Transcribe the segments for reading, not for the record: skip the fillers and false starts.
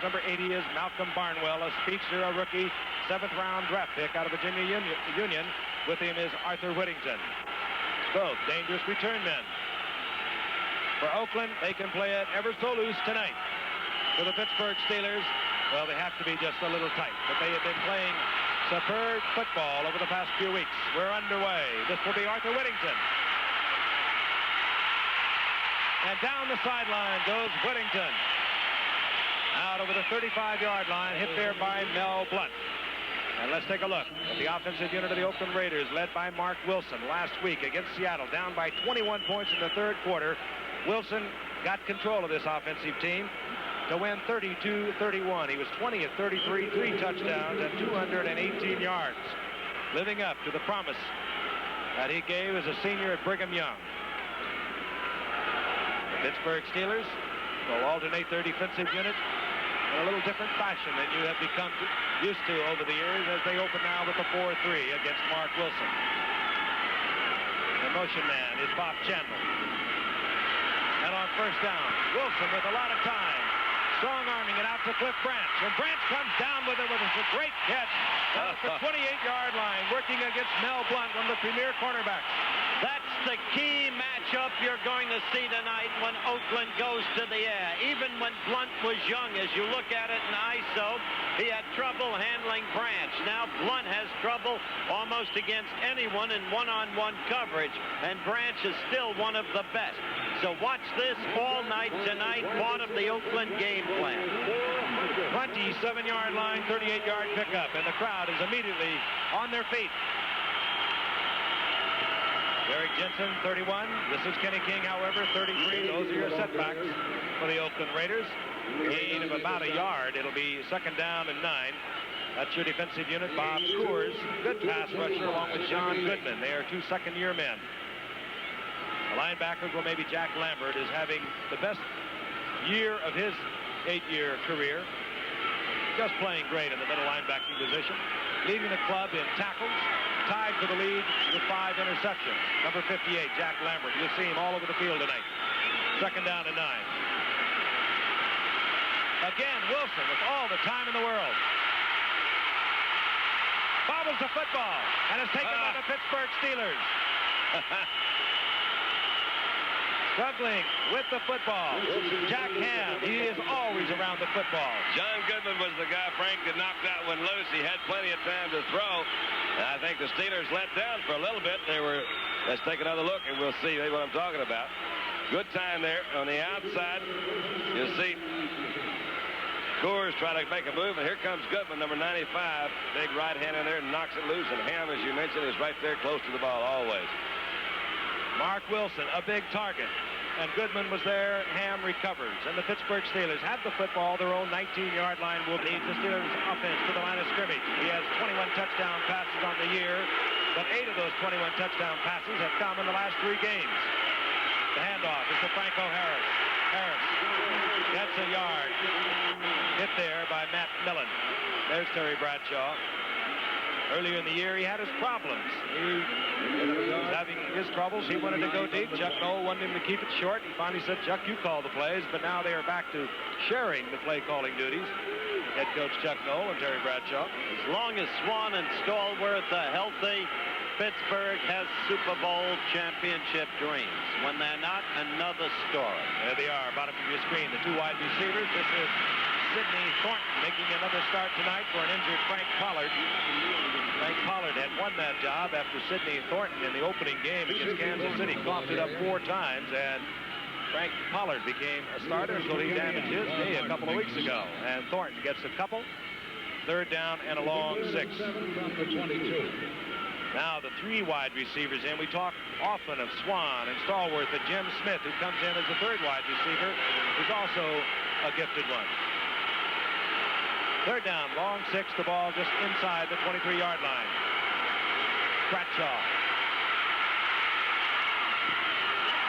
Steelers. Number 80 is Malcolm Barnwell, a speedster, a rookie, 7th-round draft pick out of Virginia Union. With him is Arthur Whittington. Both dangerous return men. For Oakland, they can play it ever so loose tonight. For the Pittsburgh Steelers, well, they have to be just a little tight. But they have been playing superb football over the past few weeks. We're underway. This will be Arthur Whittington. And down the sideline goes Whittington. Out over the 35-yard line, hit there by Mel Blount. And let's take a look at the offensive unit of the Oakland Raiders, led by Mark Wilson. Last week against Seattle, down by 21 points in the third quarter. Wilson got control of this offensive team to win 32-31. He was 20 of 33, 3 touchdowns, and 218 yards. Living up to the promise that he gave as a senior at Brigham Young. The Pittsburgh Steelers will alternate their defensive unit in a little different fashion than you have become used to over the years, as they open now with the 4-3 against Mark Wilson. The motion man is Bob Chandler. And on first down, Wilson with a lot of time, strong-arming it out to Cliff Branch. And Branch comes down with it with a great catch. That was the 28-yard line, working against Mel Blount, one of the premier cornerbacks. That's the key matchup you're going to see tonight when Oakland goes to the air. Even when Blount was young, as you look at it in ISO, he had trouble handling Branch. Now Blount has trouble almost against anyone in one-on-one coverage, and Branch is still one of the best. So watch this all night tonight, part of the Oakland game plan. 27-yard line, 38-yard pickup, and the crowd is immediately on their feet. Derek Jensen, 31. This is Kenny King, however, 33. Those are your setbacks for the Oakland Raiders. Gain of about a yard. It'll be second down and 9. That's your defensive unit. Bob Coors, good pass rusher, along with John Goodman. They are 2 second-year men. The linebackers, well, maybe Jack Lambert is having the best year of his 8-year career. Just playing great in the middle linebacking position. Leading the club in tackles. Tied for the lead with 5 interceptions. Number 58, Jack Lambert. You'll see him all over the field tonight. Second down and 9. Again, Wilson with all the time in the world. Bobbles the football and is taken by the Pittsburgh Steelers. Struggling with the football. Jack Ham, he is always around the football. John Goodman was the guy Frank that knocked that one loose. He had plenty of time to throw. I think the Steelers let down for a little bit. Let's take another look and we'll see what I'm talking about. Good time there on the outside. You'll see Coors trying to make a move, and here comes Goodman, number 95. Big right hand in there and knocks it loose. And Ham, as you mentioned, is right there close to the ball always. Mark Wilson, a big target. And Goodman was there. Ham recovers. And the Pittsburgh Steelers have the football. Their own 19-yard line will lead the Steelers offense to the line of scrimmage. He has 21 touchdown passes on the year, but 8 of those 21 touchdown passes have come in the last 3 games. The handoff is to Franco Harris. Harris gets a yard. Hit there by Matt Millen. There's Terry Bradshaw. Earlier in the year, he had his problems. He was having his troubles. He wanted to go deep. Chuck Noll wanted him to keep it short. He finally said, Chuck, you call the plays. But now they are back to sharing the play-calling duties. Head coach Chuck Noll and Terry Bradshaw. As long as Swan and Stallworth are healthy, Pittsburgh has Super Bowl championship dreams. When they're not, another story. There they are, bottom of your screen, the 2 wide receivers. This is Sidney Thornton making another start tonight for an injured Frank Pollard. Frank Pollard had won that job after Sidney Thornton in the opening game against Kansas City coughed it up 4 times, and Frank Pollard became a starter until he damaged his knee a couple of weeks ago. And Thornton gets a couple. Third down and a long 6. Now the 3 wide receivers in. We talk often of Swan and Stallworth and Jim Smith, who comes in as the 3rd wide receiver, who's also a gifted one. Third down, long 6, the ball just inside the 23-yard line. Bradshaw.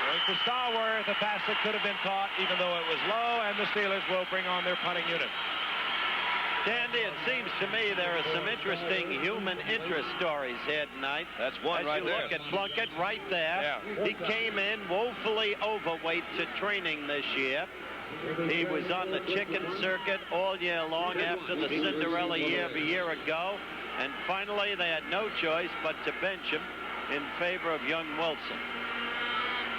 Going to Stallworth, a pass that could have been caught even though it was low, and the Steelers will bring on their punting unit. Dandy, it seems to me there are some interesting human interest stories here tonight. That's one right there. Look at Plunkett right there. Yeah. He came in woefully overweight to training this year. He was on the chicken circuit all year long after the Cinderella year of a year ago. And finally, they had no choice but to bench him in favor of young Wilson.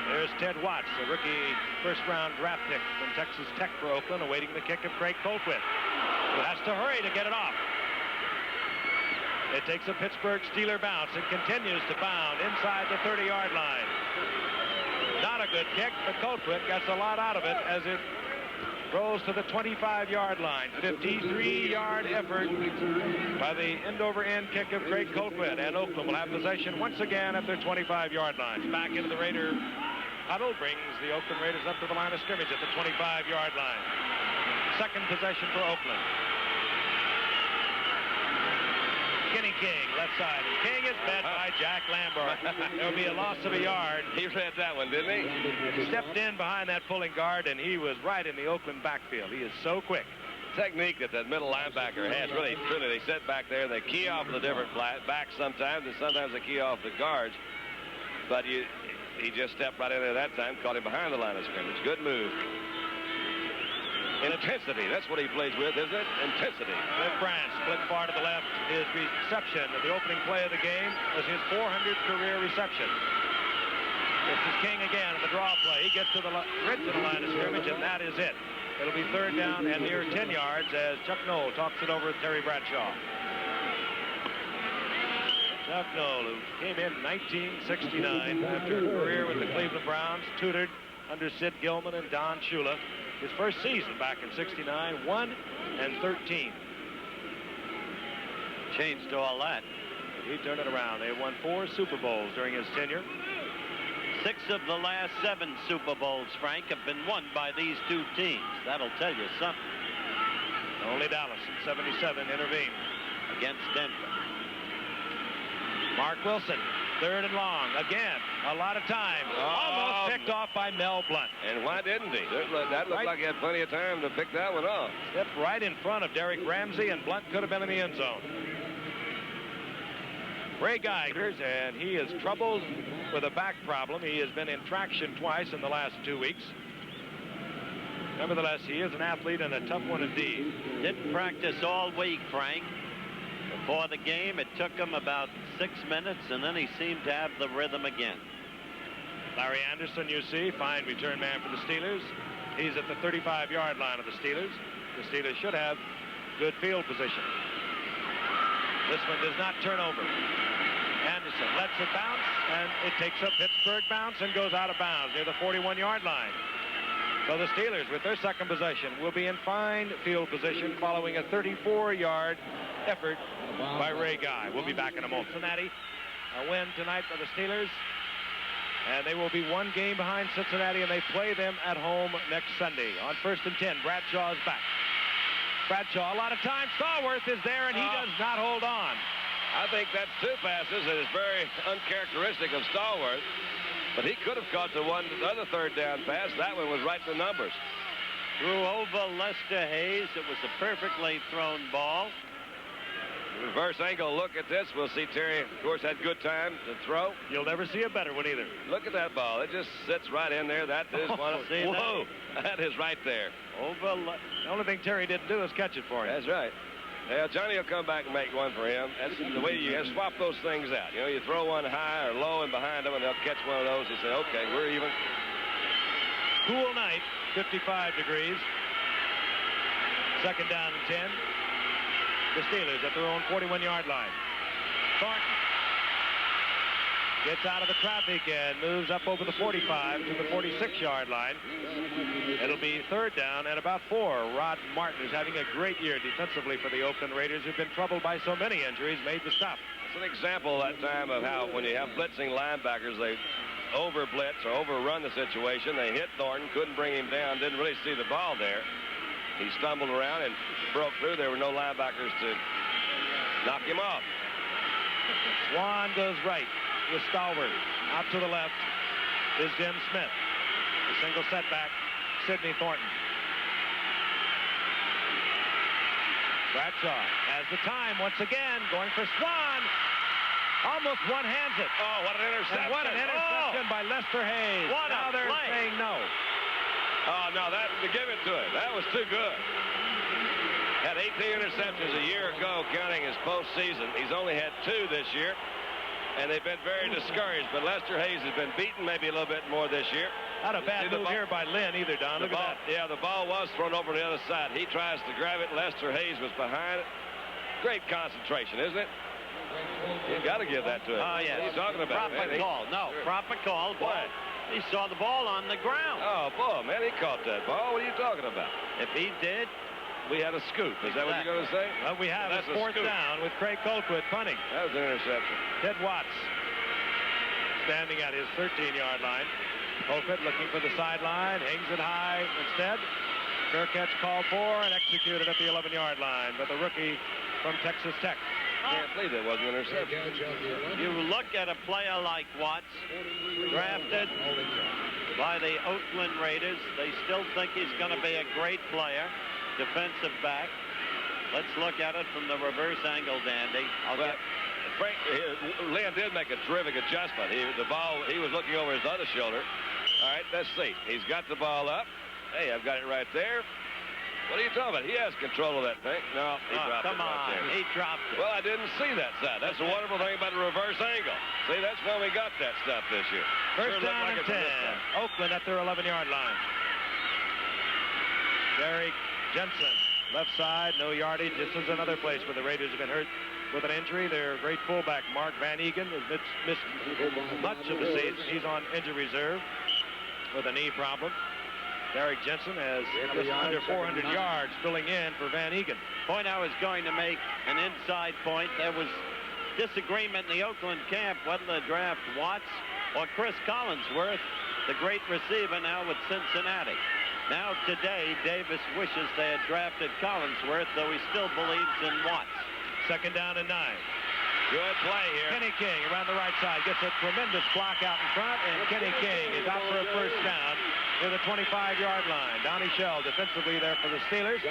There's Ted Watts, a rookie first-round draft pick from Texas Tech for Oakland, awaiting the kick of Craig Colquitt, who has to hurry to get it off. It takes a Pittsburgh Steeler bounce and continues to bound inside the 30-yard line. Not a good kick, but Colquitt gets a lot out of it as it rolls to the 25-yard line. 53-yard effort by the end-over-end kick of Craig Colquitt, and Oakland will have possession once again at their 25-yard line. Back into the Raider huddle, brings the Oakland Raiders up to the line of scrimmage at the 25-yard line. Second possession for Oakland. Kenny King, left side. King is met by Jack Lambert. There'll be a loss of a yard. He read that one, didn't he? Stepped in behind that pulling guard, and he was right in the Oakland backfield. He is so quick. Technique that middle linebacker has, really, truly, they sit back there, they key off the different backs sometimes, and sometimes they key off the guards. But he just stepped right in there that time, caught him behind the line of scrimmage. Good move. Intensity, that's what he plays with, isn't it? Intensity. Cliff Branch, split far to the left. His reception of the opening play of the game was his 400th career reception. This is King again in the draw play. He gets to the right to the line of scrimmage, and that is it. It'll be third down and near 10 yards as Chuck Noll talks it over with Terry Bradshaw. Chuck Noll, who came in 1969 after a career with the Cleveland Browns, tutored under Sid Gilman and Don Shula. His first season back in '69, 1-13. Changed all that. He turned it around. They won 4 Super Bowls during his tenure. 6 of the last 7 Super Bowls, Frank, have been won by these two teams. That'll tell you something. Only Dallas in '77 intervened Against Denver. Mark Wilson, third and long. Again, a lot of time. Almost picked off by Mel Blount. And why didn't he? That looked like he had plenty of time to pick that one off. Stepped right in front of Derek Ramsey, and Blount could have been in the end zone. Ray Geigers, and he is troubled with a back problem. He has been in traction twice in the last 2 weeks. Nevertheless, he is an athlete and a tough one indeed. Didn't practice all week, Frank. Before the game, it took him about 6 minutes, and then he seemed to have the rhythm again. Larry Anderson, you see, fine return man for the Steelers. He's at the 35-yard line of the Steelers. The Steelers should have good field position. This one does not turn over. Anderson lets it bounce, and it takes a Pittsburgh bounce and goes out of bounds near the 41-yard line. So the Steelers, with their second possession, will be in fine field position following a 34-yard effort by Ray Guy. We'll be back in a moment. Cincinnati, a win tonight by the Steelers. And they will be 1 game behind Cincinnati, and they play them at home next Sunday. On 1st and 10, Bradshaw is back. Bradshaw, a lot of time. Stallworth is there, and he does not hold on. I think that's 2 passes that is very uncharacteristic of Stallworth. But he could have caught the other third down pass. That one was right in the numbers. Threw over Lester Hayes. It was a perfectly thrown ball. Reverse angle look at this. We'll see Terry, of course, had good time to throw. You'll never see a better one either. Look at that ball. It just sits right in there. That is one of... Whoa! That is right there. The only thing Terry didn't do is catch it for him. That's right. Yeah, Johnny will come back and make one for him. That's the way you swap those things out. You know, you throw one high or low and behind them, and they'll catch one of those and say, okay, we're even. Cool night, 55 degrees. Second down and 10. The Steelers at their own 41-yard line. Thornton gets out of the traffic and moves up over the 45 to the 46-yard line. It'll be third down and about 4. Rod Martin is having a great year defensively for the Oakland Raiders, who've been troubled by so many injuries, made the stop. It's an example that time of how when you have blitzing linebackers, they over-blitz or overrun the situation. They hit Thornton, couldn't bring him down, didn't really see the ball there. He stumbled around and broke through. There were no linebackers to knock him off. Swan goes right with Stallworth. Out to the left is Jim Smith. The single setback, Sidney Thornton. Bradshaw has the time once again, going for Swan. Almost one-hands it. Oh, what an interception. And what an interception by Lester Hayes. What now a they're play. saying no. Oh, no, give it to him. That was too good. Had 18 interceptions a year ago, counting his postseason. He's only had 2 this year, and they've been very discouraged. But Lester Hayes has been beaten maybe a little bit more this year. Not a bad move here by Lynn either, Don. Look at that. Yeah, the ball was thrown over to the other side. He tries to grab it. Lester Hayes was behind it. Great concentration, isn't it? You've got to give that to him. Oh, yes. What are you talking about? Proper call. No, sure. Proper call. What? He saw the ball on the ground. Oh, boy, man, he caught that ball. What are you talking about? If he did, we had a scoop. Is that what you're going to say? Well, we have a fourth down with Craig Colquitt punting. That was an interception. Ted Watts standing at his 13-yard line. Colquitt looking for the sideline, hangs it high instead. Fair catch called for and executed at the 11-yard line by the rookie from Texas Tech. Can't believe that wasn't an interception. You look at a player like Watts, drafted by the Oakland Raiders. They still think he's going to be a great player, defensive back. Let's look at it from the reverse angle, Dandy. Frank, Lynn did make a terrific adjustment. He was looking over his other shoulder. All right, let's see. He's got the ball up. Hey, I've got it right there. What are you talking about? He has control of that thing. No, he dropped it right there. He dropped it. Well, I didn't see that side. That's the wonderful thing about the reverse angle. See, that's when we got that stuff this year. First down and 10. Oakland at their 11-yard line. Derek Jensen, left side, no yardage. This is another place where the Raiders have been hurt with an injury. Their great fullback, Mark Van Egan, has missed much of the season. He's on injury reserve with a knee problem. Derek Jensen has just under 400 yards filling in for Van Egan. Point I was going to make, an inside point. There was disagreement in the Oakland camp whether to draft Watts or Chris Collinsworth, the great receiver now with Cincinnati. Now today, Davis wishes they had drafted Collinsworth, though he still believes in Watts. Second down and 9. Good play here. Kenny King around the right side gets a tremendous block out in front, and Kenny King is out for a first down near the 25-yard line. Donnie Shell defensively there for the Steelers.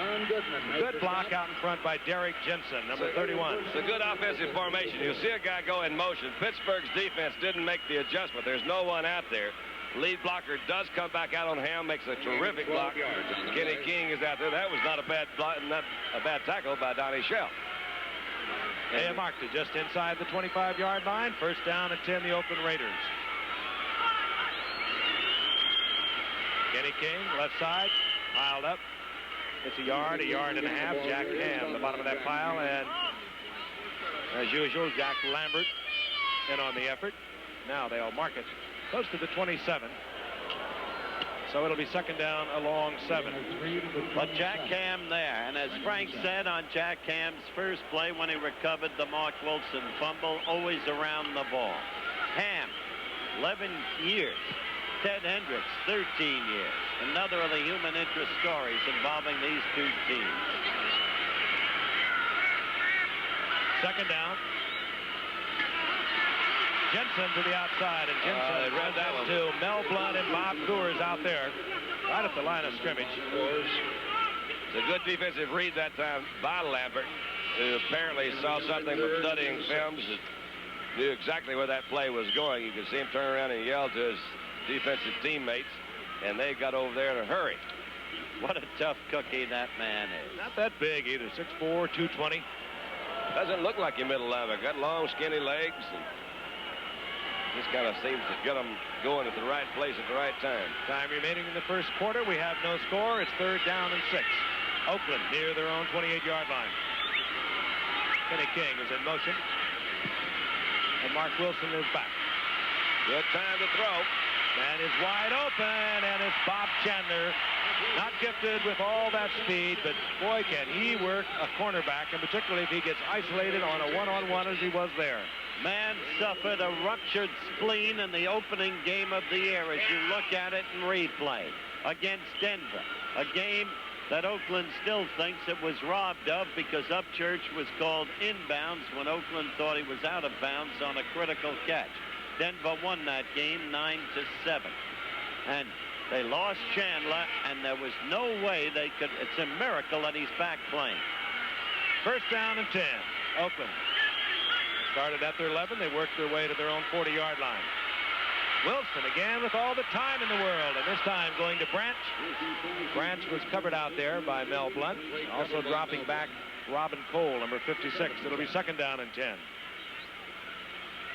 Good block out in front by Derek Jensen, number 31. It's a good offensive formation. You'll see a guy go in motion. Pittsburgh's defense didn't make the adjustment. There's no one out there. Lead blocker does come back out on Ham, makes a terrific block. Kenny King is out there. That was not a bad tackle by Donnie Shell. They have marked it just inside the 25-yard line. First down and 10, the Oakland Raiders. Kenny King, left side, piled up. It's a yard and a half. Jack Ham, the bottom of that pile, and as usual, Jack Lambert in on the effort. Now they'll mark it close to the 27. So it'll be second down along 7. But Jack Ham there, and as Frank said on Jack Ham's first play when he recovered the Mark Wilson fumble, always around the ball. Ham, 11 years. Ted Hendricks, 13 years. Another of the human interest stories involving these two teams. Second down. Jensen to the outside, and Jensen runs out to Mel Blunt and Bob Coors out there, right at the line of scrimmage. It's a good defensive read that time by Lambert, who apparently saw something from studying films and knew exactly where that play was going. You could see him turn around and yell to his defensive teammates, and they got over there in a hurry. What a tough cookie that man is. Not that big either, 6'4", 220. Doesn't look like your middle linebacker. Got long, skinny legs, and just kind of seems to get them going at the right place at the right time. Time remaining in the first quarter. We have no score. It's third down and 6. Oakland near their own 28-yard line. Kenny King is in motion. And Mark Wilson is back. Good time to throw. Man is wide open, and it's Bob Chandler. Not gifted with all that speed, but boy, can he work a cornerback, and particularly if he gets isolated on a one-on-one as he was there. Man suffered a ruptured spleen in the opening game of the year as you look at it in replay against Denver. A game that Oakland still thinks it was robbed of because Upchurch was called inbounds when Oakland thought he was out of bounds on a critical catch. Denver won that game 9-7. And they lost Chandler, and there was no way they could. It's a miracle that he's back playing. First down and 10. Oakland started at their 11. They worked their way to their own 40-yard line. Wilson again with all the time in the world, and this time going to Branch. Branch was covered out there by Mel Blunt. Also dropping back Robin Cole, number 56. It'll be second down and 10.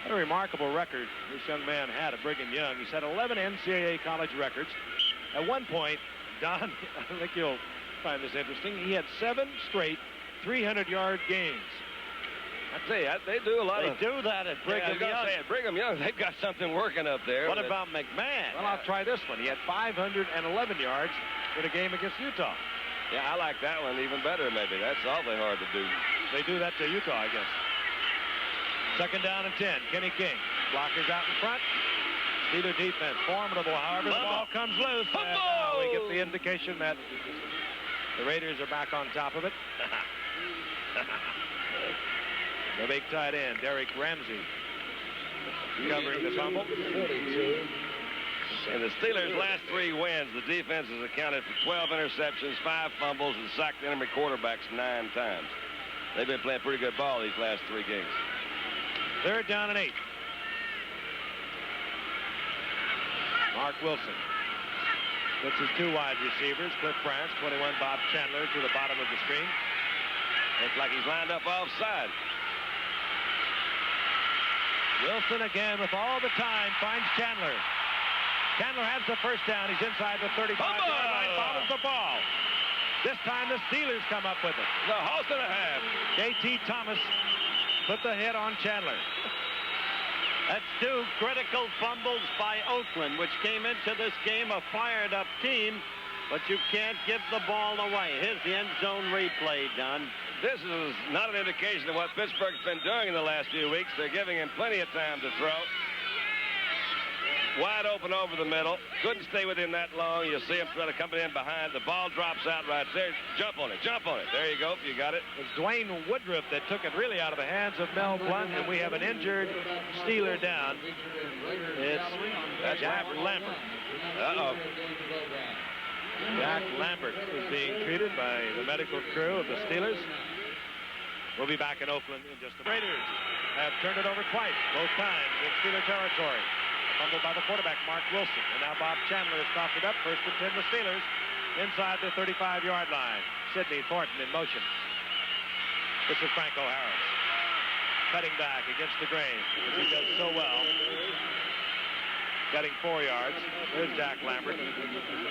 What a remarkable record this young man had at Brigham Young. He's had 11 NCAA college records. At one point, Don, I think you'll find this interesting, he had 7 straight 300-yard games. I tell you, they do a lot They of... do that at Brigham Young. Say, at Brigham Young, they've got something working up there. What about McMahon? Well, I'll try this one. He had 511 yards in a game against Utah. Yeah, I like that one even better, maybe. That's awfully hard to do. They do that to Utah, I guess. Second down and 10. Kenny King. Blockers out in front. Steeler defense formidable. However, the ball comes loose. And now we get the indication that the Raiders are back on top of it. The big tight end, Derek Ramsey, covering the fumble. In the Steelers' last 3 wins, the defense has accounted for 12 interceptions, 5 fumbles, and sacked enemy quarterbacks 9 times. They've been playing pretty good ball these last 3 games. Third down and 8. Mark Wilson puts his 2 wide receivers, Cliff Branch, 21, Bob Chandler, to the bottom of the screen. Looks like he's lined up offside. Wilson again with all the time finds Chandler. Chandler has the first down. He's inside the 35-yard line, follows the ball. This time the Steelers come up with it. The host and a half. J.T. Thomas put the hit on Chandler. That's 2 critical fumbles by Oakland, which came into this game a fired-up team, but you can't give the ball away. Here's the end zone replay, Don. This is not an indication of what Pittsburgh's been doing in the last few weeks. They're giving him plenty of time to throw. Wide open over the middle. Couldn't stay with him that long. You see him try to come in behind. The ball drops out right there. Jump on it. Jump on it. There you go. You got it. It's Dwayne Woodruff that took it really out of the hands of Mel Blunt, and we have an injured Steeler down. It's Jack Lambert. Uh-oh. Jack Lambert is being treated by the medical crew of the Steelers. We'll be back in Oakland in just a minute. Raiders have turned it over twice, both times in Steeler territory. Fumbled by the quarterback, Mark Wilson. And now Bob Chandler has coughed it up. First and 10 the Steelers inside the 35-yard line. Sidney Thornton in motion. This is Franco Harris. Cutting back against the grain, as he does so well. Cutting 4 yards. There's Jack Lambert.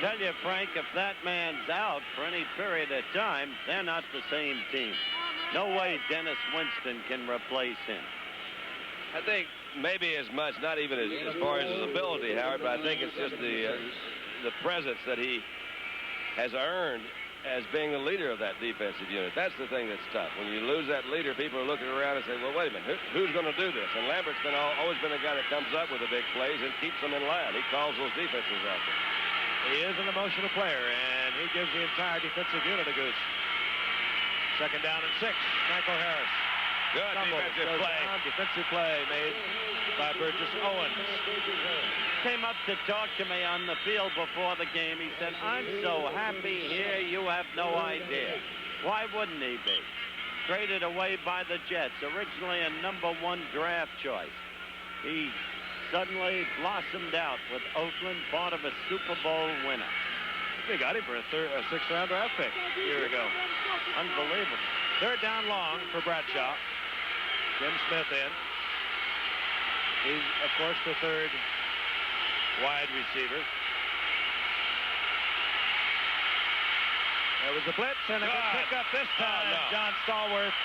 Tell you, Frank, if that man's out for any period of time, they're not the same team. No way Dennis Winston can replace him. I think maybe as much, not even as far as his ability, Howard, but I think it's just the presence that he has earned as being the leader of that defensive unit. That's the thing that's tough. When you lose that leader, people are looking around and say, well, wait a minute, who's going to do this? And Lambert's been always been a guy that comes up with the big plays and keeps them in line. He calls those defenses out there. He is an emotional player, and he gives the entire defensive unit a goose. Second down and 6. Franco Harris. Good defensive play. Defensive play made by Burgess Owens. Came up to talk to me on the field before the game. He said, I'm so happy here, you have no idea. Why wouldn't he be? Traded away by the Jets, originally a #1 draft choice. He suddenly blossomed out with Oakland, part of a Super Bowl winner. They got him for a 6th-round draft pick a year ago. Unbelievable. Third down long for Bradshaw. Jim Smith in. He's, of course, the 3rd wide receiver. There was a blitz and a good pickup this time. No. John Stallworth.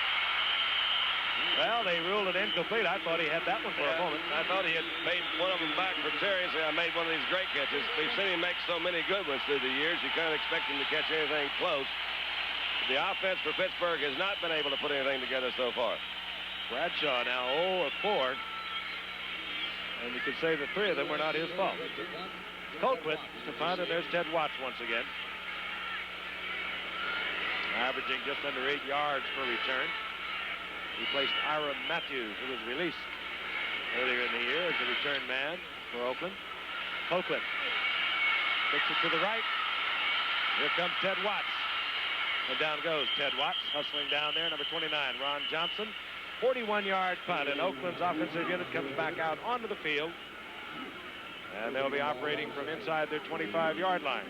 Well, they ruled it incomplete. I thought he had that one for a moment. I thought he had made one of them back for Terry and said, I made one of these great catches. We've seen him make so many good ones through the years, you can't expect him to catch anything close. The offense for Pittsburgh has not been able to put anything together so far. Bradshaw now 0 of 4. And you could say that 3 of them were not his fault. Colquitt to punt, and there's Ted Watts once again. Averaging just under 8 yards per return. He placed Ira Matthews, who was released earlier in the year as a return man for Oakland. Colquitt takes it to the right. Here comes Ted Watts. And down goes Ted Watts, hustling down there, number 29, Ron Johnson. 41-yard punt, and Oakland's offensive unit comes back out onto the field. And they'll be operating from inside their 25-yard line.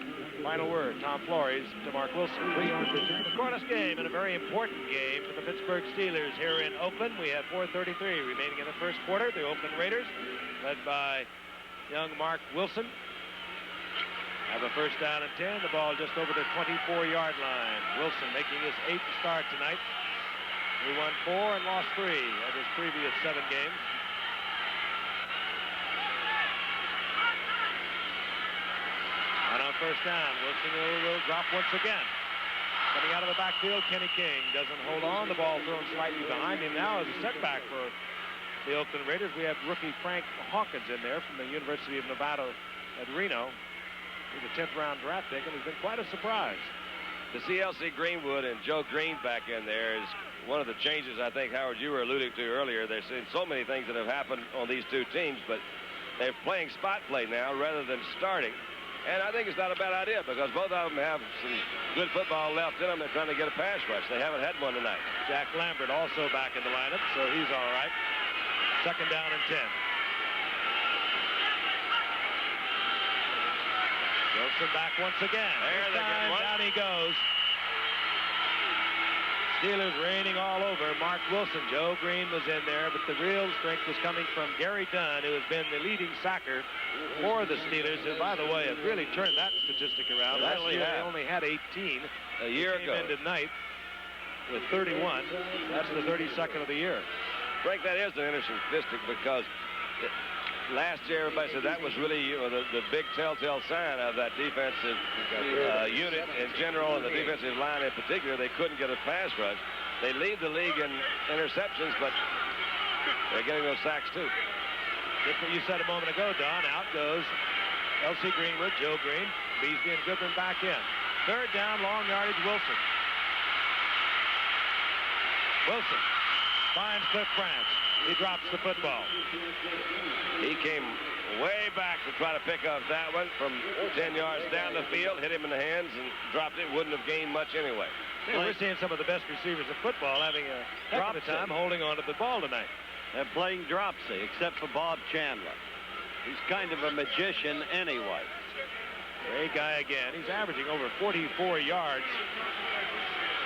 Final word, Tom Flores to Mark Wilson. The corner's game, and a very important game for the Pittsburgh Steelers here in Oakland. We have 4:33 remaining in the first quarter. The Oakland Raiders, led by young Mark Wilson, have a first down and 10. The ball just over the 24-yard line. Wilson making his 8th start tonight. He won 4 and lost 3 of his previous 7 games. And on first down, Wilson will drop once again. Coming out of the backfield, Kenny King doesn't hold on. The ball thrown slightly behind him now as a setback for the Oakland Raiders. We have rookie Frank Hawkins in there from the University of Nevada at Reno. He's a 10th-round draft pick, and he's been quite a surprise. To see L.C. Greenwood and Joe Green back in there is one of the changes I think, Howard, you were alluding to earlier. There's been so many things that have happened on these two teams, but they're playing spot play now rather than starting. And I think it's not a bad idea because both of them have some good football left in them. They're trying to get a pass rush. They haven't had one tonight. Jack Lambert also back in the lineup, so he's all right. Second down and 10. Wilson back once again. There, down he goes. Steelers raining all over Mark Wilson. Joe Green was in there, but the real strength was coming from Gary Dunn, who has been the leading sacker for the Steelers, who, by the way, have really turned that statistic around. Last year they only had 18. A year ago. Came in tonight with 31. That's the 32nd of the year. Frank, that is an interesting statistic because last year everybody said that was really the big telltale sign of that defensive unit in general and the defensive line in particular. They couldn't get a pass rush. They lead the league in interceptions, but they're getting those sacks too. Just what you said a moment ago, Don. Out goes L.C. Greenwood, Joe Green, Beasley, and Goodman back in. Third down, long yardage, Wilson. Wilson finds Cliff Branch. He drops the football. He came way back to try to pick up that one from 10 yards down the field, hit him in the hands, and dropped it. Wouldn't have gained much anyway. We're seeing some of the best receivers in football having a heck of a time holding on to the ball tonight. They're playing dropsy, except for Bob Chandler. He's kind of a magician anyway. Great guy again. He's averaging over 44 yards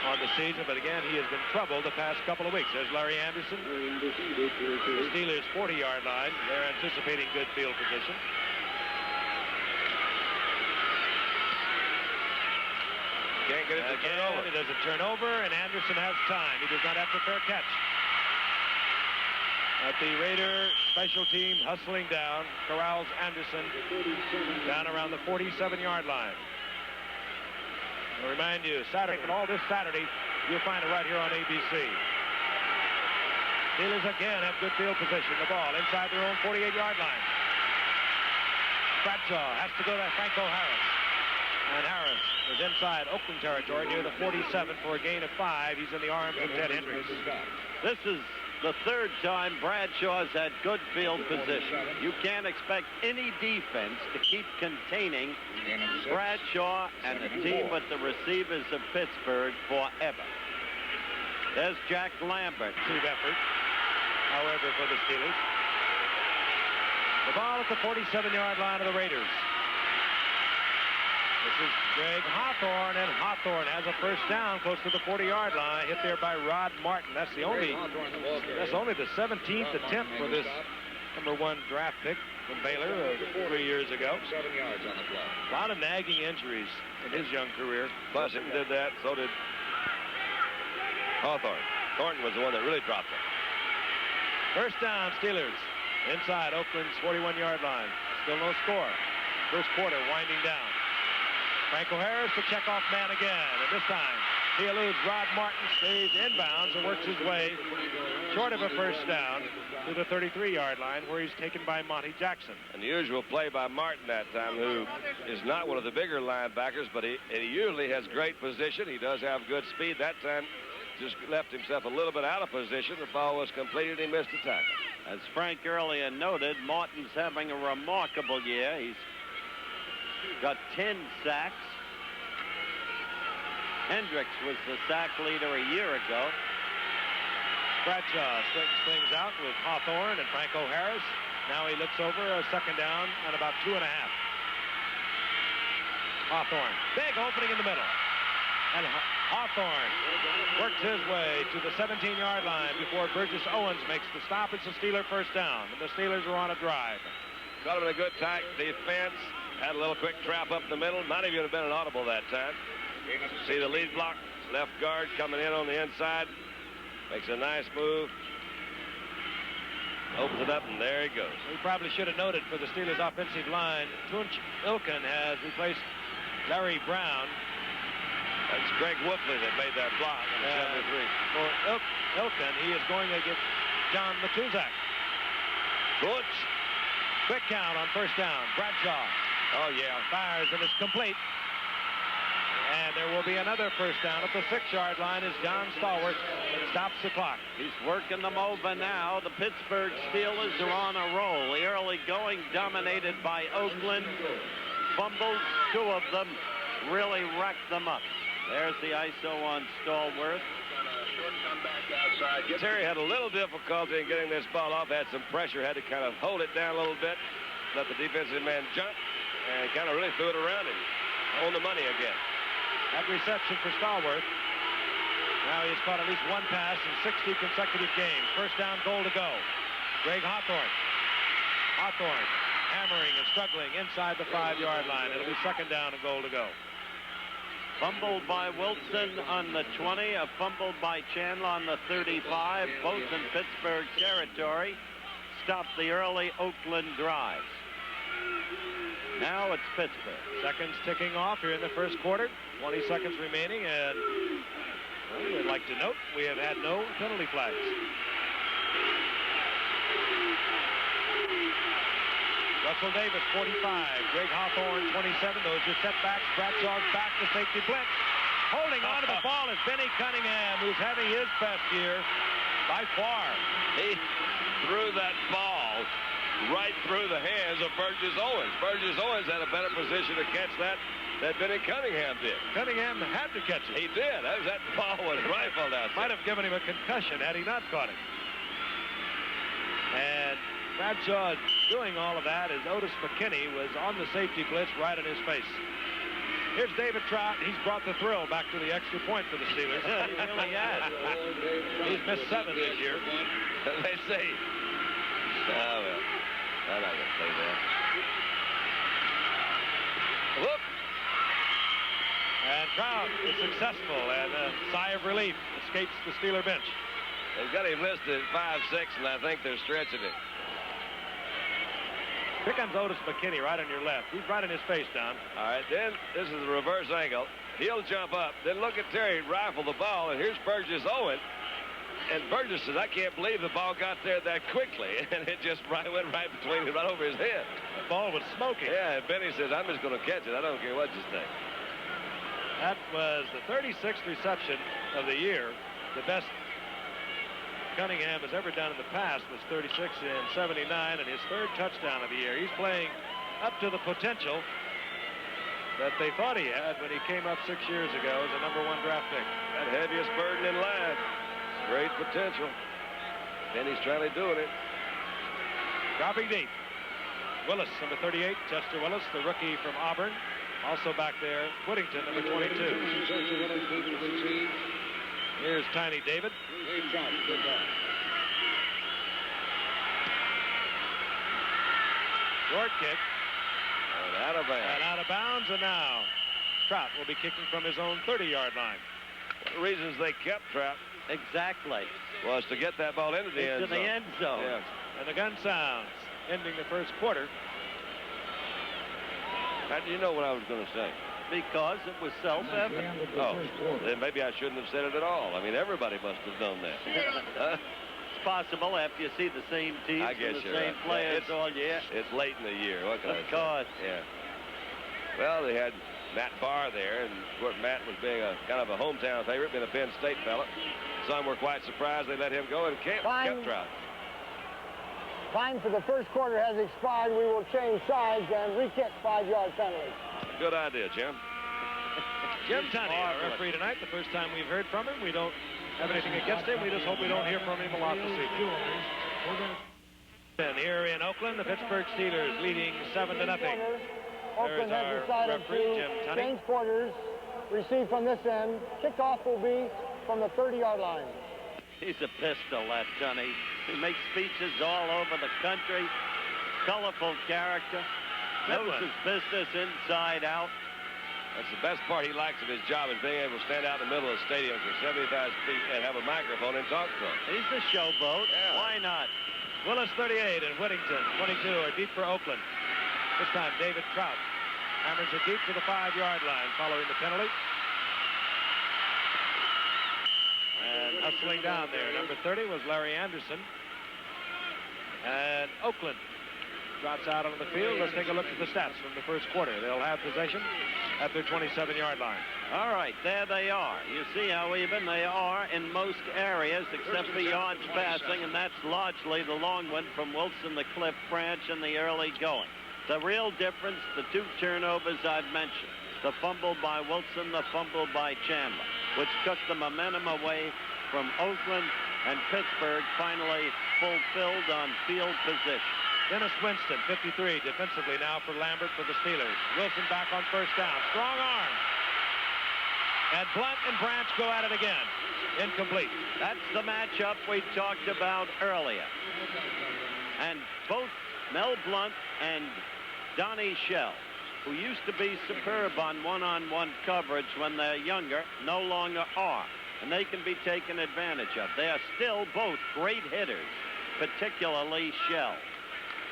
on the season, but again, he has been troubled the past couple of weeks. There's Larry Anderson. The Steelers' 40-yard line. They're anticipating good field position. Can't get it to turn over. He doesn't turn over, and Anderson has time. He does not have to fair catch. At the Raider special team hustling down, corrals Anderson down around the 47-yard line. I'll remind you, Saturday, and all this Saturday, you'll find it right here on ABC. Steelers again have good field position. The ball inside their own 48-yard line. Bradshaw has to go to Franco Harris. And Harris is inside Oakland territory near the 47 for a gain of 5. He's in the arms of Ted Hendricks. This is the third time Bradshaw's had good field position. You can't expect any defense to keep containing Bradshaw and the team with the receivers of Pittsburgh forever. There's Jack Lambert. Team effort, however, for the Steelers. The ball at the 47-yard line of the Raiders. This is Greg Hawthorne, and Hawthorne has a first down close to the 40-yard line, hit there by Rod Martin. That's only the 17th attempt for this #1 draft pick from Baylor 3 years ago. 7 yards on the play. A lot of nagging injuries in his young career. Bushing did that, so did Hawthorne. Thornton was the one that really dropped it. First down, Steelers. Inside Oakland's 41-yard line. Still no score. First quarter winding down. Franco Harris, the checkoff man again. And this time, he eludes Rod Martin, stays inbounds, and works his way short of a first down to the 33-yard line, where he's taken by Monty Jackson. Unusual play by Martin that time, who is not one of the bigger linebackers, but he usually has great position. He does have good speed. That time, just left himself a little bit out of position. The ball was completed. He missed the tackle. As Frank earlier noted, Martin's having a remarkable year. He's got 10 sacks. Hendricks was the sack leader a year ago. Bradshaw straightens things out with Hawthorne and Franco Harris. Now he looks over a second down and about 2.5. Hawthorne, big opening in the middle. And Hawthorne works his way to the 17-yard line before Burgess Owens makes the stop. It's a Steeler first down, and the Steelers are on a drive. Got him in a good tight defense. Had a little quick trap up the middle. Might even have been an audible that time. See the lead block, left guard coming in on the inside. Makes a nice move. Opens it up, and there he goes. We probably should have noted for the Steelers offensive line, Tunch Ilkin has replaced Larry Brown. That's Greg Wolfley that made that block in the 73. For Ilkin, he is going against John Matuzak. Tunch. Quick count on first down. Bradshaw. Oh, yeah. Fires, and it's complete. And there will be another first down at the 6-yard line as John Stallworth stops the clock. He's working them over now. The Pittsburgh Steelers are on a roll. The early going dominated by Oakland. Fumbles, 2 of them, really wrecked them up. There's the ISO on Stallworth. Terry had a little difficulty in getting this ball off. Had some pressure. Had to kind of hold it down a little bit. Let the defensive man jump. And kind of really threw it around him. On the money again. That reception for Stallworth. Now he's caught at least one pass in 60 consecutive games. First down, goal to go. Greg Hawthorne. Hawthorne hammering and struggling inside the 5-yard line. It'll be second down and goal to go. Fumbled by Wilson on the 20, a fumble by Chandler on the 35, both in Pittsburgh territory. Stopped the early Oakland drives. Now it's Pittsburgh. Seconds ticking off here in the first quarter. 20 seconds remaining, and we'd like to note we have had no penalty flags. Russell Davis, 45. Greg Hawthorne, 27. Those are setbacks. Bradshaw's back to safety blitz. Holding on to the ball is Benny Cunningham, who's having his best year by far. He threw that ball right through the hands of Burgess Owens. Burgess Owens had a better position to catch that than Benny Cunningham did. Cunningham had to catch it. He did. That ball was rifled out there. Might have given him a concussion had he not caught it. And Bradshaw doing all of that as Otis McKinney was on the safety blitz right in his face. Here's David Trout. He's brought the thrill back to the extra point for the Steelers. He really has. He's missed 7 this year. They say. Oh, well. I'm not going to say that. Whoop. And Trout is successful, and a sigh of relief escapes the Steeler bench. They've got him listed at 5'6", and I think they're stretching it. Here comes Otis McKinney right on your left. He's right in his face, Don. All right, then this is a reverse angle. He'll jump up. Then look at Terry rifle the ball, and here's Burgess Owens. And Burgess says, I can't believe the ball got there that quickly. And it just went right between him, right over his head. The ball was smoking. Yeah, and Benny says, I'm just going to catch it. I don't care what you think. That was the 36th reception of the year. The best Cunningham has ever done in the past was 36 in 79, and his 3rd touchdown of the year. He's playing up to the potential that they thought he had when he came up 6 years ago as a #1 draft pick. That heaviest burden in line. Great potential. Benny's trying to do it. Dropping deep. Willis, number 38, Chester Willis, the rookie from Auburn. Also back there, Whittington, number 22. Here's Tiny David. Short kick. And out of bounds. And out of bounds, and now Trout will be kicking from his own 30-yard line. One of the reasons they kept Trout Exactly. was to get that ball into the end Into zone. the end zone. Yeah. And the gun sounds, ending the first quarter. How do you know what I was going to say? Because it was self-evident. Oh, then maybe I shouldn't have said it at all. I mean, everybody must have done that. It's possible after you see the same teams I guess and the you're same right. players Yeah, all year. It's late in the year. What can I say? Of course. Yeah. Well, they had Matt Barr there, and of course Matt was being a kind of a hometown favorite, being a Penn State fella. Some were quite surprised they let him go and kept Trout. Time for the first quarter has expired. We will change sides and re-kick 5-yard penalty. Good idea, Jim. Jim Tunney, our referee tonight. The first time we've heard from him. We don't have anything against him. We just hope we don't hear from him a lot this evening. And here in Oakland, the Pittsburgh Steelers leading 7-0. Oakland has our decided referee, Jim to Tunney. change quarters. Receive from this end. Kickoff will be from the 30-yard line. He's a pistol, that Tunney. He makes speeches all over the country. Colorful character. Knows his business inside out. That's the best part he likes of his job, is being able to stand out in the middle of the stadium for 75 feet and have a microphone and talk to them. He's a showboat. Yeah. Why not? Willis 38 and Whittington 22 are deep for Oakland. This time David Trout hammers it deep to the 5-yard line following the penalty. And hustling down there, number 30 was Larry Anderson. And Oakland trots out onto the field. Let's take a look at the stats from the first quarter. They'll have possession at their 27-yard line. All right, there they are. You see how even they are in most areas except for yards passing, and that's largely the long one from Wilson, the Cliff Branch, and the early going. The real difference, the 2 turnovers I've mentioned. The fumble by Wilson, the fumble by Chandler, which took the momentum away from Oakland, and Pittsburgh finally fulfilled on field position. Dennis Winston, 53, defensively now for Lambert for the Steelers. Wilson back on first down. Strong arm. And Blunt and Branch go at it again. Incomplete. That's the matchup we talked about earlier. And both Mel Blunt and Donnie Shell, who used to be superb on one-on-one coverage when they're younger, no longer are. And they can be taken advantage of. They are still both great hitters, particularly Shell.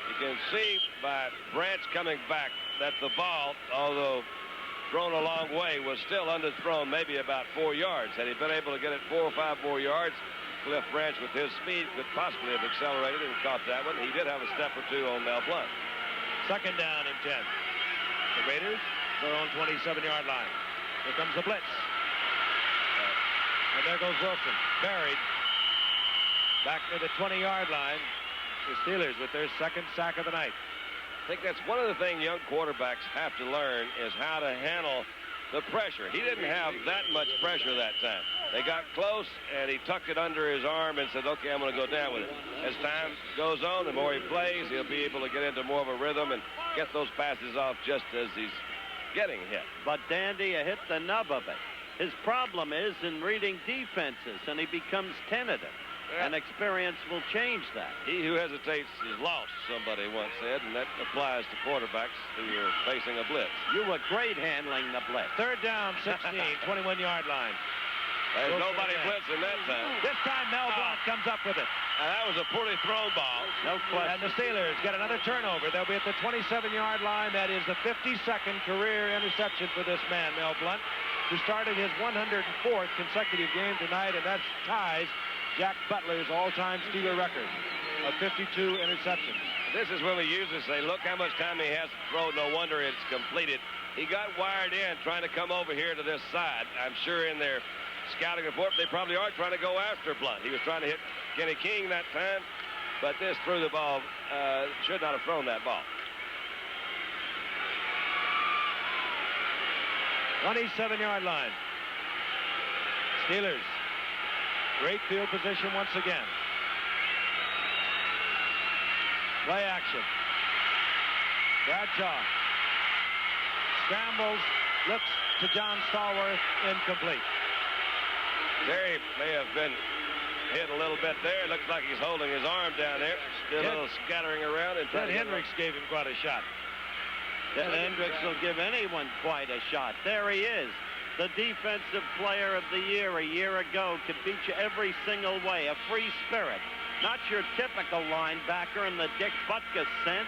You can see by Branch coming back that the ball, although thrown a long way, was still underthrown maybe about 4 yards. Had he been able to get it 4 or 5 more yards, Cliff Branch with his speed could possibly have accelerated and caught that one. He did have a step or two on Mel Blunt. Second down and 10. The Raiders, their own 27-yard line. Here comes the blitz. And there goes Wilson, buried. Back to the 20-yard line. The Steelers with their second sack of the night. I think that's one of the things young quarterbacks have to learn, is how to handle the pressure. He didn't have that much pressure that time. They got close, and he tucked it under his arm and said, okay, I'm going to go down with it. As time goes on, the more he plays, he'll be able to get into more of a rhythm and get those passes off just as he's getting hit. But, Dandy, you hit the nub of it. His problem is in reading defenses, and he becomes tentative. Yeah. And experience will change that. He who hesitates is lost, somebody once said, and that applies to quarterbacks who are facing a blitz. You were great handling the blitz. Third down, 16, 21-yard line. There's nobody blitzing that time. This time Mel Blunt comes up with it. And that was a poorly thrown ball. No question. And the Steelers get another turnover. They'll be at the 27-yard line. That is the 52nd career interception for this man, Mel Blunt, who started his 104th consecutive game tonight, and that ties Jack Butler's all-time Steeler record of 52 interceptions. This is when we usually say, look how much time he has to throw. No wonder it's completed. He got wired in trying to come over here to this side. I'm sure in their scouting report, they probably are trying to go after Blunt. He was trying to hit Kenny King that time, but this threw the ball. Should not have thrown that ball. 27-yard line. Steelers. Great field position once again. Play action. Bradshaw scrambles, looks to John Stallworth, incomplete. Terry may have been hit a little bit there. Looks like he's holding his arm down there. Still a little scattering around. And Ted Hendricks gave him quite a shot. Ted Hendricks will give anyone quite a shot. There he is. The defensive player of the year a year ago could beat you every single way. A free spirit. Not your typical linebacker in the Dick Butkus sense.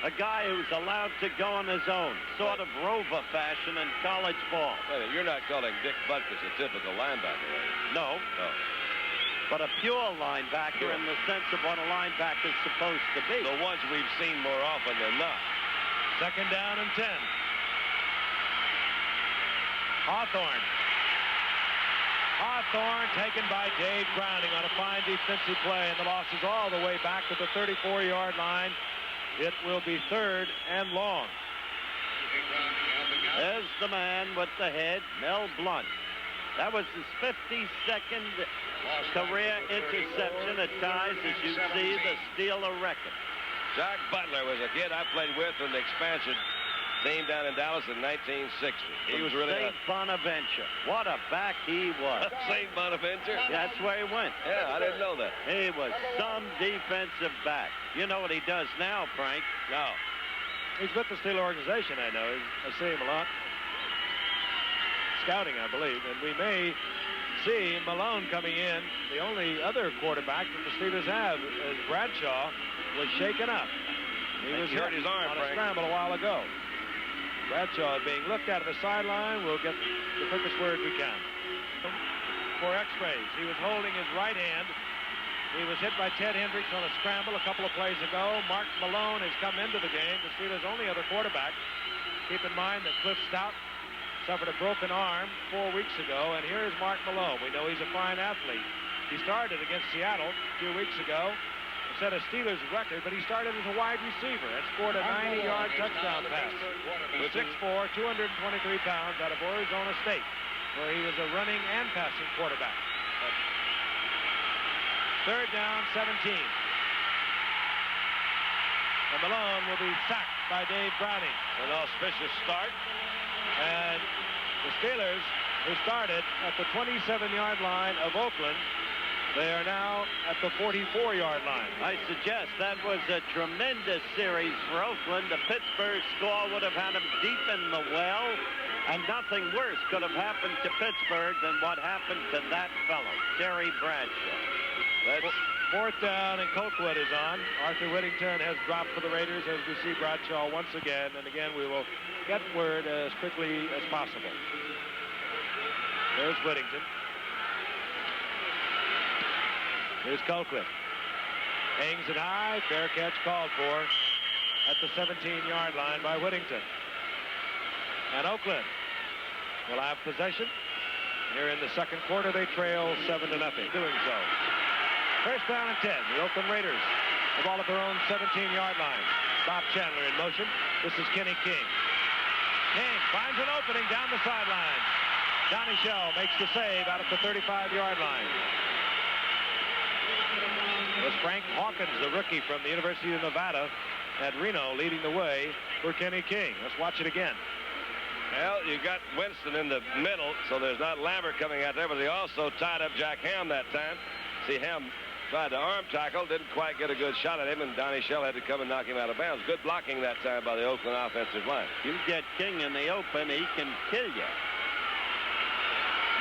A guy who's allowed to go on his own. Sort of Rover fashion in college ball. Wait a minute, you're not calling Dick Butkus a typical linebacker, are you? No. No. But a pure linebacker in the sense of what a linebacker's supposed to be. The ones we've seen more often than not. Second down and 10. Hawthorne. Hawthorne taken by Dave Browning on a fine defensive play, and the loss is all the way back to the 34-yard line. It will be third and long. There's the man with the head, Mel Blunt. That was his 52nd career interception. It ties, as you see, the Steeler record. Jack Butler was a kid I played with in the expansion team down in Dallas in 1960. He was really St. Bonaventure. What a back he was. St. Bonaventure? That's where he went. Yeah, I didn't know that. He was some defensive back. You know what he does now, Frank? No. He's with the Steeler organization, I know. I see him a lot. Scouting, I believe. And we may see Malone coming in. The only other quarterback that the Steelers have is Bradshaw was shaken up. He was hurt his arm, on a Frank. scramble a while ago. Bradshaw being looked at the sideline. We'll get the quickest word we can. For x-rays, he was holding his right hand. He was hit by Ted Hendricks on a scramble a couple of plays ago. Mark Malone has come into the game, the Steelers' only other quarterback. Keep in mind that Cliff Stout suffered a broken arm 4 weeks ago, and here is Mark Malone. We know he's a fine athlete. He started against Seattle a few weeks ago. Set a Steelers record, but he started as a wide receiver and scored a 90-yard touchdown pass. With 6'4", 223 pounds out of Arizona State, where he was a running and passing quarterback. Third down, 17. And Malone will be sacked by Dave Browning. An auspicious start. And the Steelers, who started at the 27-yard line of Oakland, they are now at the 44-yard line. I suggest that was a tremendous series for Oakland. The Pittsburgh score would have had them deep in the well, and nothing worse could have happened to Pittsburgh than what happened to that fellow, Terry Bradshaw. That's fourth down, and Colquitt is on. Arthur Whittington has dropped for the Raiders as we see Bradshaw once again. And again, we will get word as quickly as possible. There's Whittington. Here's Colquitt. Hangs it high. Fair catch called for at the 17-yard line by Whittington. And Oakland will have possession. Here in the second quarter, they trail 7-0. Doing so. First down and 10. The Oakland Raiders. The ball at their own 17-yard line. Bob Chandler in motion. This is Kenny King. King finds an opening down the sideline. Donnie Shell makes the save out at the 35-yard line. It was Frank Hawkins, the rookie from the University of Nevada at Reno, leading the way for Kenny King. Let's watch it again. Well, you got Winston in the middle, so there's not Lambert coming out there, but they also tied up Jack Ham that time. See, Ham tried to arm tackle, didn't quite get a good shot at him, and Donnie Shell had to come and knock him out of bounds. Good blocking that time by the Oakland offensive line. You get King in the open, he can kill you.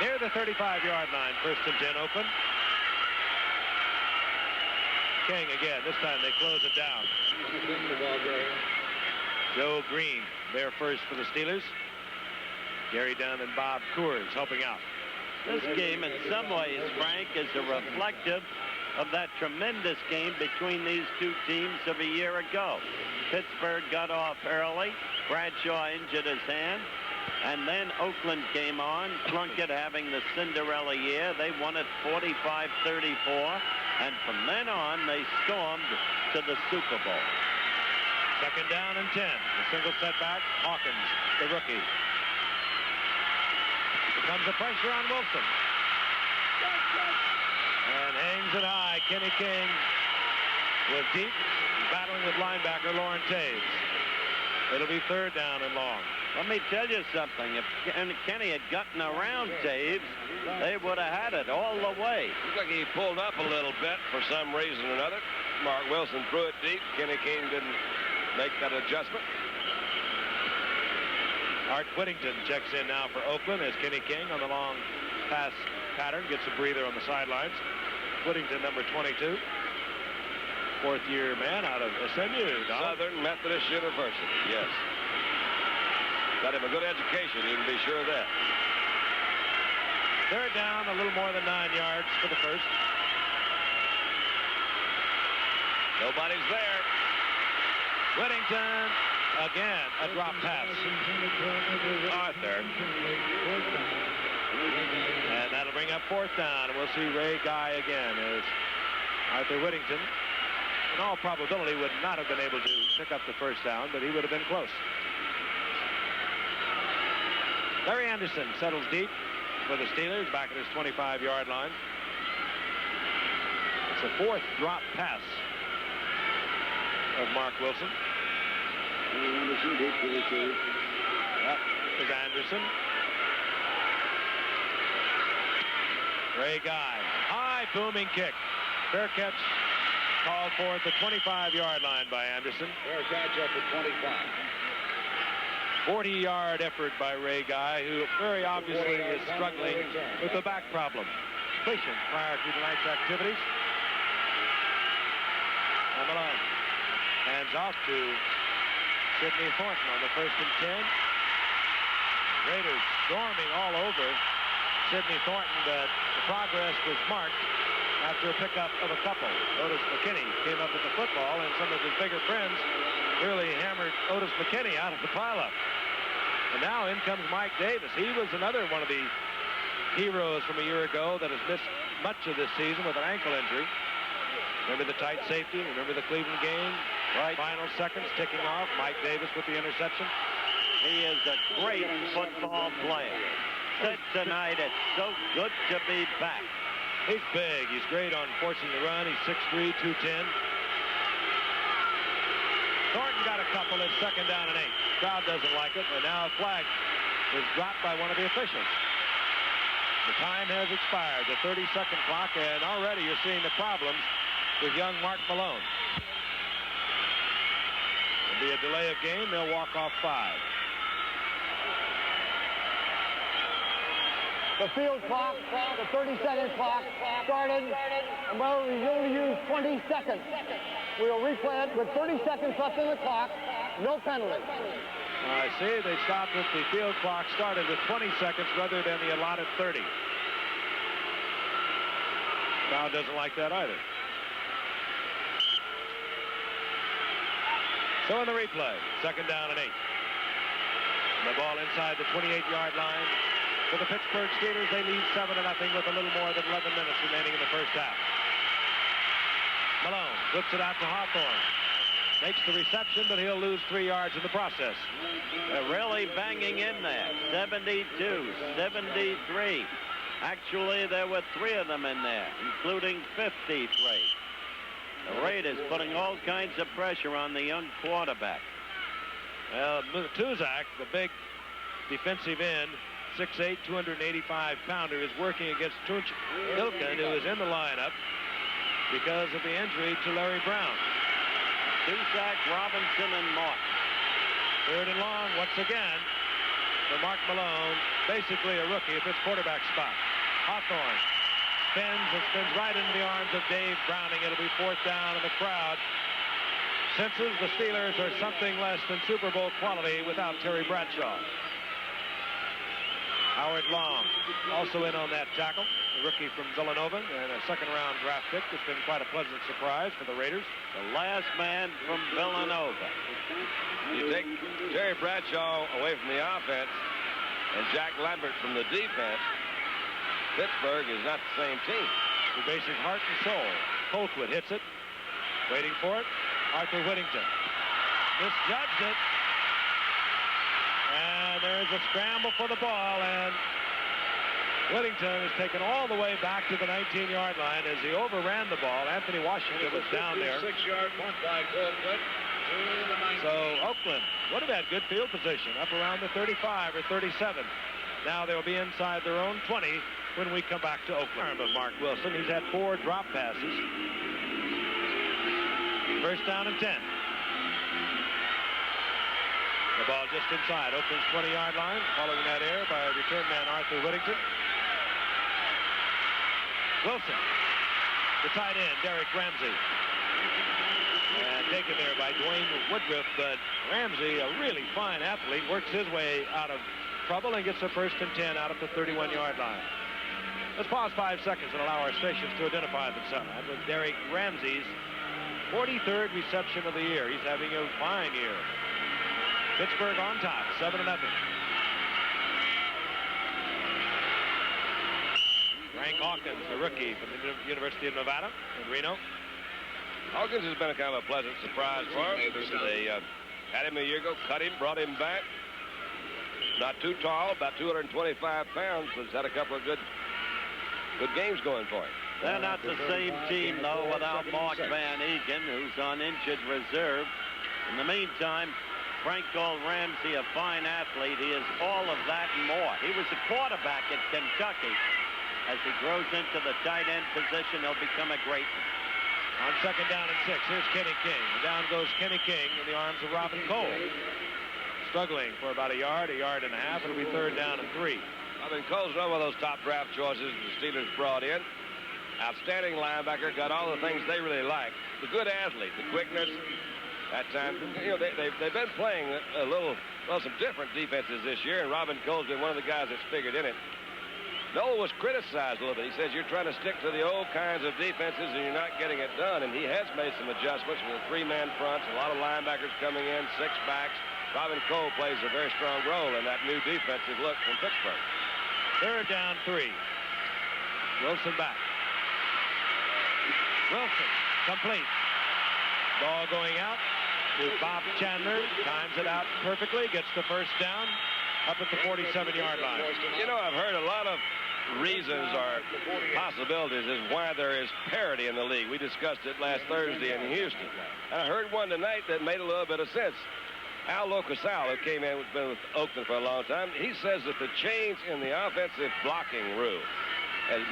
Near the 35-yard line, first and 10 Oakland. King again. This time they close it down. Joe Green there first for the Steelers. Gary Dunn and Bob Coors helping out. This game in some ways, Frank, is a reflective of that tremendous game between these two teams of a year ago. Pittsburgh got off early. Bradshaw injured his hand. And then Oakland came on, Plunkett having the Cinderella year. They won it 45-34. And from then on, they stormed to the Super Bowl. Second down and 10. The single setback, Hawkins, the rookie. Here comes the pressure on Wilson. And hangs it high. Kenny King was deep, battling with linebacker Lauren Taves. It'll be third down and long. Let me tell you something. If Kenny had gotten around Taves, they would have had it all the way. Looked like he pulled up a little bit for some reason or another. Mark Wilson threw it deep. Kenny King didn't make that adjustment. Art Whittington checks in now for Oakland as Kenny King on the long pass pattern gets a breather on the sidelines. Whittington, number 22. Fourth-year man out of SMU. Southern Methodist University, yes. Got him a good education, you can be sure of that. Third down, a little more than 9 yards for the first. Nobody's there. Whittington, again, a drop pass. Arthur. And that'll bring up fourth down. And we'll see Ray Guy again as Arthur Whittington, in all probability, would not have been able to pick up the first down, but he would have been close. Larry Anderson settles deep for the Steelers back at his 25-yard line. It's a fourth drop pass of Mark Wilson. That is Anderson. Ray Guy. High booming kick. Fair catch called for at the 25-yard line by Anderson. Fair catch up at 25. 40-yard effort by Ray Guy, who very obviously is struggling with the back problem. Completion prior to tonight's activities. And Malone hands off to Sidney Thornton on the 1st and 10. Raiders storming all over Sidney Thornton, but the progress was marked after a pickup of a couple. Otis McKinney came up with the football, and some of his bigger friends really hammered Otis McKinney out of the pileup. And now in comes Mike Davis. He was another one of the heroes from a year ago that has missed much of this season with an ankle injury. Remember the tight safety? Remember the Cleveland game? Right. Final seconds ticking off. Mike Davis with the interception. He is a great football player. Said tonight, it's so good to be back. He's big. He's great on forcing the run. He's 6'3", 210. Thornton got a couple. It's 2nd down and 8. Crowd doesn't like it, and now a flag is dropped by one of the officials. The time has expired, the 30-second clock, and already you're seeing the problems with young Mark Malone. There'll be a delay of game. They'll walk off 5. The field clock, the 30-second clock started, and well, we only used 20 seconds. We'll replay it with 30 seconds left in the clock, no penalty. I see. They stopped at the field clock started with 20 seconds rather than the allotted 30. Crowd doesn't like that either. So in the replay, 2nd down and 8. And the ball inside the 28-yard line. For the Pittsburgh Steelers, they lead 7-0 with a little more than 11 minutes remaining in the first half. Malone flips it out to Hawthorne. Makes the reception, but he'll lose 3 yards in the process. They're really banging in there. 72, 73. Actually, there were 3 of them in there, including 53. The Raiders putting all kinds of pressure on the young quarterback. Well, Tuzak, the big defensive end, 6'8", 285-pounder, is working against Tunch Ilkin, who is in the lineup because of the injury to Larry Brown. Tuzak, Robinson, and Martin. 3rd and long once again for Mark Malone, basically a rookie at this quarterback spot. Hawthorne spins right into the arms of Dave Browning. It'll be 4th down, and the crowd senses the Steelers are something less than Super Bowl quality without Terry Bradshaw. Howard Long also in on that tackle, a rookie from Villanova and a 2nd-round draft pick. It's been quite a pleasant surprise for the Raiders. The last man from Villanova. You take Terry Bradshaw away from the offense and Jack Lambert from the defense, Pittsburgh is not the same team. The basic heart and soul. Colquitt hits it. Waiting for it. Arthur Whittington misjudged it. And there's a scramble for the ball, and Whittington is taken all the way back to the 19-yard line as he overran the ball. Anthony Washington was down there. 6-yard punt by Colquitt. So Oakland would have had good field position up around the 35 or 37. Now they'll be inside their own 20 when we come back to Oakland. Of Mark Wilson, he's had 4 drop passes. 1st down and 10. The ball just inside Oakland's 20-yard line, following that error by return man Arthur Whittington. Wilson, the tight end, Derek Ramsey. And taken there by Dwayne Woodruff, but Ramsey, a really fine athlete, works his way out of trouble and gets a 1st and 10 out of the 31-yard line. Let's pause 5 seconds and allow our stations to identify themselves. That was Derek Ramsey's 43rd reception of the year. He's having a fine year. Pittsburgh on top, 7-0. Frank Hawkins, a rookie from the University of Nevada in Reno. Hawkins has been a kind of a pleasant surprise for him. They had him a year ago, cut him, brought him back. Not too tall, about 225 pounds, but has had a couple of good games going for him. They're not the same team, though, without Mark Van Eegen, who's on injured reserve. In the meantime, Frank Gold Ramsey, a fine athlete. He is all of that and more. He was a quarterback at Kentucky. As he grows into the tight end position, he'll become a great one. On second down and 6, here's Kenny King. Down goes Kenny King in the arms of Robin Cole. Struggling for about a yard and a half. It'll be third down and 3. Robin Cole's one of those top draft choices the Steelers brought in. Outstanding linebacker, got all the things they really like. The good athlete, the quickness. That time, you know, they've been playing some different defenses this year, and Robin Cole's been one of the guys that's figured in it. Noel was criticized a little bit. He says you're trying to stick to the old kinds of defenses and you're not getting it done, and he has made some adjustments with the 3-man fronts, a lot of linebackers coming in, 6 backs. Robin Cole plays a very strong role in that new defensive look from Pittsburgh. Third down 3. Wilson back. Wilson complete. Ball going out to Bob Chandler. Times it out perfectly. Gets the first down up at the 47-yard line. You know, I've heard a lot of reasons or possibilities as why there is parity in the league. We discussed it last Thursday in Houston. And I heard one tonight that made a little bit of sense. Al Locasal, who came in, been with Oakland for a long time, he says that the change in the offensive blocking rule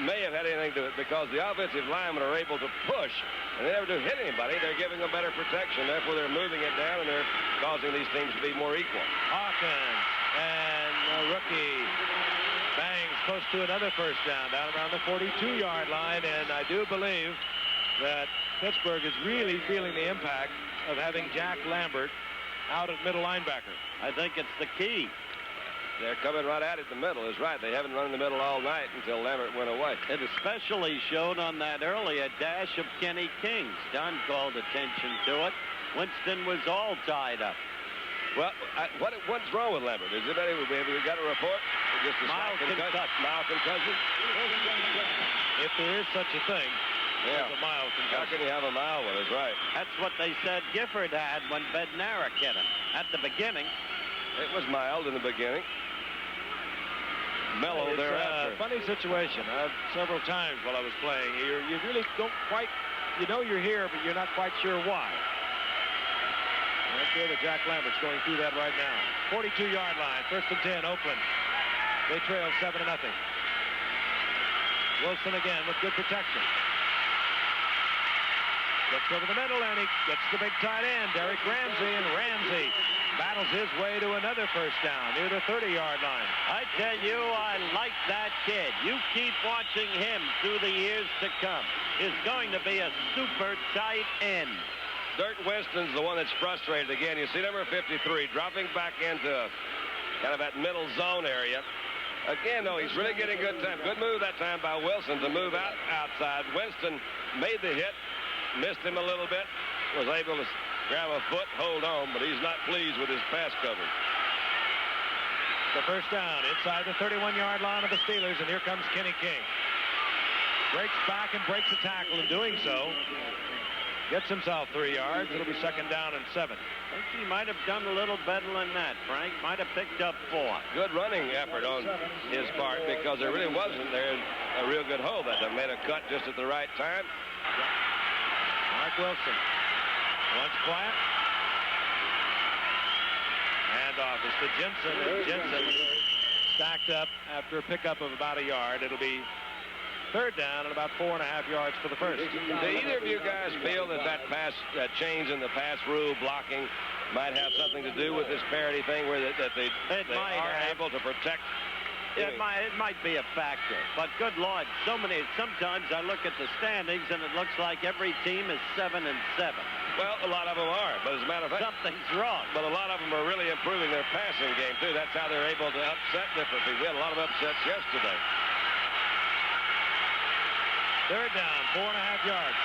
may have had anything to do with it because the offensive linemen are able to push, and they never do hit anybody. They're giving them better protection. Therefore, they're moving it down, and they're causing these teams to be more equal. Hawkins and a rookie bangs close to another first down around the 42-yard line, and I do believe that Pittsburgh is really feeling the impact of having Jack Lambert out at middle linebacker. I think it's the key. They're coming right at it in the middle. Is right. They haven't run in the middle all night until Lambert went away. It especially showed on that earlier dash of Kenny King's. Don called attention to it. Winston was all tied up. Well, what's wrong with Lambert? Is it any? Have we got a report? Just a Mild concussion. Mild concussion. If there is such a thing, yeah. it's a mild concussion. How can he have a mild one? Is right. That's what they said Gifford had when Bednarik hit him at the beginning. It was mild in the beginning. Mellow thereafter. It's a funny situation. Several times while I was playing, you really don't quite, you know you're here, but you're not quite sure why. I'm sure that Jack Lambert's going through that right now. 42-yard line, first and 10, Oakland. They trail 7-0. Wilson again with good protection. Gets over the middle, and he gets the big tight end, Derek Ramsey, and Ramsey battles his way to another first down near the 30-yard line. I tell you, I like that kid. You keep watching him through the years to come. He's going to be a super tight end. Dirk Winston's the one that's frustrated again. You see number 53 dropping back into kind of that middle zone area. Again, though, he's really getting good time. Good move that time by Wilson to move outside. Winston made the hit, missed him a little bit, was able to grab a foot, hold on, but he's not pleased with his pass coverage. The first down inside the 31-yard line of the Steelers, and here comes Kenny King. Breaks back and breaks a tackle in doing so. Gets himself 3 yards. It'll be second down and 7. I think he might have done a little better than that, Frank. Might have picked up 4. Good running effort on his part because there really wasn't there a real good hole that time. Made a cut just at the right time. Mark Wilson. Once quiet. Handoff is to Jensen. And Jensen stacked up after a pickup of about a yard. It'll be third down and about 4.5 yards for the first. Do either of you guys feel that that change in the pass rule blocking might have something to do with this parity thing where they are able to protect? It might be a factor, but good Lord, sometimes I look at the standings and it looks like every team is 7-7. Well, a lot of them are, but as a matter of fact, something's wrong. But a lot of them are really improving their passing game too. That's how they're able to upset different people. We had a lot of upsets yesterday. Third down, 4.5 yards.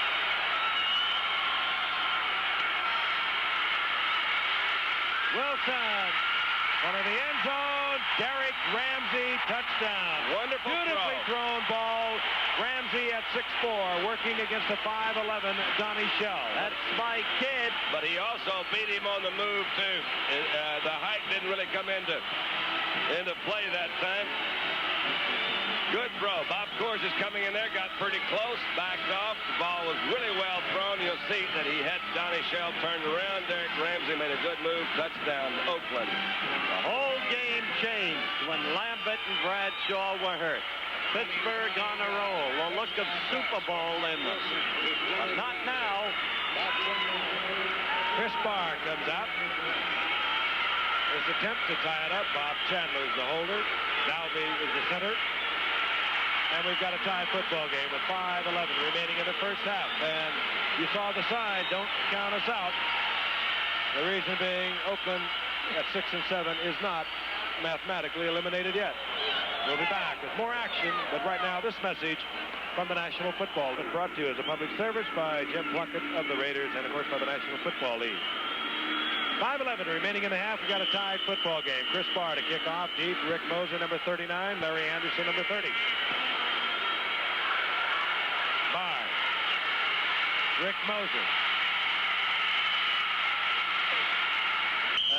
Wilson, one of the end zone. Derek Ramsey, touchdown. Wonderful Beautifully thrown ball. Ramsey at 6'4", working against a 5'11" Donnie Shell. That's my kid. But he also beat him on the move too. The height didn't really come into play that time. Good throw. Bob Coors is coming in there, got pretty close, backed off. The ball was really well thrown. You'll see that he had Donnie Shell turned around. Derek Ramsey made a good move. Touchdown, Oakland. The whole game changed when Lambert and Bradshaw were hurt. Pittsburgh on a roll. A look of Super Bowl in them. But not now. Chris Barr comes out. His attempt to tie it up. Bob Chandler is the holder. Dalby is the center. And we've got a tie football game with 5:11 remaining in the first half. And you saw the sign, don't count us out. The reason being, Oakland at 6 and 7 is not mathematically eliminated yet. We'll be back with more action, but right now this message from the National Football League, brought to you as a public service by Jim Plunkett of the Raiders and of course by the National Football League. 5:11 remaining in the half. We got a tied football game. Chris Barr to kick off deep. Rick Moser, number 39. Larry Anderson, number 30. Barr. Rick Moser.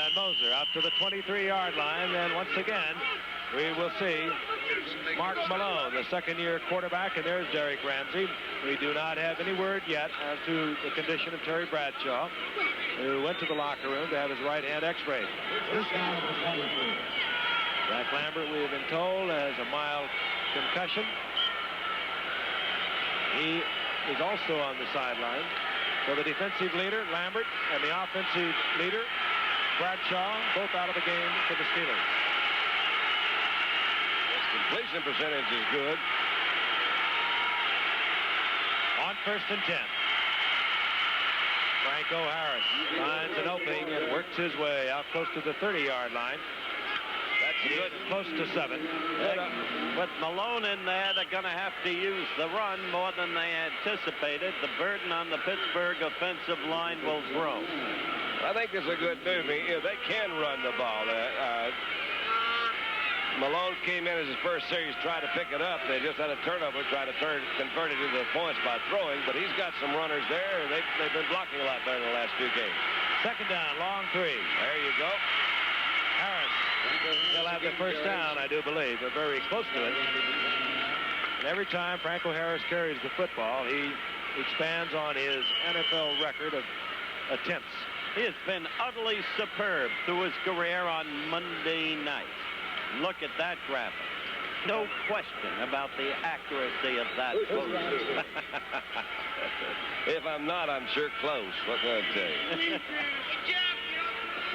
And Moser out to the 23-yard line. Then once again, we will see Mark Malone, the second-year quarterback, and there's Derek Ramsey. We do not have any word yet as to the condition of Terry Bradshaw, who went to the locker room to have his right hand x-rayed. Jack Lambert, we have been told, has a mild concussion. He is also on the sideline. So the defensive leader, Lambert, and the offensive leader, Bradshaw, both out of the game for the Steelers. Completion percentage is good. On 1st and 10. Franco Harris finds an opening and works his way out close to the 30-yard line. That's good. Close to 7. With Malone in there, they're going to have to use the run more than they anticipated. The burden on the Pittsburgh offensive line will grow. I think it's a good move. They can run the ball. Malone came in as his first series, tried to pick it up. They just had a turnover, tried to convert it into the points by throwing, but he's got some runners there. They've been blocking a lot better in the last few games. Second down, long 3. There you go. Harris. They'll have the first down, I do believe. They're very close to it. And every time Franco Harris carries the football, he expands on his NFL record of attempts. He has been utterly superb through his career on Monday night. Look at that graphic. No question about the accuracy of that post. If I'm not, I'm sure close. What can I tell you?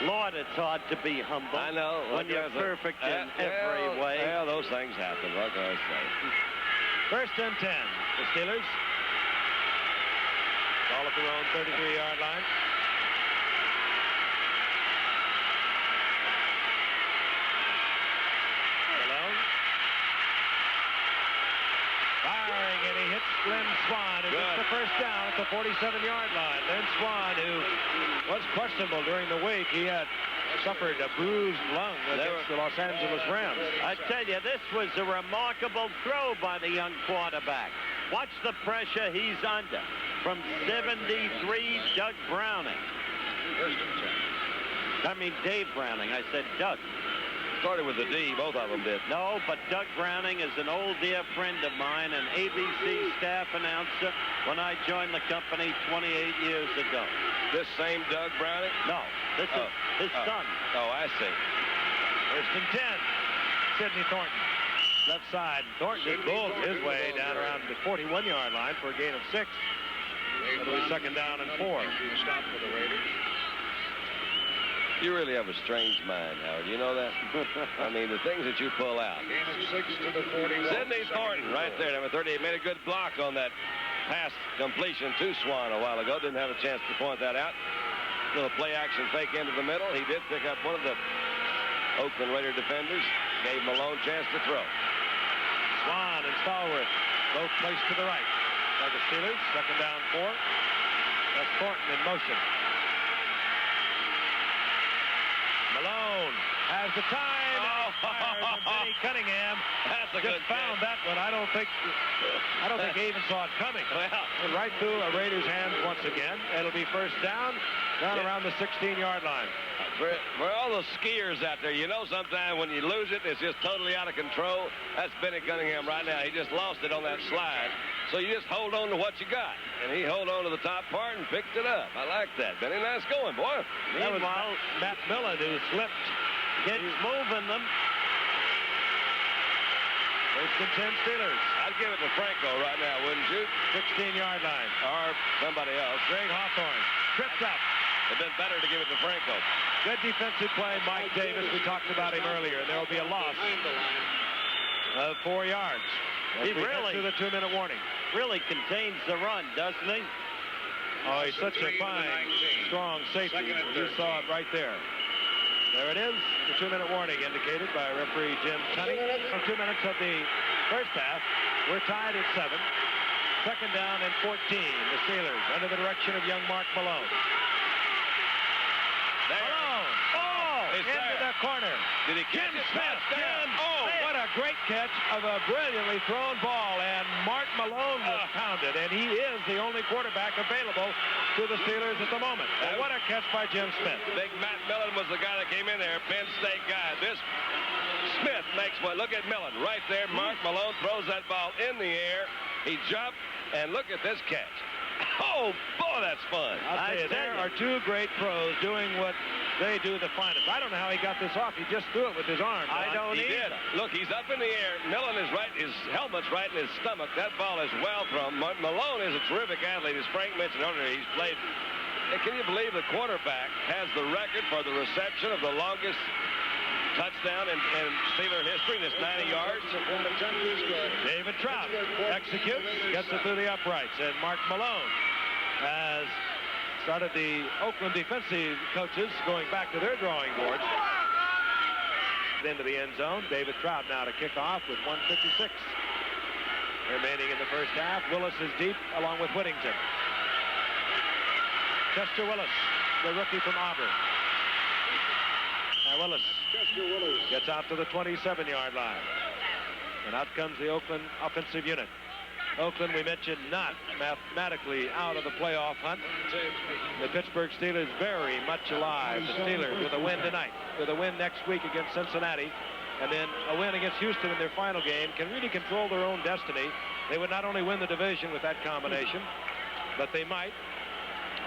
Lord, it's hard to be humble. I know. When you're perfect in every way. Yeah, those things happen. What can I say? 1st and 10. The Steelers. Ball at their own 33-yard line. Malone. Firing, and he hits Lynn Swan, who gets the first down at the 47-yard line. Lynn Swan, who was questionable during the week. He had suffered a bruised lung against the Los Angeles Rams. I tell you, this was a remarkable throw by the young quarterback. Watch the pressure he's under from 73, Doug Browning. I mean, Dave Browning. I said Doug. Started with the D, both of them did. No, but Doug Browning is an old dear friend of mine, an ABC staff announcer when I joined the company 28 years ago. This same Doug Browning? No, this is his son. Oh, I see. 1st and 10. Sidney Thornton. Left side. Thornton just bulled his way down around the 41-yard line for a gain of 6. It'll be 2nd down and 4. Stop for the Raiders. You really have a strange mind, Howard. You know that? I mean, the things that you pull out. Gain of 6 to the 41. Sidney Thornton, right there, number 38, made a good block on that pass completion to Swan a while ago. Didn't have a chance to point that out. Little play-action fake into the middle. He did pick up one of the Oakland Raider defenders. Gave Malone a chance to throw. Swan and Stallworth both placed to the right by the Steelers. 2nd down, 4. That's Thornton in motion. Malone has the time. And Benny Cunningham just found that one. I don't think he even saw it coming. And right through a Raiders' hands once again. It'll be first down around the 16-yard line. For all the skiers out there, you know sometimes when you lose it, it's just totally out of control. That's Benny Cunningham right now. He just lost it on that slide. So you just hold on to what you got. And he held on to the top part and picked it up. I like that, Benny. Nice going, boy. Meanwhile, Matt Millen, who slipped. Kids moving them. First and 10 Steelers. I'd give it to Franco right now, wouldn't you? 16-yard line. Or somebody else. Greg Hawthorne tripped up. It'd been better to give it to Franco. Good defensive play, Mike Davis. We talked about him earlier. There will be a loss of 4 yards. He really, to the 2-minute warning. Really contains the run, doesn't he? Oh, he's such a fine, strong safety. You saw it right there. There it is. The 2-minute warning indicated by referee Jim Tunney. 2 minutes of the first half. We're tied at 7. Second down and 14. The Steelers under the direction of young Mark Malone. Malone. Oh, into the corner. Did he catch it? Jim Smith. What a great catch of a brilliantly thrown ball. And Mark Malone was pounded. And he is the only quarterback available to the Steelers at the moment. And what a catch by Jim Smith. Big Matt Millen was the guy that came in there. Penn State guy. This Smith makes one. Look at Millen right there. Mark Malone throws that ball in the air. He jumped. And look at this catch. Oh, boy, that's fun. I'll tell you, there are two great pros doing what they do the finest. I don't know how he got this off. He just threw it with his arm. I don't He either. did. Look, he's up in the air. Millen is right. His helmet's right in his stomach. That ball is well thrown. Malone is a terrific athlete. As Frank mentioned earlier, he's played. Can you believe the quarterback has the record for the reception of the longest touchdown in Steeler history? That's 90 yards. David Trout executes, gets it through the uprights, and Mark Malone has started the Oakland defensive coaches going back to their drawing boards. Into the end zone. David Trout now to kick off with 1:56 remaining in the first half. Willis is deep along with Whittington. Chester Willis, the rookie from Auburn. Now Willis gets out to the 27-yard line. And out comes the Oakland offensive unit. Oakland, we mentioned, not mathematically out of the playoff hunt. The Pittsburgh Steelers very much alive. The Steelers with a win tonight, with a win next week against Cincinnati, and then a win against Houston in their final game, can really control their own destiny. They would not only win the division with that combination, but they might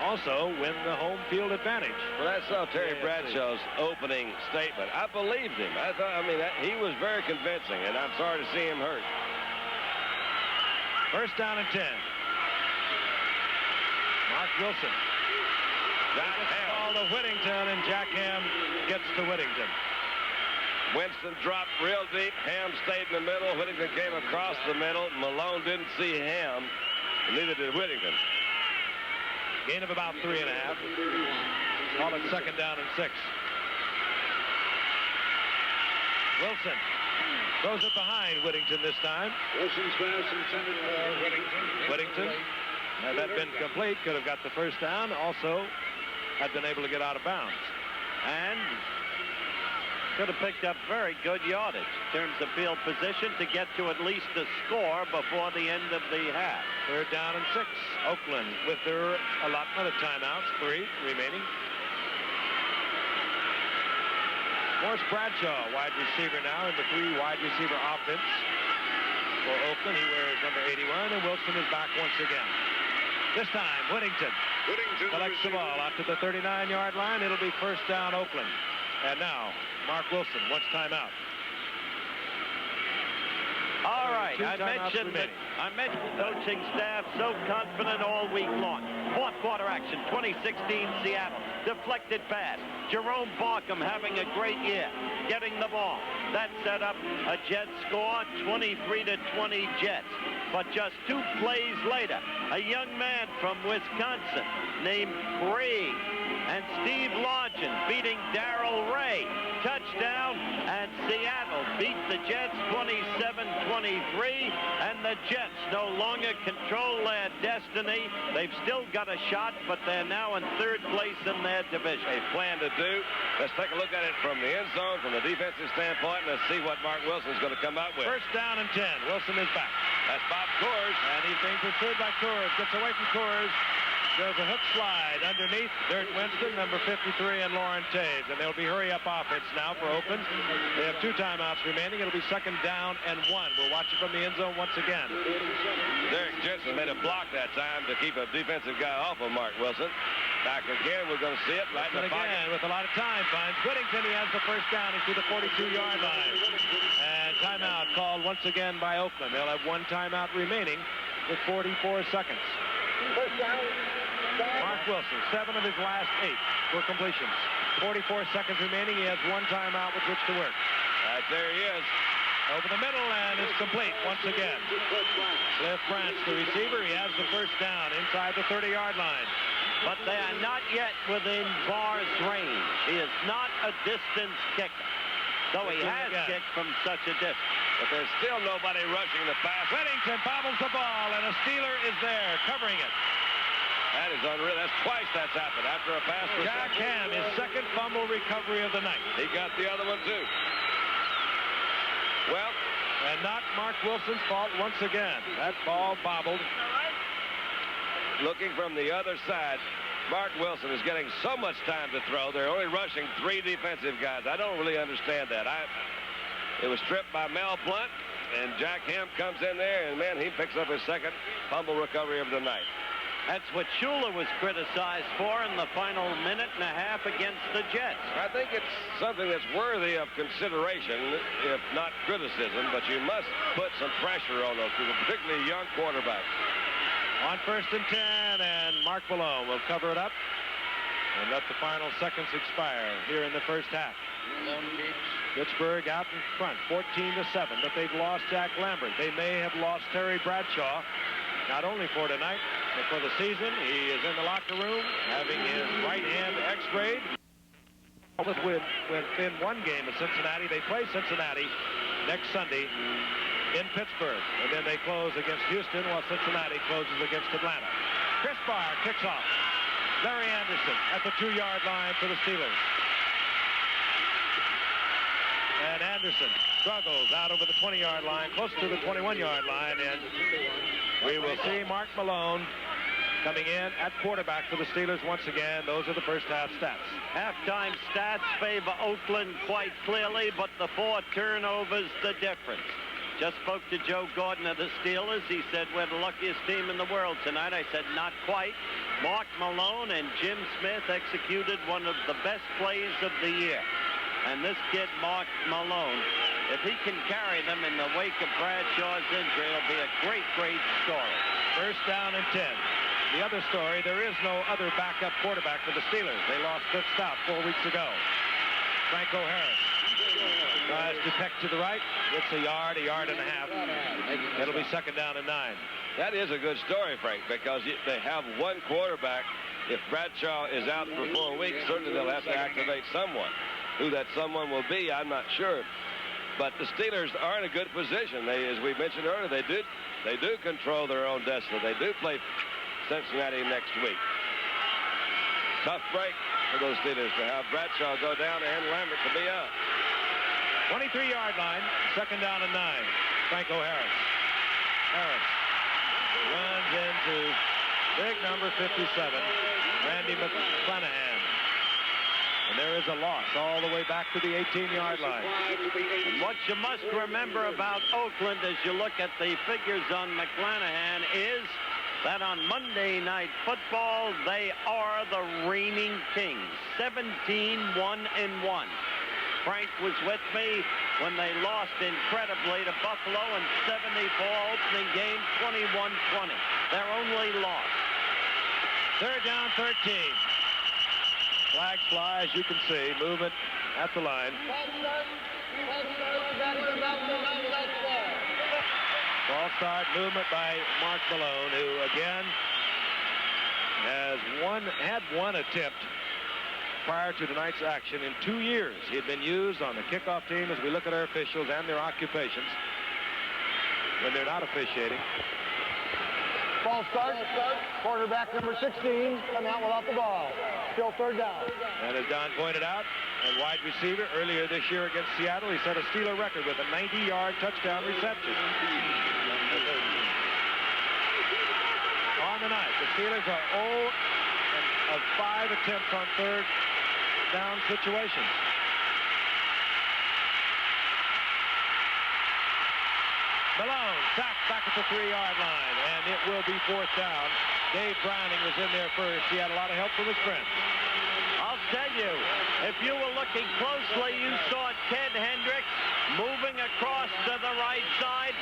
also win the home field advantage. Well, I saw Terry Bradshaw's opening statement. I believed him. He was very convincing, and I'm sorry to see him hurt. First down and 10. Mark Wilson. That was ball to Whittington, and Jack Ham gets to Whittington. Winston dropped real deep. Ham stayed in the middle. Whittington came across the middle. Malone didn't see Ham, and neither did Whittington. Gain of about 3.5. Call it second down and 6. Wilson throws it behind Whittington this time. Wilson's pass intended for Whittington. Whittington, had that been complete, could have got the first down. Also, had been able to get out of bounds. And could have picked up very good yardage in terms of field position to get to at least a score before the end of the half. Third down and 6. Oakland with their allotment of timeouts, 3 remaining. Morris Bradshaw, wide receiver now in the 3 wide receiver offense for Oakland. He wears number 81, and Wilson is back once again. This time, Whittington collects the ball out to the 39-yard line. It'll be first down, Oakland. And now, Mark Wilson wants timeout. All right, I mentioned the coaching staff so confident all week long. Fourth quarter action, 2016 Seattle. Deflected pass. Jerome Barkham having a great year, getting the ball. That set up a Jets score, 23-20 Jets. But just 2 plays later, a young man from Wisconsin named Cree and Steve Largent beating Darrell Ray. Touchdown, and Seattle beat the Jets 27-23, and the Jets no longer control their destiny. They've still got a shot, but they're now in 3rd place in their division. A plan to do. Let's take a look at it from the end zone, from the defensive standpoint, and let's see what Mark Wilson's going to come out with. First down and 10. Wilson is back. That's Bob Coors. And he's being pursued by Coors. Gets away from Coors. There's a hook slide underneath Dirk Winston, number 53, and Lauren Taves. And there'll be hurry-up offense now for Oakland. They have 2 timeouts remaining. It'll be 2nd down and 1. We'll watch it from the end zone once again. Derek Jensen made a block that time to keep a defensive guy off of Mark Wilson. Back again, we're going to see it right in the pocket. Again, with a lot of time, finds Whittington. He has the first down into the 42-yard line. And timeout called once again by Oakland. They'll have 1 timeout remaining with 44 seconds. First down. Mark Wilson, 7 of his last 8 were completions. 44 seconds remaining. He has 1 timeout with which to work. Right there he is. Over the middle, and it's complete once again. Cliff Branch, the receiver. He has the first down inside the 30-yard line. But they are not yet within Barr's range. He is not a distance kicker, though he has kicked from such a distance. But there's still nobody rushing the pass. Whittington bobbles the ball, and a Steeler is there covering it. That is unreal. That's twice that's happened after a pass. Jack Ham, his 2nd fumble recovery of the night. He got the other one, too. Well, and not Mark Wilson's fault once again. That ball bobbled. Looking from the other side, Mark Wilson is getting so much time to throw. They're only rushing 3 defensive guys. I don't really understand that. It was stripped by Mel Blunt, and Jack Ham comes in there, and, man, he picks up his 2nd fumble recovery of the night. That's what Shula was criticized for in the final minute and a half against the Jets. I think it's something that's worthy of consideration, if not criticism, but you must put some pressure on those people, particularly young quarterbacks. On 1st and 10, and Mark Malone will cover it up and let the final seconds expire here in the first half. Pittsburgh out in front, 14-7, but they've lost Jack Lambert. They may have lost Terry Bradshaw, not only for tonight, but for the season. He is in the locker room having his right hand x-rayed. Within 1 game of Cincinnati. They play Cincinnati next Sunday in Pittsburgh. And then they close against Houston while Cincinnati closes against Atlanta. Chris Barr kicks off. Larry Anderson at the 2-yard line for the Steelers. And Anderson struggles out over the 20-yard line, close to the 21-yard line, and we will see Mark Malone coming in at quarterback for the Steelers once again. Those are the first half stats. Halftime stats favor Oakland quite clearly, but the 4 turnovers the difference. Just spoke to Joe Gordon of the Steelers. He said, we're the luckiest team in the world tonight. I said, not quite. Mark Malone and Jim Smith executed one of the best plays of the year. And this kid, Mark Malone, if he can carry them in the wake of Bradshaw's injury, it'll be a great, great story. First down and 10. The other story, there is no other backup quarterback for the Steelers. They lost Fitz Stout 4 weeks ago. Franco Harris tries to peck to the right, gets a yard and a half. It'll be 2nd down and 9. That is a good story, Frank, because they have 1 quarterback. If Bradshaw is out for 4 weeks, certainly they'll have to activate someone. Who that someone will be, I'm not sure. But the Steelers are in a good position. As we mentioned earlier, they do control their own destiny. They do play Cincinnati next week. Tough break for those Steelers to have Bradshaw go down and Lambert to be out. 23-yard line, 2nd down and 9. Franco Harris. Harris runs into big number 57, Randy McClanahan. And there is a loss all the way back to the 18-yard line. And what you must remember about Oakland as you look at the figures on McClanahan is that on Monday Night Football, they are the reigning kings, 17-1-1. Frank was with me when they lost incredibly to Buffalo in 74, opening game 21-20. Their only loss. 3rd down, 13. Flags fly, as you can see, movement at the line. False start movement by Mark Malone, who again had one attempt prior to tonight's action in 2 years. He had been used on the kickoff team as we look at our officials and their occupations when they're not officiating. False start. Quarterback number 16 coming out without the ball. Still third down. And as Don pointed out, a wide receiver earlier this year against Seattle, he set a Steeler record with a 90-yard touchdown reception. On the night, the Steelers are 0 of 5 attempts on third down situations. Malone sacked back at the 3-yard line, and it will be fourth down. Dave Browning was in there first. He had a lot of help from his friends. I'll tell you, if you were looking closely, you saw Ted Hendricks moving across to the right side,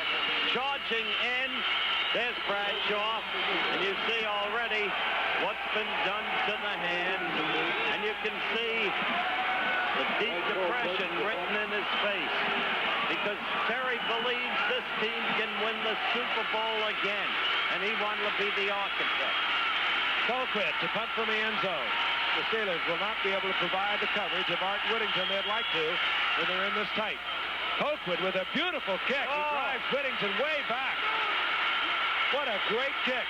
charging in. There's Bradshaw, and you see already what's been done to the hand, and you can see the deep depression written in his face, because Terry believes this team can win the Super Bowl again, and he wanted to be the architect. Colquitt to punt from the end zone. The Steelers will not be able to provide the coverage of Art Whittington they'd like to when they're in this tight. Colquitt with a beautiful kick. He drives Whittington way back. What a great kick.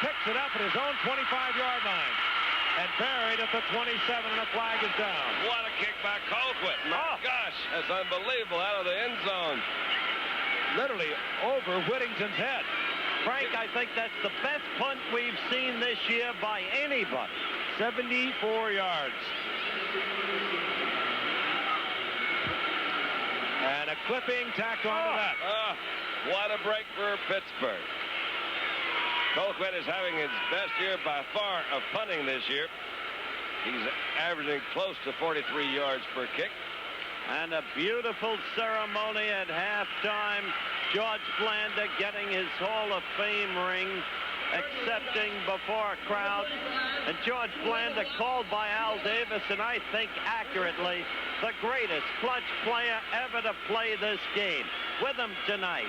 Picks it up at his own 25-yard line. And buried at the 27, and a flag is down. What a kick by Colquitt. My gosh, that's unbelievable, out of the end zone. Literally over Whittington's head. Frank, I think that's the best punt we've seen this year by anybody. 74 yards. And a clipping tacked onto that. What a break for Pittsburgh. Colquitt is having his best year by far of punting this year. He's averaging close to 43 yards per kick. And a beautiful ceremony at halftime. George Blanda getting his Hall of Fame ring, accepting before a crowd. And George Blanda, called by Al Davis, and I think accurately, the greatest clutch player ever to play this game. With him tonight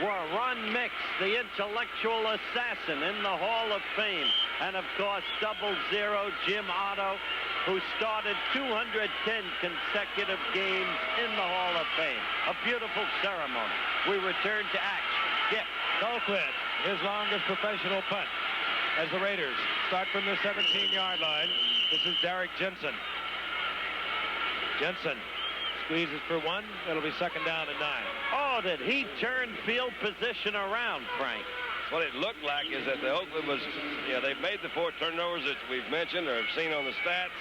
were Ron Mix, the intellectual assassin in the Hall of Fame, and of course 00 Jim Otto, who started 210 consecutive games in the Hall of Fame. A beautiful ceremony. We return to action. Skip. Colquitt, his longest professional punt as the Raiders start from the 17-yard line. This is Derek Jensen. Jensen squeezes for one. It'll be second down and 9. Oh, did he turn field position around, Frank? What it looked like is that the Oakland was, they've made the 4 turnovers that we've mentioned or have seen on the stats.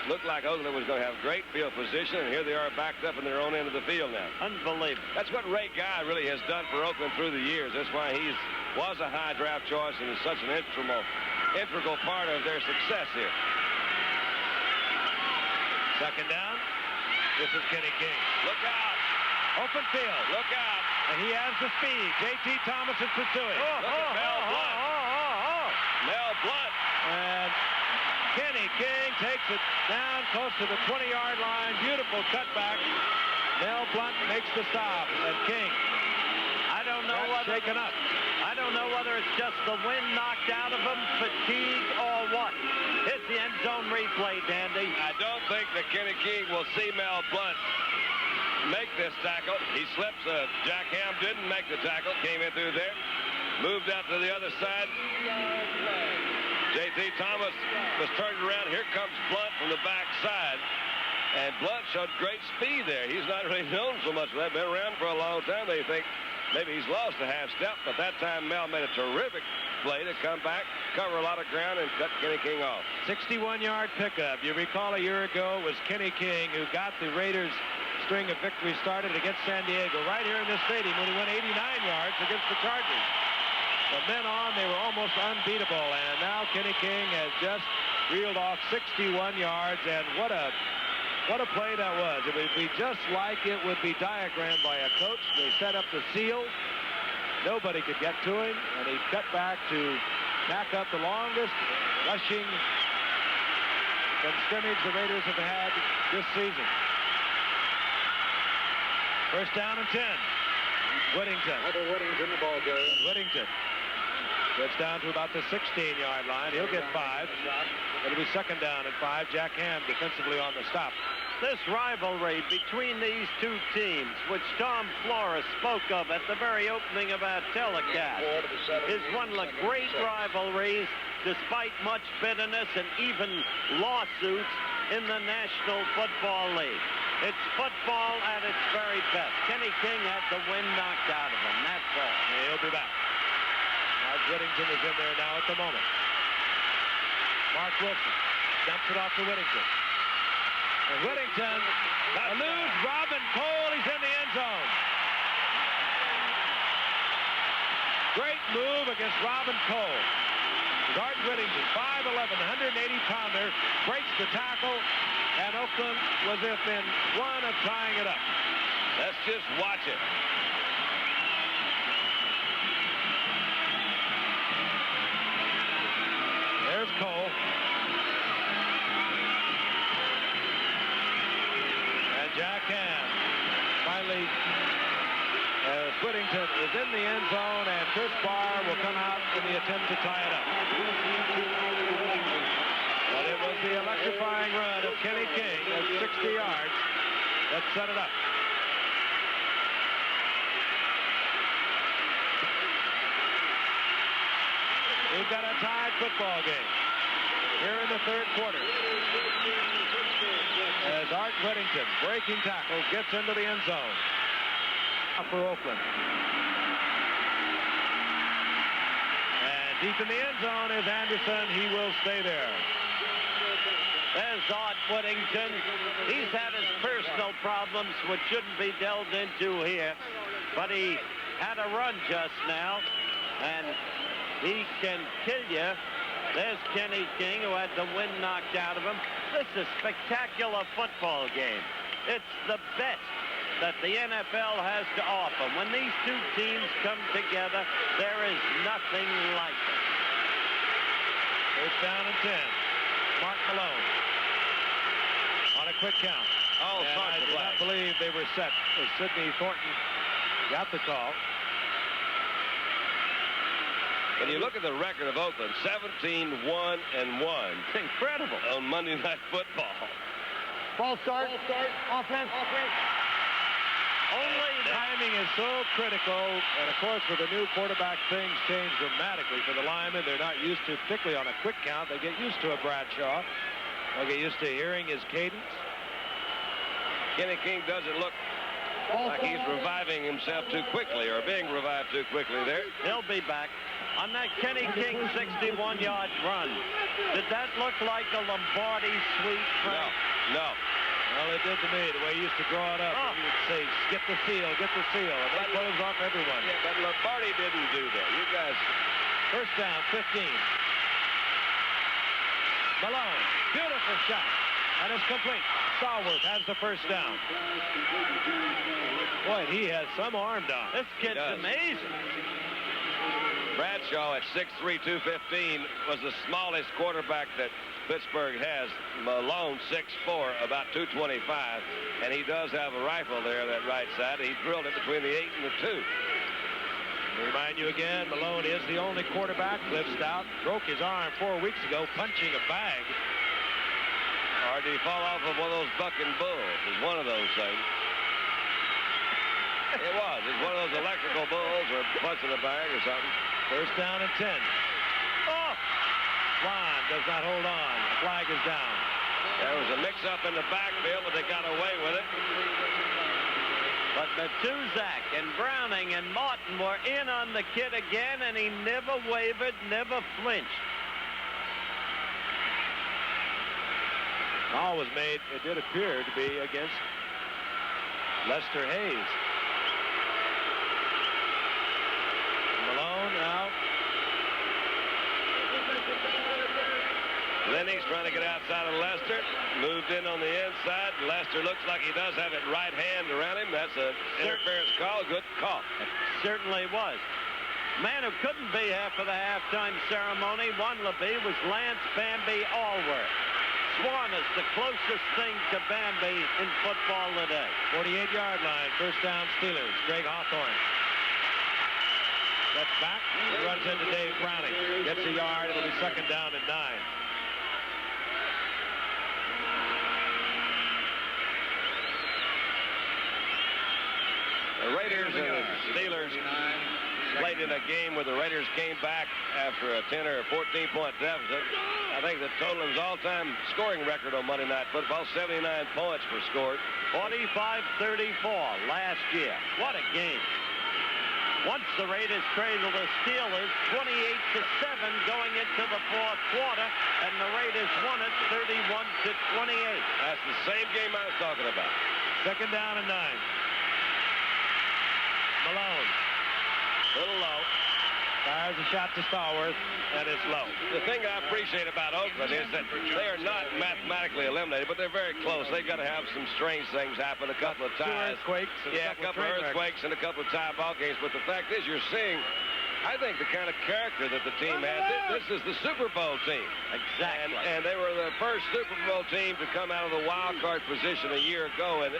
Looked like Oakland was going to have great field position, and here they are backed up in their own end of the field now. Unbelievable. That's what Ray Guy really has done for Oakland through the years. That's why he was a high draft choice and is such an integral part of their success here. Second down. This is Kenny King. Look out. Open field. Look out. And he has the speed. J.T. Thomas is pursuing. Look at Mel Blount. Mel Blount. And Kenny King takes it down close to the 20-yard line. Beautiful cutback. Mel Blount makes the stop. And King, I don't know whether it's just the wind knocked out of him, fatigue, or what. Here's the end zone replay, Dandy. I don't think that Kenny King will see Mel Blount make this tackle. He slips. Jack Ham didn't make the tackle. Came in through there. Moved out to the other side. J.T. Thomas was turned around. Here comes Blount from the backside. And Blount showed great speed there. He's not really known so much for that. Been around for a long time. They think maybe he's lost a half step. But that time Mel made a terrific play to come back, cover a lot of ground, and cut Kenny King off. 61-yard pickup. You recall a year ago it was Kenny King who got the Raiders' string of victories started against San Diego right here in this stadium when he went 89 yards against the Chargers. From then on, they were almost unbeatable, and now Kenny King has just reeled off 61 yards, and what a play that was. It would be just like it would be diagrammed by a coach. They set up the seal. Nobody could get to him, and he cut back to back up the longest rushing from scrimmage the Raiders have had this season. First down and 10. Whittington. Michael Whittington, the ball game. Whittington gets down to about the 16-yard line. He'll get 5. It'll be second down and 5. Jack Ham defensively on the stop. This rivalry between these two teams, which Tom Flores spoke of at the very opening of our telecast, is one of the great rivalries, despite much bitterness and even lawsuits in the National Football League. It's football at its very best. Kenny King had the wind knocked out of him. That's all. He'll be back. Mark Whittington is in there now at the moment. Mark Wilson dumps it off to Whittington. And Whittington eludes Robin Cole. He's in the end zone. Great move against Robin Cole. Art Whittington, 5'11", 180-pounder, breaks the tackle, and Oakland was within one of tying it up. Let's just watch it. There's Cole. And Jack Ham finally, as Whittington is in the end zone, and Chris Barr will come out in the attempt to tie it up. But it was the electrifying run of Kenny King at 60 yards that set it up. We've got a tied football game here in the third quarter. As Art Whittington, breaking tackle, gets into the end zone. For Oakland. And deep in the end zone is Anderson. He will stay there. There's Art Whittington. He's had his personal problems, which shouldn't be delved into here. But he had a run just now, and he can kill you. There's Kenny King, who had the wind knocked out of him. This is a spectacular football game. It's the best that the NFL has to offer. When these two teams come together, there is nothing like it. First down and 10. Mark Malone on a quick count. All sorts I of do not flags. believe they were set as Sidney Thornton got the call. When you look at the record of Oakland, 17-1-1 It's incredible. on Monday Night Football. Ball start. Offense. Only Timing is so critical, and of course with the new quarterback, things change dramatically for the linemen. They're not used to, particularly on a quick count, they get used to a Bradshaw. They get used to hearing his cadence. Kenny King doesn't look like he's reviving himself too quickly or being revived too quickly there. he'll be back. On that Kenny King 61-yard run, did that look like a Lombardi sweep? Frank? No. Well, it did to me, the way he used to draw it up. Oh. He would say, get the seal, and that closed off everyone. Yeah, but Lombardi didn't do that. You guys. First down, 15. Malone, beautiful shot, and it's complete. Stallworth has the first down. Boy, he has some arm down. This kid's does. amazing. Bradshaw at 6'3", 215 was the smallest quarterback that Pittsburgh has. Malone 6'4", about 225, and he does have a rifle there, that right side. He drilled it between the 8 and the 2. To remind you again, Malone is the only quarterback. Cliff Stout broke his arm 4 weeks ago punching a bag. Or did he fall off of one of those bucking bulls? It's one of those things. It was. It's one of those electrical bulls or punching a bag or something. First down and 10. Oh! Swan does not hold on. The flag is down. There was a mix-up in the backfield, but they got away with it. But Matuzak and Browning and Martin were in on the kid again, and he never wavered, never flinched. Call was made, it did appear to be against Lester Hayes. Malone out. Lenning's trying to get outside of Lester. Moved in on the inside. Lester looks like he does have it right hand around him. That's an interference call. Good call. Certainly was. Man who couldn't be here for the halftime ceremony, Wanlaby, was Lance Bambi Allworth. Swan is the closest thing to Bambi in football today. 48-yard line, first down Steelers. Greg Hawthorne Gets back, runs into Dave Browning. Gets a yard, it'll be second down and 9. The Raiders and the Steelers played in a game where the Raiders came back after a 10 or 14-point deficit. I think the total is all-time scoring record on Monday Night Football. 79 points were scored. 45-34 last year. What a game. Once the Raiders trailed the Steelers 28-7 going into the fourth quarter, and the Raiders won it 31-28. That's the same game I was talking about. Second down and 9. Malone. Little low. Fires a shot to Stallworth, and it's low. The thing I appreciate about Oakland is that they are not mathematically eliminated, but they're very close. They've got to have some strange things happen a couple of times. Two earthquakes. Yeah, a couple of earthquakes and a couple of tie ball games. But the fact is, you're seeing, I think, the kind of character that the team has. This is the Super Bowl team. Exactly. And they were the first Super Bowl team to come out of the wild card position a year ago, and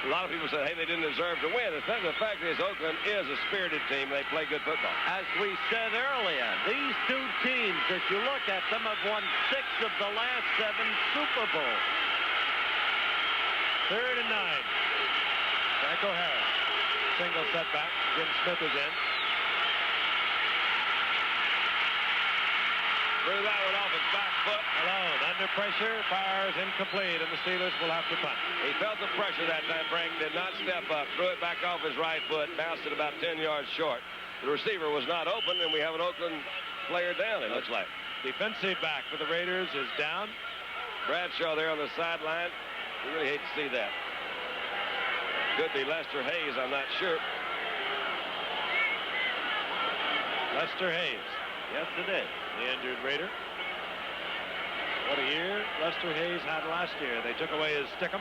a lot of people said, hey, they didn't deserve to win. The fact is, Oakland is a spirited team. They play good football. As we said earlier, these two teams, as you look at them, have won 6 of the last 7 Super Bowls. Third and 9. Franco Harris. Single setback. Jim Smith is in. Threw that one off his back foot. Malone under pressure, fires incomplete, and the Steelers will have to punt. He felt the pressure that time. Frank did not step up. Threw it back off his right foot. Bounced it about 10 yards short. The receiver was not open, and we have an Oakland player down, it looks like. Defensive back for the Raiders is down. Bradshaw there on the sideline. You really hate to see that. Could be Lester Hayes, I'm not sure. Lester Hayes. Yes, it is. The injured Raider. What a year Lester Hayes had last year. They took away his stickum.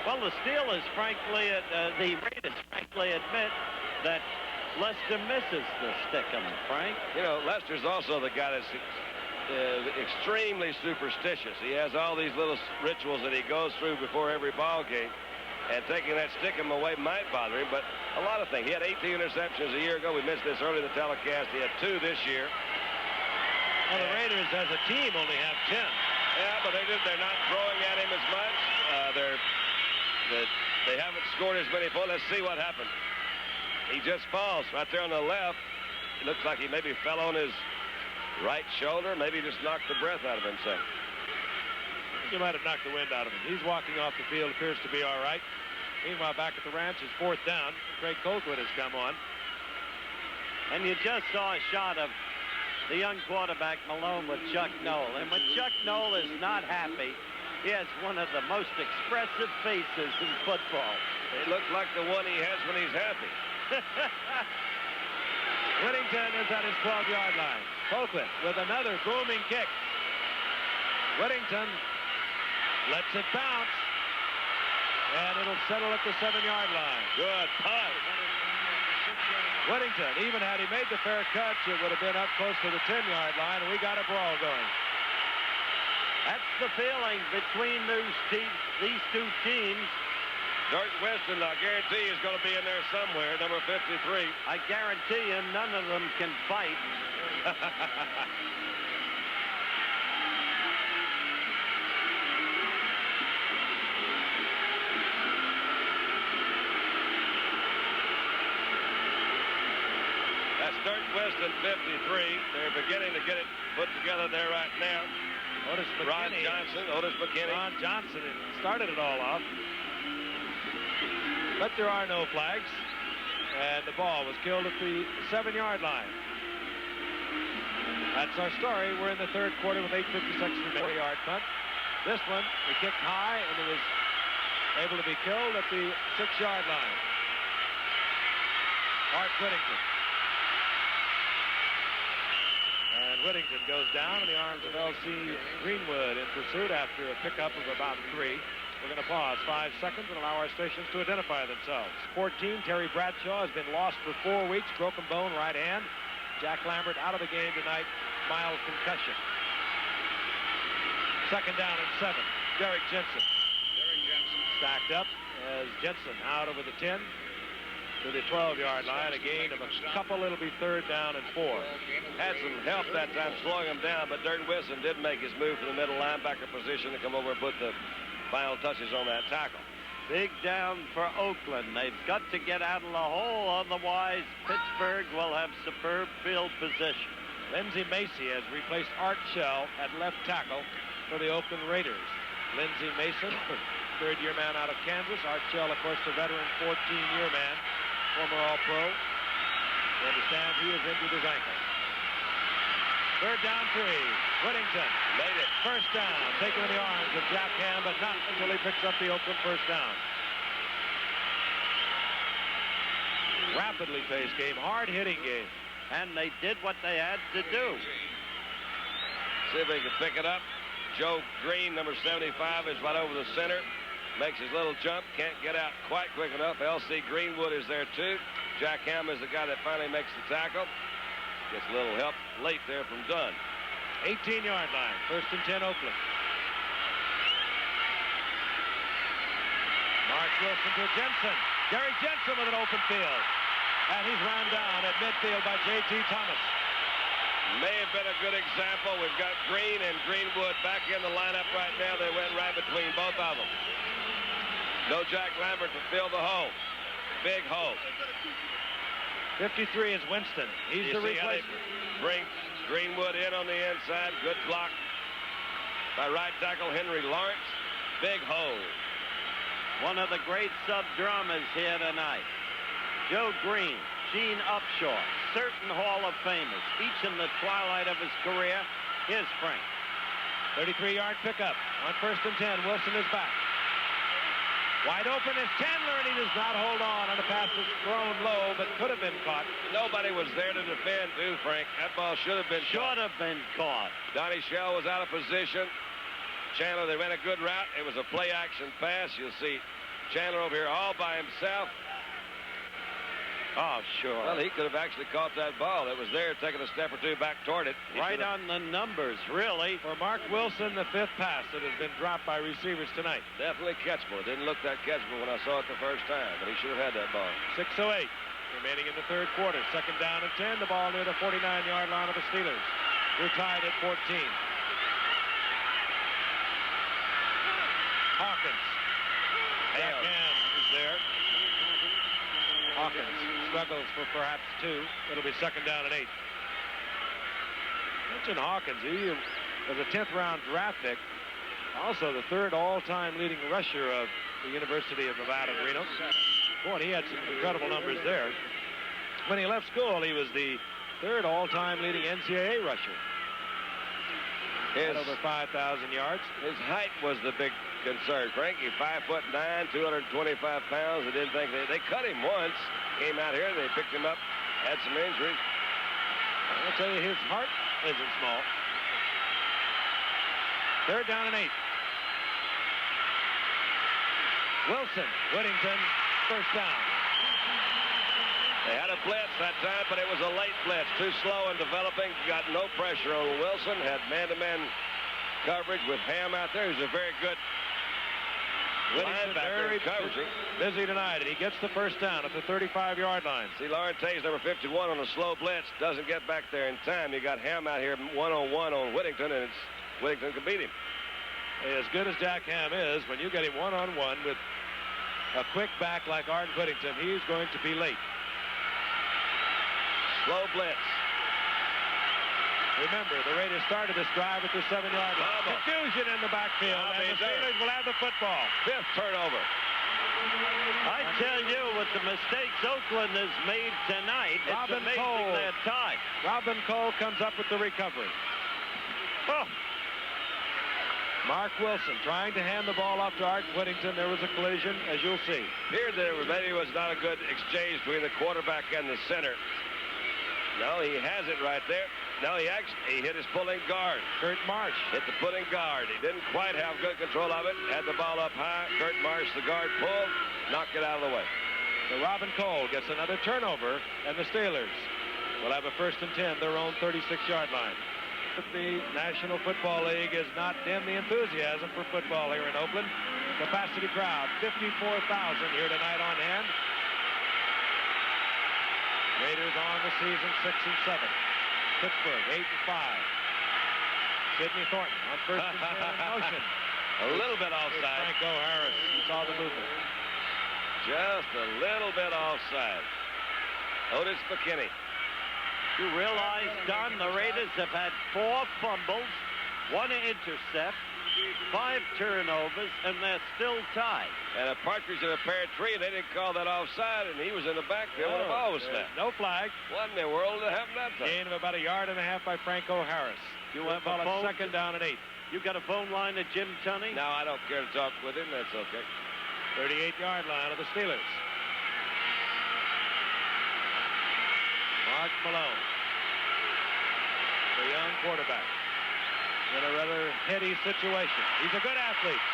Well, the Steelers, frankly, the Raiders, frankly, admit that Lester misses the stickum, Frank. You know, Lester's also the guy that's extremely superstitious. He has all these little rituals that he goes through before every ball game. And taking that stickum away might bother him, but a lot of things. He had 18 interceptions a year ago. We missed this early in the telecast. He had 2 this year. Well, the Raiders as a team only have 10. Yeah, but they're not throwing at him as much. They haven't scored as many points. Let's see what happened. He just falls right there on the left. It looks like he maybe fell on his right shoulder. Maybe just knocked the breath out of himself. You might have knocked the wind out of him. He's walking off the field, appears to be all right. Meanwhile, back at the ranch, it's 4th down. Craig Colquitt has come on. And you just saw a shot of the young quarterback Malone with Chuck Noll. And when Chuck Noll is not happy, he has one of the most expressive faces in football. It looks like the one he has when he's happy. Whittington is at his 12-yard line. Colquitt with another booming kick. Whittington lets it bounce, and it'll settle at the 7-yard line. Good punt. Whittington, even had he made the fair catch, it would have been up close to the 10-yard line, and we got a brawl going. That's the feeling between these two teams. Dirk Winston, I guarantee, is going to be in there somewhere, number 53. I guarantee you none of them can fight. That's Dirk Winston, 53. They're beginning to get it put together there right now. Otis McKinney. Ron Johnson, Otis McKinney. Ron Johnson started it all off. But there are no flags. And the ball was killed at the 7-yard line. That's our story. We're in the 3rd quarter with 8:56 remaining. Yard punt. This one, he kicked high, and it was able to be killed at the 6-yard line. Art Whittington. And Whittington goes down in the arms of L.C. Greenwood in pursuit after a pickup of about 3. We're going to pause 5 seconds and allow our stations to identify themselves. 14, Terry Bradshaw has been lost for 4 weeks. Broken bone, right hand. Jack Lambert out of the game tonight. Mild concussion. 2nd down and 7. Derek Jensen. Derek Jensen. Stacked up as Jensen out over the 10. to the 12-yard line. A gain of a couple. It'll be 3rd down and 4. Had some help that time slowing him down, but Dirt Wilson did make his move to the middle linebacker position to come over and put the final touches on that tackle. Big down for Oakland. They've got to get out of the hole, otherwise Pittsburgh will have superb field position. Lindsey Macy has replaced Art Shell at left tackle for the Oakland Raiders. Lindsey Mason, third-year man out of Kansas. Art Shell, of course, the veteran 14-year man, former All-Pro. You understand he is injured his ankle. 3rd down 3. Whittington Made it. First down, taken in the arms of Jack Ham, but not until he picks up the Oakland first down. Rapidly paced game, hard-hitting game. And they did what they had to do. See if he can pick it up. Joe Green, number 75, is right over the center. Makes his little jump. Can't get out quite quick enough. L.C. Greenwood is there, too. Jack Ham is the guy that finally makes the tackle. Gets a little help late there from Dunn. 18-yard line. 1st and 10, Oakland. Mark Wilson to Jensen. Gary Jensen with an open field. And he's run down at midfield by J.T. Thomas. May have been a good example. We've got Green and Greenwood back in the lineup right now. They went right between both of them. No Jack Lambert to fill the hole. Big hole. 53 is Winston. He's the replacement. Bring Greenwood in on the inside. Good block by right tackle Henry Lawrence. Big hole. One of the great sub-dramas here tonight. Joe Green, Gene Upshaw, certain Hall of Famers, each in the twilight of his career. Here's Frank. 33-yard pickup on 1st and 10. Wilson is back. Wide open is Chandler, and he does not hold on. And the pass is thrown low, but could have been caught. Nobody was there to defend, too, Frank. That ball should have been caught. Should have been caught. Donnie Shell was out of position. Chandler, they ran a good route. It was a play-action pass. You'll see Chandler over here all by himself. Oh, sure. Well, he could have actually caught that ball. It was there, taking a step or two back toward it. Right on the numbers, really. For Mark Wilson, the 5th pass that has been dropped by receivers tonight. Definitely catchable. It didn't look that catchable when I saw it the first time, but he should have had that ball. 6:08 remaining in the 3rd quarter. 2nd down and 10. The ball near the 49-yard line of the Steelers. We're tied at 14. Hawkins. Jack Ham is there. Hawkins struggles for perhaps 2. It'll be 2nd down and 8. Mention Hawkins. He was a 10th round draft pick. Also the 3rd all-time leading rusher of the University of Nevada, Reno. Boy, he had some incredible numbers there. When he left school, he was the 3rd all-time leading NCAA rusher. Had over 5,000 yards. His height was the big concern, Frankie. 5'9", 225 pounds. They didn't think they cut him once. Came out here, they picked him up, had some injuries. I'll tell you, his heart isn't small. 3rd down and 8. Wilson, Whittington, first down. They had a blitz that time, but it was a late blitz. Too slow in developing. Got no pressure on Wilson. Had man-to-man coverage with Ham out there. He's a very good linebacker in coverage. Busy tonight, and he gets the first down at the 35-yard line. See, Laurente's number 51 on a slow blitz. Doesn't get back there in time. You got Ham out here one-on-one on Whittington, and Whittington can beat him. As good as Jack Ham is, when you get him one-on-one with a quick back like Art Whittington, he's going to be late. Slow blitz. Remember, the Raiders started this drive at the 7-yard line. Confusion in the backfield, and the Steelers will have the football. 5th turnover. I tell you, with the mistakes Oakland has made tonight, it's amazing they're tied. Robin Cole comes up with the recovery. Oh. Mark Wilson trying to hand the ball off to Art Whittington. There was a collision, as you'll see. Here, there maybe was not a good exchange between the quarterback and the center. No, he has it right there. No, he hit his pulling guard. Kurt Marsh hit the pulling guard. He didn't quite have good control of it. Had the ball up high. Kurt Marsh, the guard, pulled, knocked it out of the way. So Robin Cole gets another turnover, and the Steelers will have a 1st and 10, their own 36-yard line. But the National Football League has not dimmed the enthusiasm for football here in Oakland. Capacity crowd, 54,000 here tonight on hand. Raiders on the season 6-7. Pittsburgh 8-5. Sidney Thornton on first and 10 in motion. A little bit offside. Franco Harris. He saw the movement. Just a little bit offside. Otis McKinney. You realize, Don, the Raiders have had 4 fumbles, 1 intercept, 5 turnovers, and they're still tied. And a partridge in a pear tree, they didn't call that offside, and he was in the backfield when the ball was snapped. No flag. What in the world that happened that time? Gain of about 1.5 yards by Franco Harris. You have Ball a at phone? second down and 8. You got a phone line to Jim Tunney? No, I don't care to talk with him. That's okay. 38-yard line of the Steelers. Mark Malone, the young quarterback, in a rather heady situation. He's a good athlete.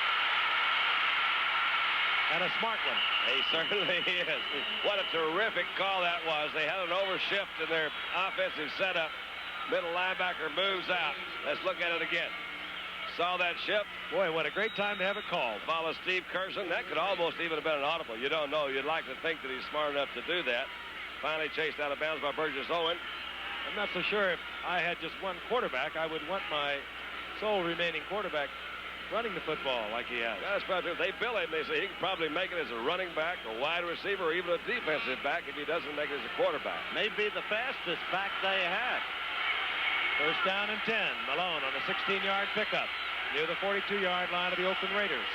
And a smart one. He certainly is. What a terrific call that was. They had an overshift in their offensive setup. Middle linebacker moves out. Let's look at it again. Saw that shift. Boy, what a great time to have it called. Follow Steve Curzon. That could almost even have been an audible. You don't know. You'd like to think that he's smart enough to do that. Finally chased out of bounds by Burgess Owen. I'm not so sure if I had just one quarterback, I would want my sole remaining quarterback running the football like he has. That's probably, if they bill him, they say he can probably make it as a running back, a wide receiver, or even a defensive back if he doesn't make it as a quarterback. Maybe the fastest back they had. First down and 10. Malone on a 16-yard pickup near the 42-yard line of the Oakland Raiders.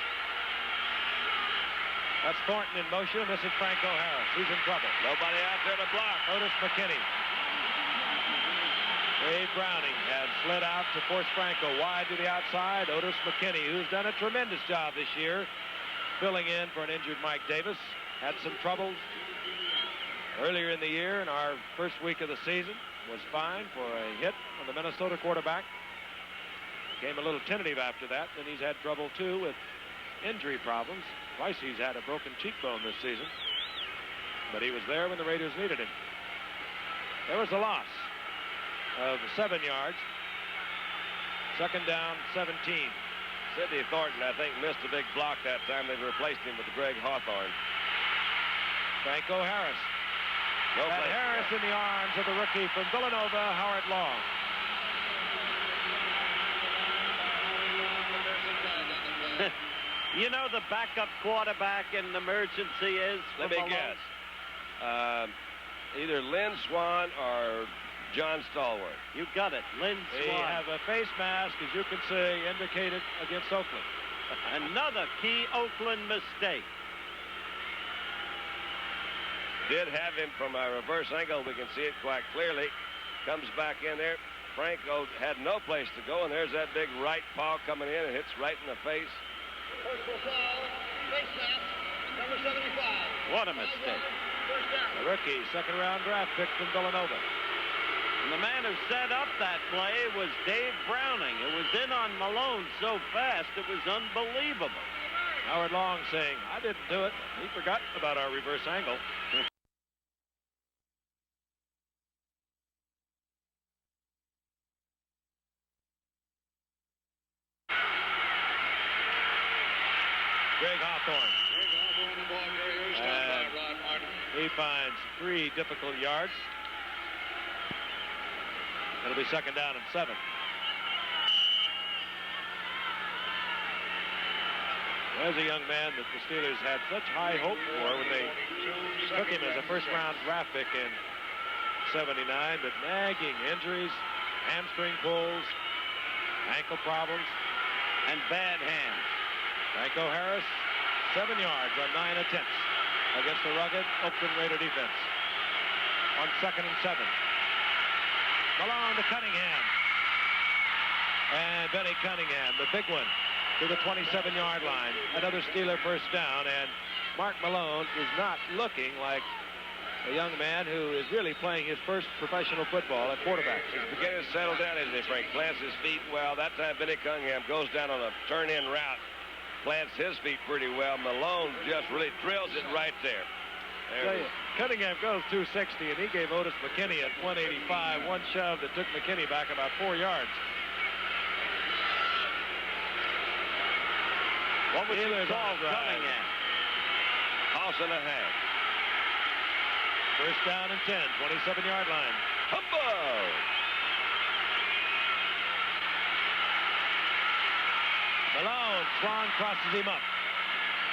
That's Thornton in motion, and this is Franco Harris. He's in trouble. Nobody out there to block. Otis McKinney. Dave Browning had slid out to force Franco wide to the outside. Otis McKinney, who's done a tremendous job this year, filling in for an injured Mike Davis. Had some troubles earlier in the year in our first week of the season. Was fined for a hit on the Minnesota quarterback. Became a little tentative after that. Then he's had trouble, too, with injury problems. Twice he's had a broken cheekbone this season. But he was there when the Raiders needed him. There was a loss of 7 yards. Second down, 17. Sidney Thornton, I think, missed a big block that time. They've replaced him with Greg Hawthorne. Franco Harris. No And place. Harris in the arms of the rookie from Villanova, Howard Long. You know the backup quarterback in an emergency is? Let me guess. Either Lynn Swan or John Stallworth. You got it. Lynn They Swan. have a face mask, as you can see, indicated against Oakland. Another key Oakland mistake. Did have him from a reverse angle. We can see it quite clearly. Comes back in there. Franco had no place to go, and there's that big right paw coming in and hits right in the face. Personal foul, face mask, number 75. What a mistake. First down. The rookie, second-round draft pick from Villanova. And the man who set up that play was Dave Browning. It was in on Malone so fast, it was unbelievable. Howard Long saying, I didn't do it. He forgot about our reverse angle. Greg Hawthorne. Greg Hawthorne, the ball carrier, stopped by Rod Martin. He finds 3 difficult yards. It'll be second down and 7. There's a young man that the Steelers had such high hope for when they took him as a first-round draft pick in '79, but nagging injuries, hamstring pulls, ankle problems, And bad hands. Franco Harris, 7 yards on 9 attempts against the rugged Oakland Raider defense. On second and 7. Malone to Cunningham. And Benny Cunningham, the big one, to the 27-yard line. Another Steeler first down, and Mark Malone is not looking like a young man who is really playing his first professional football at quarterback. He's beginning to settle down, isn't he, Frank? Plants his feet well. That time Benny Cunningham goes down on a turn-in route. Plants his feet pretty well. Malone just really drills it right there. There it is. Cunningham goes 260, and he gave Otis McKinney at 185. One shove that took McKinney back about 4 yards. What was Steelers he on called the drive. Cunningham? House and a half. First down and 10, 27-yard line. Humble. Malone, Swan crosses him up.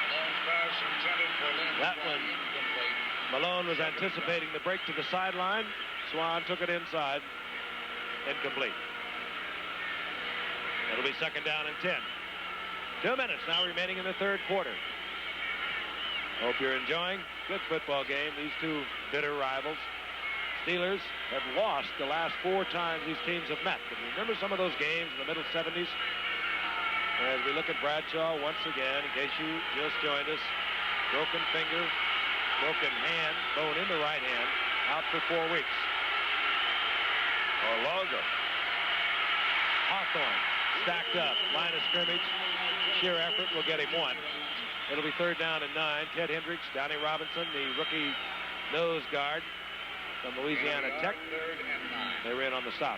Malone's pass intended for Lynn. That one, Incomplete. Malone was anticipating the break to the sideline. Swan took it inside. Incomplete. It'll be second down and 10. 2 minutes now remaining in the third quarter. Hope you're enjoying. Good football game. These two bitter rivals. Steelers have lost the last 4 times these teams have met. But remember some of those games in the middle 70s? As we look at Bradshaw once again, in case you just joined us, broken finger, broken hand, bone in the right hand, out for 4 weeks. Or longer. Hawthorne stacked up, line of scrimmage, sheer effort will get him 1. It'll be third down and 9. Ted Hendricks, Donnie Robinson, the rookie nose guard from Louisiana Tech. Third and 9. They were in on the stop.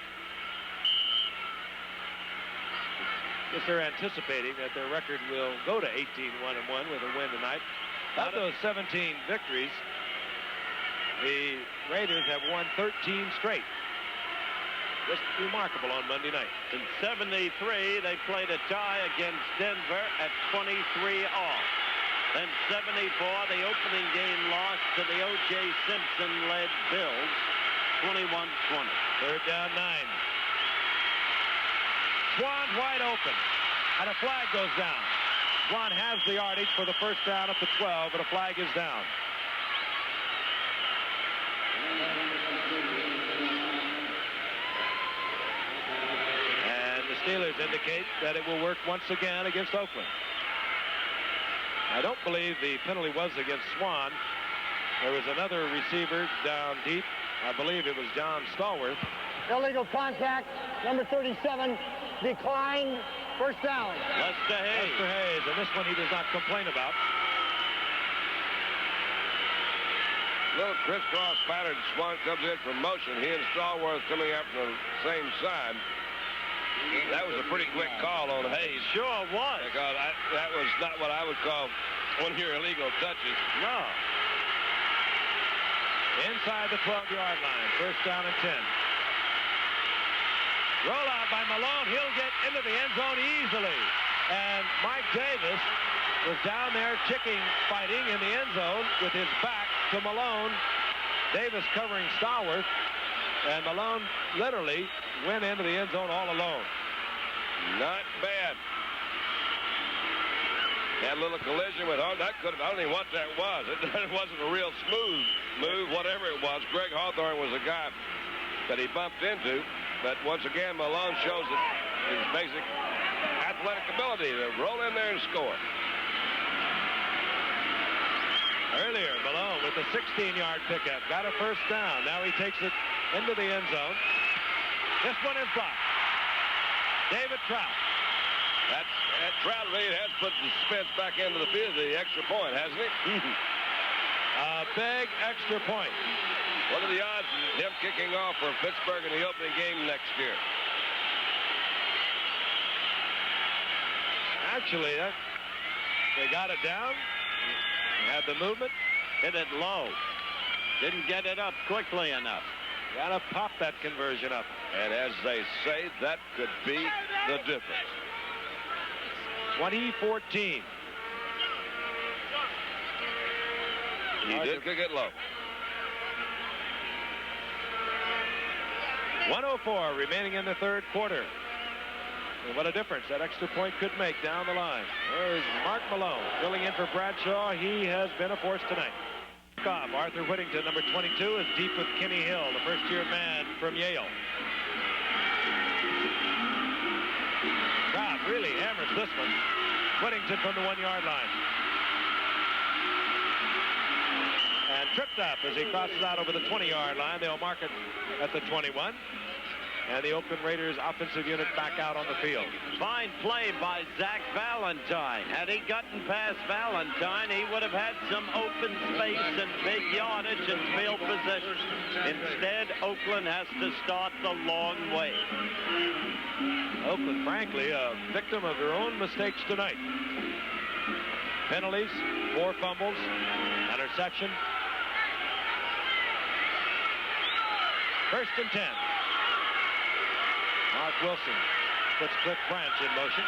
Guess they're anticipating that their record will go to 18-1-1 with a win tonight. Of those 17 victories, the Raiders have won 13 straight. Just remarkable on Monday night. In 73, they played a tie against Denver at 23 all. Then 74, the opening game loss to the O.J. Simpson-led Bills, 21-20. Third down 9. Swan wide open, and a flag goes down. Swan has the yardage for the first down at the 12, but a flag is down. And the Steelers indicate that it will work once again against Oakland. I don't believe the penalty was against Swan. There was another receiver down deep. I believe it was John Stallworth. Illegal contact, number 37, declined, first down. Lester Hayes. Lester Hayes, and this one he does not complain about. Little crisscross pattern. Swan comes in from motion. He and Stallworth coming out from the same side. That was a pretty quick call on Hayes. Sure was. Because that was not what I would call one of your illegal touches. No. Inside the 12-yard line, first down and 10. Roll out by Malone. He'll get into the end zone easily. And Mike Davis was down there fighting in the end zone with his back to Malone. Davis covering Stallworth. And Malone literally went into the end zone all alone. Not bad. Had a little collision with Hawthorne. I don't even know what that was. It wasn't a real smooth move, whatever it was. Greg Hawthorne was a guy that he bumped into. But once again, Malone shows that his basic athletic ability to roll in there and score. Earlier, Malone with the 16-yard pickup. Got a first down. Now he takes it into the end zone. This one is blocked. David Trout. That Trout really has put the suspense back into the field, the extra point, hasn't he? A big extra point. What are the odds of him kicking off for Pittsburgh in the opening game next year? Actually, they got it down. Had the movement. Hit it low. Didn't get it up quickly enough. Got to pop that conversion up. And as they say, that could be the difference. 2014. He did kick it low. 1:04 remaining in the third quarter. And what a difference that extra point could make down the line. There's Mark Malone filling in for Bradshaw. He has been a force tonight. Arthur Whittington, number 22, is deep with Kenny Hill, the first-year man from Yale. Cobb really hammers this one. Whittington from the 1-yard line. And tripped up as he crosses out over the 20-yard line. They'll mark it at the 21. And the Oakland Raiders offensive unit back out on the field. Fine play by Zach Valentine. Had he gotten past Valentine, he would have had some open space and big yardage and field possession. Instead, Oakland has to start the long way. Oakland, frankly, a victim of their own mistakes tonight. Penalties, 4 fumbles, interception. First and 10. Mark Wilson puts Cliff Branch in motion.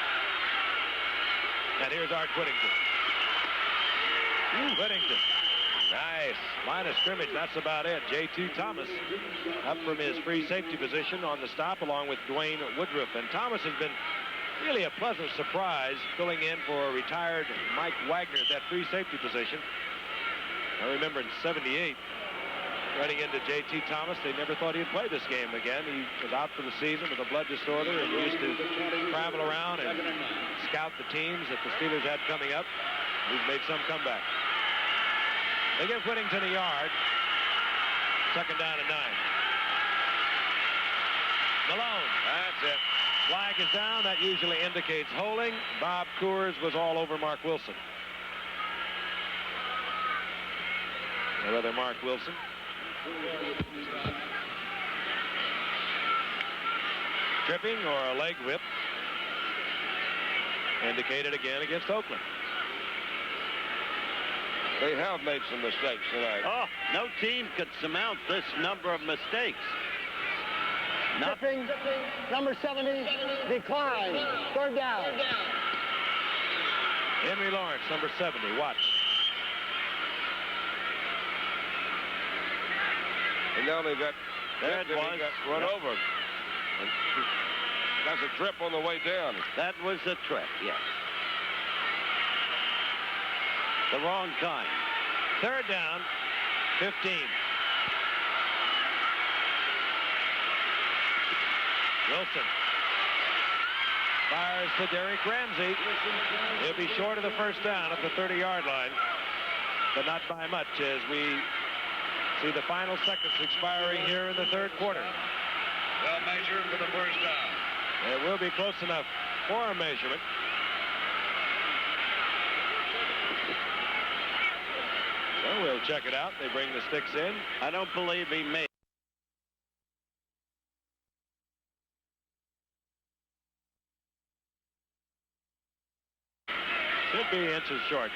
And here's Art Whittington. Whittington. Nice. Line of scrimmage, that's about it. J.T. Thomas up from his free safety position on the stop along with Dwayne Woodruff. And Thomas has been really a pleasant surprise filling in for retired Mike Wagner at that free safety position. I remember in '78, running into J.T. Thomas, they never thought he'd play this game again. He was out for the season with a blood disorder and used to travel around and scout the teams that the Steelers had coming up. He's made some comeback. They give Whittington a yard. Second down and 9. Malone. That's it. Flag is down. That usually indicates holding. Bob Coors was all over Mark Wilson. Or rather, Mark Wilson. Tripping or a leg whip. Indicated again against Oakland. They have made some mistakes tonight. Oh, no team could surmount this number of mistakes. Tripping, number 70, decline. Third down. Henry Lawrence, number 70. Watch. And now they got run over. That's a trip on the way down. That was a trip, yes. The wrong kind. Third down, 15. Wilson fires to Derek Ramsey. He'll be short of the first down at the 30-yard line, but not by much as we see the final seconds expiring here in the third quarter. Well measured for the first down. It will be close enough for a measurement. So we'll check it out. They bring the sticks in. I don't believe he made. Should be inches short.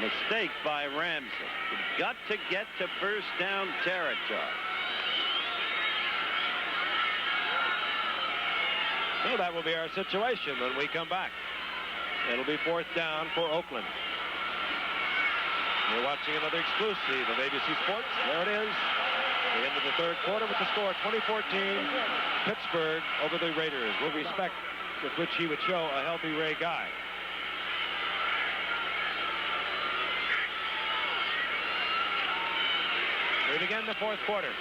Mistake by Ramsey. You've got to get to first down territory. So that will be our situation when we come back. It'll be fourth down for Oakland. You're watching another exclusive of ABC Sports. There it is. The end of the third quarter with the score 2014. Pittsburgh over the Raiders. With respect with which he would show a healthy Ray Guy. We begin the fourth quarter.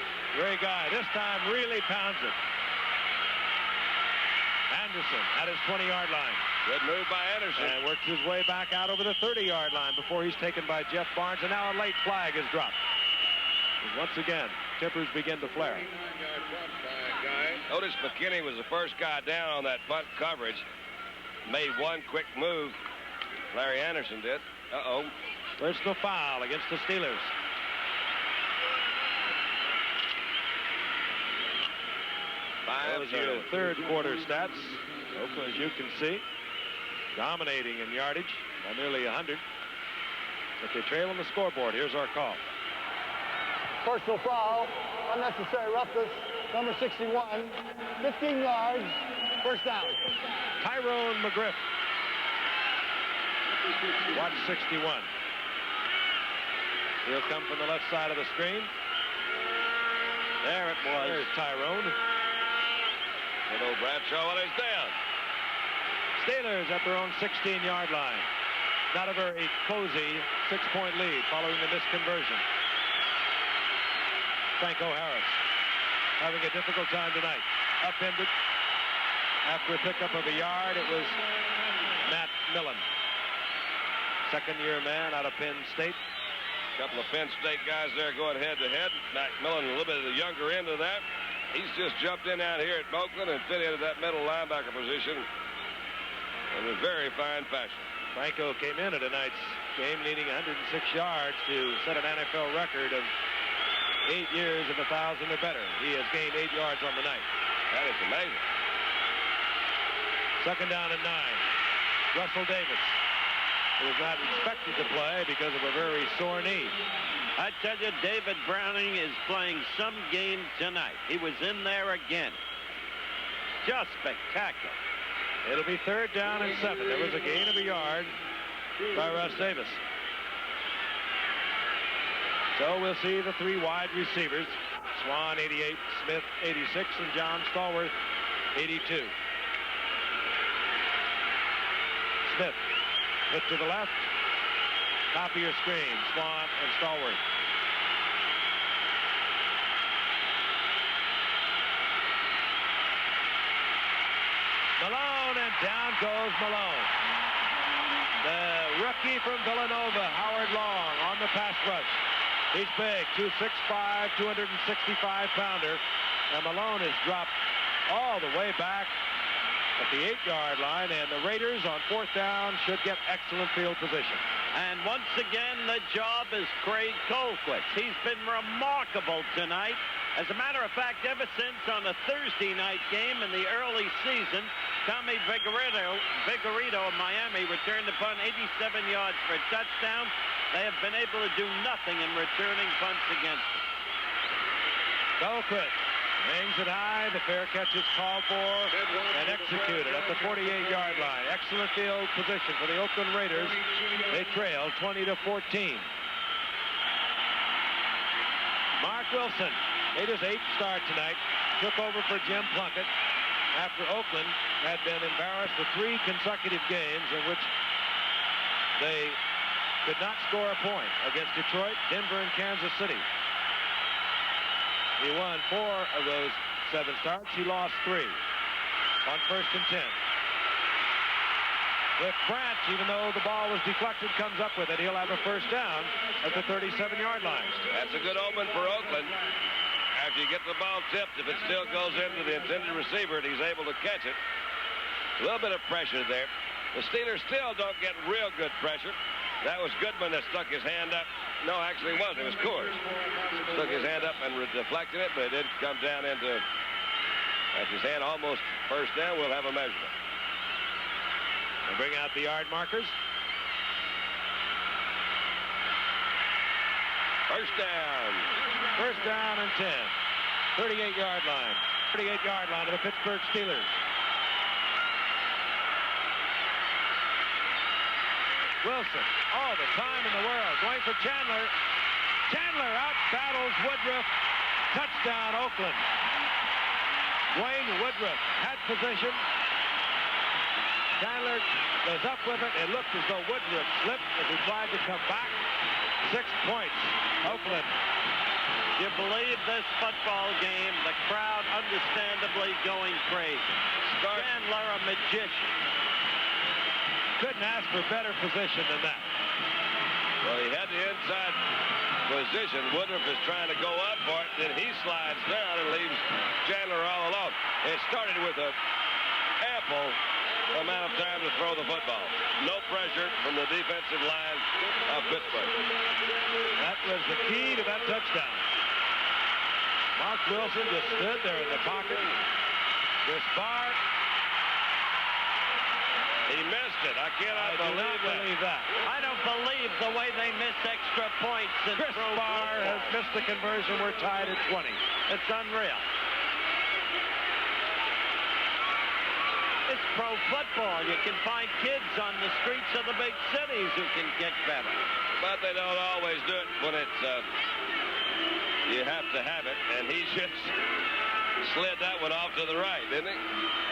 Ray Guy this time really pounds it. Anderson at his 20-yard line. Good move by Anderson. And works his way back out over the 30-yard line before he's taken by Jeff Barnes. And now a late flag is dropped. And once again, tempers begin to flare. Notice McKinney was the first guy down on that punt coverage. Made one quick move. Larry Anderson did. Uh-oh. Personal foul against the Steelers. Those are the third quarter stats. Oakland, as you can see, dominating in yardage by nearly 100. But they trail on the scoreboard. Here's our call. Personal foul, unnecessary roughness, number 61, 15 yards, first down. Tyrone McGriff. Watch 61. He'll come from the left side of the screen. There it was. There's Tyrone. Good old Bradshaw, and he's down. Steelers at their own 16-yard line. Not a very cozy 6-point lead following the missed conversion. Franco Harris having a difficult time tonight. Upended after a pickup of a yard. It was Matt Millen. Second-year man out of Penn State. A couple of Penn State guys there going head-to-head. Matt Millen a little bit of the younger end of that. He's just jumped in out here at Oakland and fit into that middle linebacker position in a very fine fashion. Franco came in at tonight's game needing 106 yards to set an NFL record of 8 years of 1,000 or better. He has gained 8 yards on the night. That is amazing. Second down and 9. Russell Davis, who was not expected to play because of a very sore knee. I tell you, David Browning is playing some game tonight. He was in there again. Just spectacular. It'll be 3rd down and 7. There was a gain of a yard by Russ Davis. So we'll see the 3 wide receivers. Swan, 88, Smith, 86, and John Stallworth, 82. Smith, hit to the left. Top of your screen, Swan and Stallworth. Malone, and down goes Malone. The rookie from Villanova, Howard Long, on the pass rush. He's big, 265, 265-pounder. And Malone is dropped all the way back at the 8-yard line, and the Raiders on 4th down should get excellent field position. And once again, the job is Craig Colquitt's. He's been remarkable tonight. As a matter of fact, ever since on a Thursday night game in the early season, Tommy Vigorito of Miami returned the punt 87 yards for a touchdown. They have been able to do nothing in returning punts against him. Colquitt hangs it high. The fair catch is called for and executed at the 48-yard line. Excellent field position for the Oakland Raiders. They trail 20-14. Mark Wilson made his 8th start tonight. Took over for Jim Plunkett after Oakland had been embarrassed with 3 consecutive games in which they could not score a point against Detroit, Denver, and Kansas City. He won 4 of those 7 starts. He lost 3 on 1st and 10. Cliff Branch, even though the ball was deflected, comes up with it. He'll have a 1st down at the 37-yard line. That's a good omen for Oakland. After you get the ball tipped, if it still goes into the intended receiver and he's able to catch it, a little bit of pressure there. The Steelers still don't get real good pressure. That was Goodman that stuck his hand up. No, actually it wasn't. It was Coors. Stuck his hand up and deflected it, but it did come down into his hand almost 1st down. We'll have a measurement. They bring out the yard markers. 1st down. 1st down and 10. 38-yard line. 38-yard line of the Pittsburgh Steelers. Wilson, all the time in the world, going for Chandler. Chandler out battles Woodruff. Touchdown, Oakland. Dwayne Woodruff had possession. Chandler goes up with it. It looked as though Woodruff slipped as he tried to come back. 6 points, Oakland. You believe this football game, the crowd understandably going crazy. Chandler, a magician. Couldn't ask for better position than that. Well, he had the inside position. Woodruff is trying to go up for it. Then he slides down and leaves Chandler all alone. It started with an ample amount of time to throw the football. No pressure from the defensive line of Pittsburgh. That was the key to that touchdown. Mark Wilson just stood there in the pocket. This bar. He missed it. I cannot believe that. I don't believe the way they miss extra points. Chris Barr has missed the conversion. We're tied at 20. It's unreal. It's pro football. You can find kids on the streets of the big cities who can kick better. But they don't always do it when it's, you have to have it. And he just slid that one off to the right, didn't he?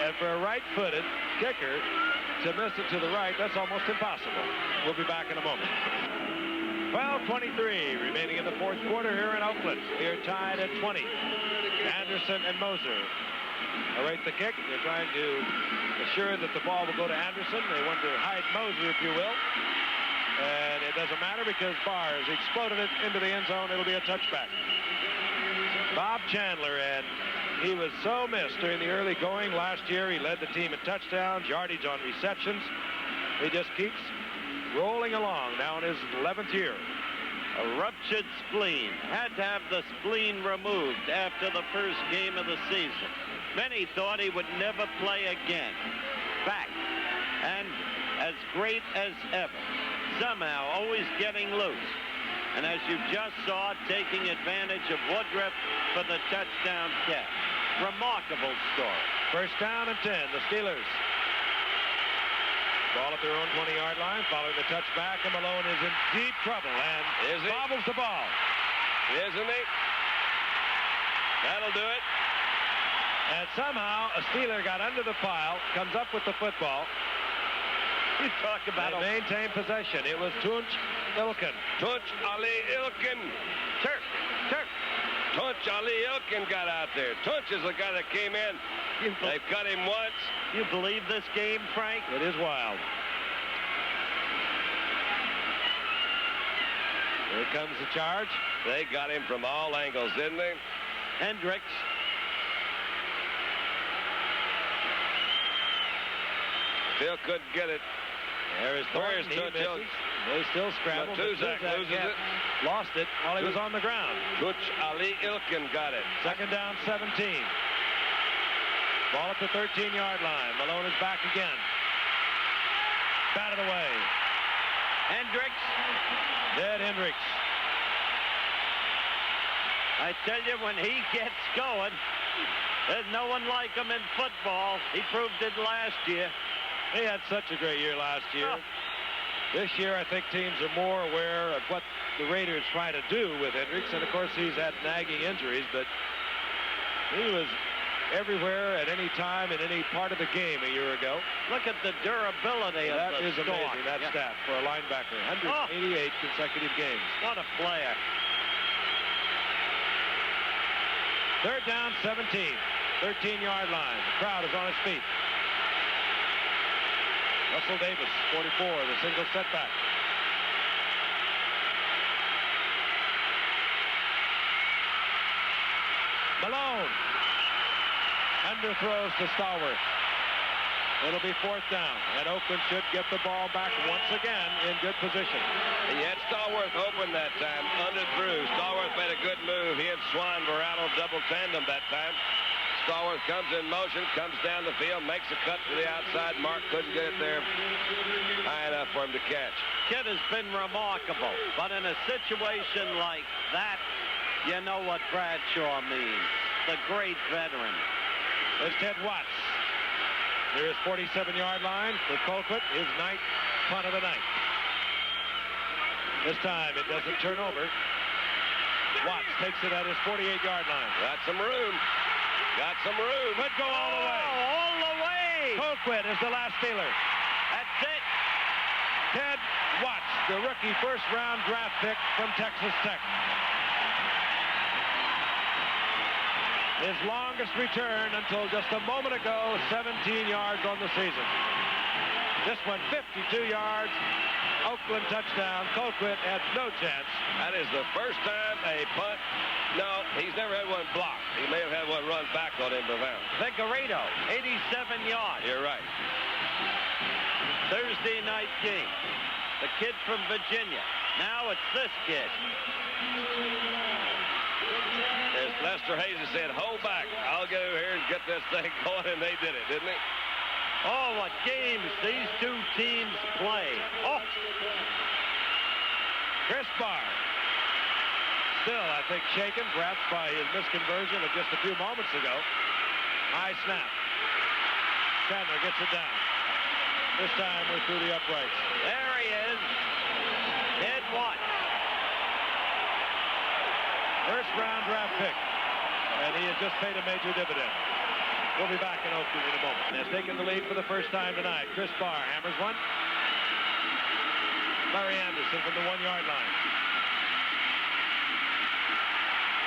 And for a right-footed kicker to miss it to the right, that's almost impossible. We'll be back in a moment. 12:23 remaining in the 4th quarter here in Oakland. They're tied at 20. Anderson and Moser await the kick. They're trying to assure that the ball will go to Anderson. They want to hide Moser, if you will. And it doesn't matter because Barr has exploded it into the end zone. It'll be a touchback. Bob Chandler, and he was so missed during the early going last year. He led the team in touchdowns, yardage on receptions. He just keeps rolling along now in his 11th year. A ruptured spleen. Had to have the spleen removed after the first game of the season. Many thought he would never play again. Back. And as great as ever. Somehow always getting loose. And as you just saw, taking advantage of Woodruff for the touchdown catch. Remarkable story. First down and 10. The Steelers. Ball at their own 20-yard line, following the touchback, and Malone is in deep trouble and bobbles the ball. Isn't he? That'll do it. And somehow a Steeler got under the pile, comes up with the football. You talk about a maintained possession. It was Tunç Ilkin. Tunç Ali Ilkin. Turk. Tunç Ali Ilkin got out there. Tunç is the guy that came in. They've cut him once. You believe this game, Frank? It is wild. Here comes the charge. They got him from all angles, didn't they? Hendricks. Still couldn't get it. There is Thornton. He misses. They still scramble. Tuzak loses it. Lost it while he was on the ground. Tunç Ali Ilkin got it. Second down, 17. Ball at the 13-yard line. Malone is back again. Batted away. Hendricks. Ted Hendricks. I tell you, when he gets going, there's no one like him in football. He proved it last year. He had such a great year last year. Oh. This year, I think teams are more aware of what the Raiders try to do with Hendricks. And, of course, he's had nagging injuries, but he was everywhere at any time in any part of the game a year ago. Look at the durability of that the is amazing, that stat for a linebacker. 188 consecutive games. What a player. Third down, 17. 13-yard line. The crowd is on its feet. Russell Davis, 44, the single setback. Malone. Underthrows to Stallworth. It'll be fourth down, and Oakland should get the ball back once again in good position. He had Stallworth open that time, underthrew. Stallworth made a good move. He and Swan Verano double tandem that time. Stallworth comes in motion, comes down the field, makes a cut to the outside. Mark couldn't get it there high enough for him to catch. Kid has been remarkable, but in a situation like that, you know what Bradshaw means. The great veteran. There's Ted Watts. Near his 47-yard line for Colquitt, his ninth punt of the night. This time it doesn't turn over. Watts takes it at his 48-yard line. Got some room. Got some room. Could go all the way. All the way. Colquitt is the last Steeler. That's it. Ted Watts, the rookie first-round draft pick from Texas Tech. His longest return until just a moment ago, 17 yards on the season. This one, 52 yards. Oakland touchdown. Colquitt had no chance. That is the first time a punt. No, he's never had one blocked. He may have had one run back on him to bounce. Figueredo, 87 yards. You're right. Thursday night game. The kid from Virginia. Now it's this kid. As Lester Hayes said, hold back. I'll get over here and get this thing going, and they did it, didn't they? Oh, what games these two teams play. Oh. Chris Barr. Still, I think, shaken, perhaps by his misconversion of just a few moments ago. High snap. Chandler gets it down. This time we're through the uprights. There he is. Ted Watts. First-round draft pick. And he has just paid a major dividend. We'll be back in Oakland in a moment. And has taken the lead for the first time tonight. Chris Barr hammers one. Larry Anderson from the 1-yard line.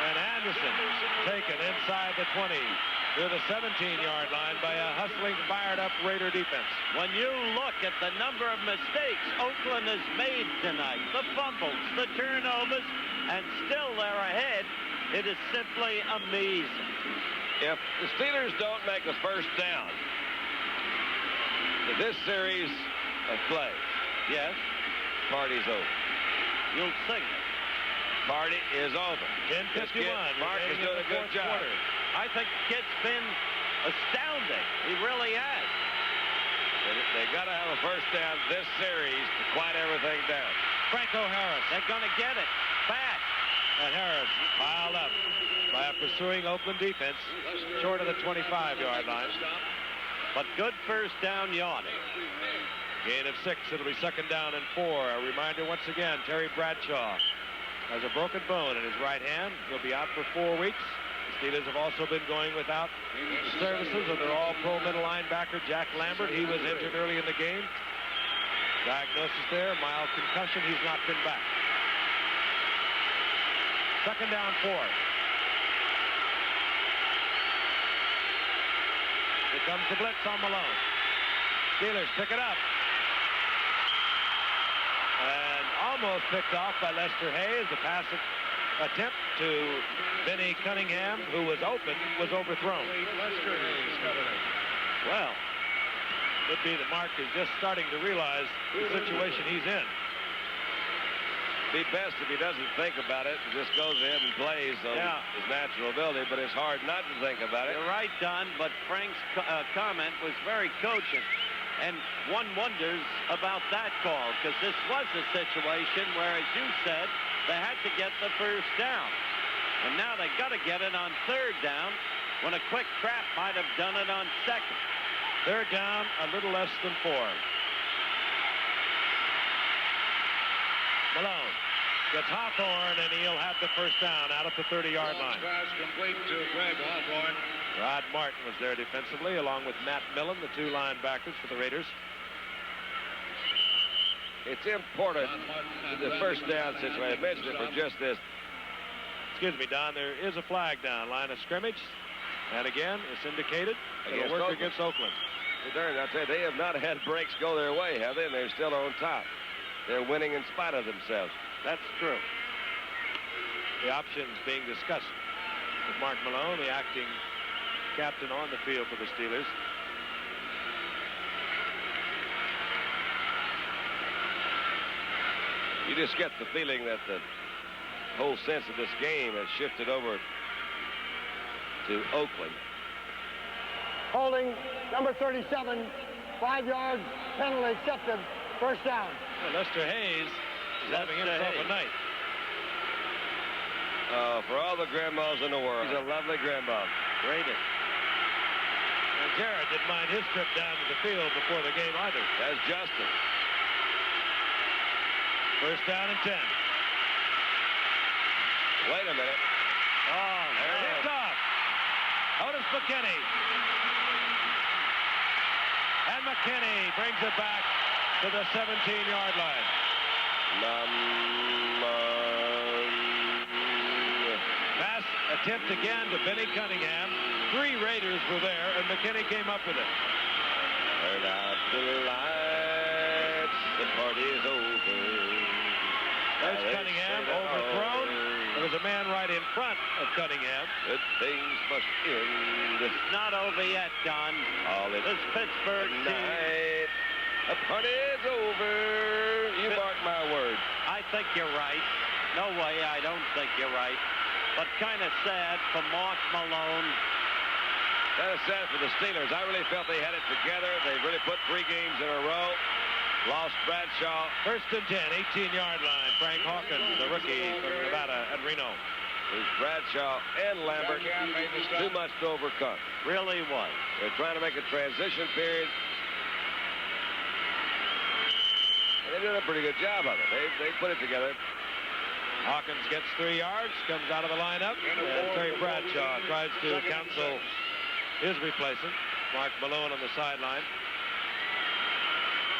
And Anderson taken inside the 20 to the 17-yard line by a hustling, fired-up Raider defense. When you look at the number of mistakes Oakland has made tonight, the fumbles, the turnovers, and still they're ahead, it is simply amazing. If the Steelers don't make a first down to this series of play, yes, party's over. You'll sing it. Party is over. 10:51. Mark is doing a good job. Quarter. I think the kid's been astounding. He really has. They got to have a first down this series to quiet everything down. Franco Harris. They're going to get it. And Harris piled up by a pursuing Oakland defense short of the 25-yard line. But good first down yardage. Gain of 6. It'll be 2nd down and 4. A reminder once again, Terry Bradshaw has a broken bone in his right hand. He'll be out for 4 weeks. The Steelers have also been going without the services of their all-pro middle linebacker, Jack Lambert. He was injured early in the game. Diagnosis there, mild concussion. He's not been back. 2nd down, 4. Here comes the blitz on Malone. Steelers pick it up. And almost picked off by Lester Hayes. The pass attempt to Benny Cunningham, who was open, was overthrown. Lester Hayes coming in. Well, could be that Mark is just starting to realize the situation he's in. Be best if he doesn't think about it and just goes ahead and plays on his natural ability, but it's hard not to think about it. You're right, Don, but Frank's comment was very cogent. And one wonders about that call, because this was a situation where, as you said, they had to get the first down. And now they got to get it on 3rd down, when a quick trap might have done it on 2nd. 3rd down, a little less than 4. Malone gets Hawthorne, and he'll have the first down out at the 30-yard line. Pass complete to Greg Hawthorne. Rod Martin was there defensively, along with Matt Millen, the 2 linebackers for the Raiders. It's important in the first down situation. I mentioned it for just this. Excuse me, Don, there is a flag down, line of scrimmage. And again, it's indicated it'll work against Oakland. I'll tell you, they have not had breaks go their way, have they? And they're still on top. They're winning in spite of themselves. That's true. The options being discussed with Mark Malone, the acting captain on the field for the Steelers. You just get the feeling that the whole sense of this game has shifted over to Oakland. Holding, number 37, 5 yards, penalty accepted, first down. Well, Lester Hayes is having himself a night. For all the grandmas in the world. He's a lovely grandma. Rated. And Jarrett didn't mind his trip down to the field before the game either. That's Justin. First down and 10. Wait a minute. Oh, There it is off. Otis McKinney. And McKinney brings it back to the 17-yard line. Pass attempt again to Benny Cunningham. 3 Raiders were there, and McKinney came up with it. Turn out the lights. The party is over. There's Cunningham, overthrown. There was a man right in front of Cunningham. Good things must end. It's not over yet, Don. All This Pittsburgh team. night. The party is over. You mark my words. I think you're right. No way, I don't think you're right. But kind of sad for Mark Malone. Kind of sad for the Steelers. I really felt they had it together. They really put 3 games in a row. Lost Bradshaw. First and 10, 18-yard line. Frank Hawkins, the rookie from Nevada at Reno. There's Bradshaw and Lambert. Too much to overcome. Really was. They're trying to make a transition period. And they did a pretty good job of it. They put it together. Hawkins gets 3 yards, comes out of the lineup, and Terry Bradshaw tries to counsel his replacement, Mark Malone, on the sideline.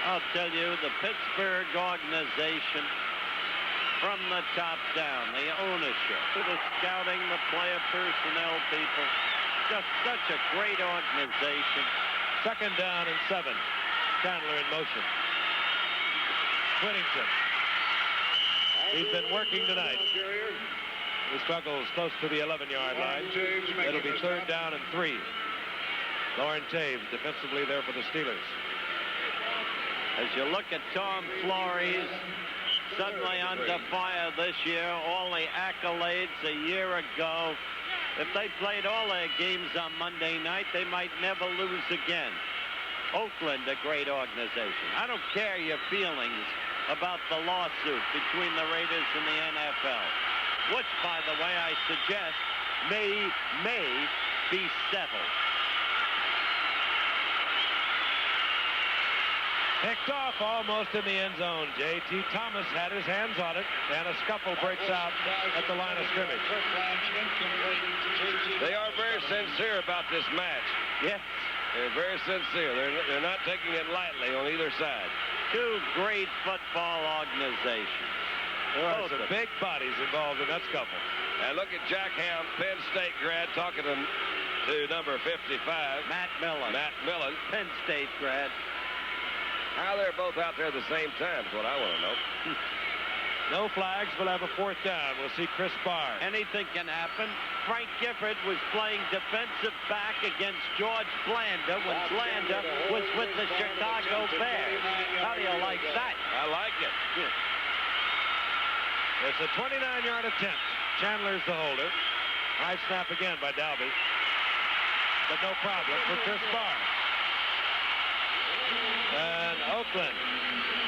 I'll tell you, the Pittsburgh organization, from the top down, the ownership, to the scouting, the player personnel people, just such a great organization. 2nd down and 7. Chandler in motion. Whittington. He's been working tonight. He struggles close to the 11-yard line. It'll be 3rd down and 3. Lauren Taves defensively there for the Steelers. As you look at Tom Flores, suddenly under fire this year, all the accolades a year ago. If they played all their games on Monday night, they might never lose again. Oakland, a great organization. I don't care your feelings about the lawsuit between the Raiders and the NFL. which, by the way, I suggest may be settled. Picked off almost in the end zone. J.T. Thomas had his hands on it, and a scuffle breaks out at the line of scrimmage. They are very sincere about this match. Yes. They're very sincere. They're not taking it lightly on either side. Two great football organizations. There are some big bodies involved in that scuffle. And look at Jack Ham, Penn State grad, talking to number 55. Matt Millen. Matt Millen. Penn State grad. How they're both out there at the same time is what I want to know. No flags. We'll have a fourth down. We'll see Chris Barr. Anything can happen. Frank Gifford was playing defensive back against George Blanda when Blanda was with the Chicago Bears. How do you like that? I like it. It's a 29-yard attempt. Chandler's the holder. High snap again by Dalby. But no problem for Chris Barr. And Oakland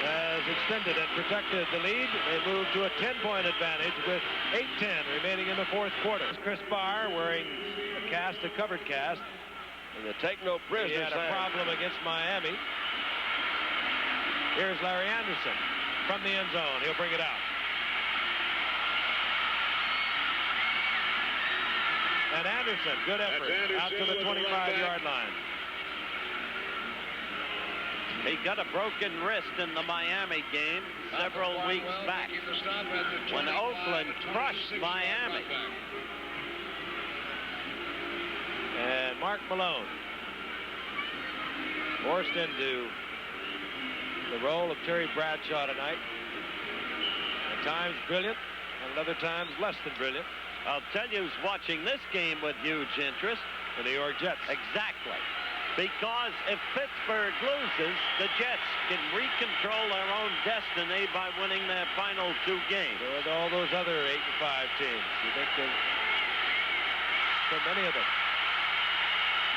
has extended and protected the lead. They move to a 10-point advantage with 8:10 remaining in the fourth quarter. Chris Barr wearing a covered cast. And the take no prisoners. He had a problem against Miami. Here's Larry Anderson from the end zone. He'll bring it out. And Anderson, good effort, out to the 25-yard line. He got a broken wrist in the Miami game several weeks back when Oakland crushed Miami. And Mark Malone forced into the role of Terry Bradshaw tonight. At times brilliant, and at other times less than brilliant. I'll tell you who's watching this game with huge interest. The New York Jets. Exactly. Because if Pittsburgh loses, the Jets can recontrol their own destiny by winning their final two games. With all those other 8-5 teams, you think there's so many of them.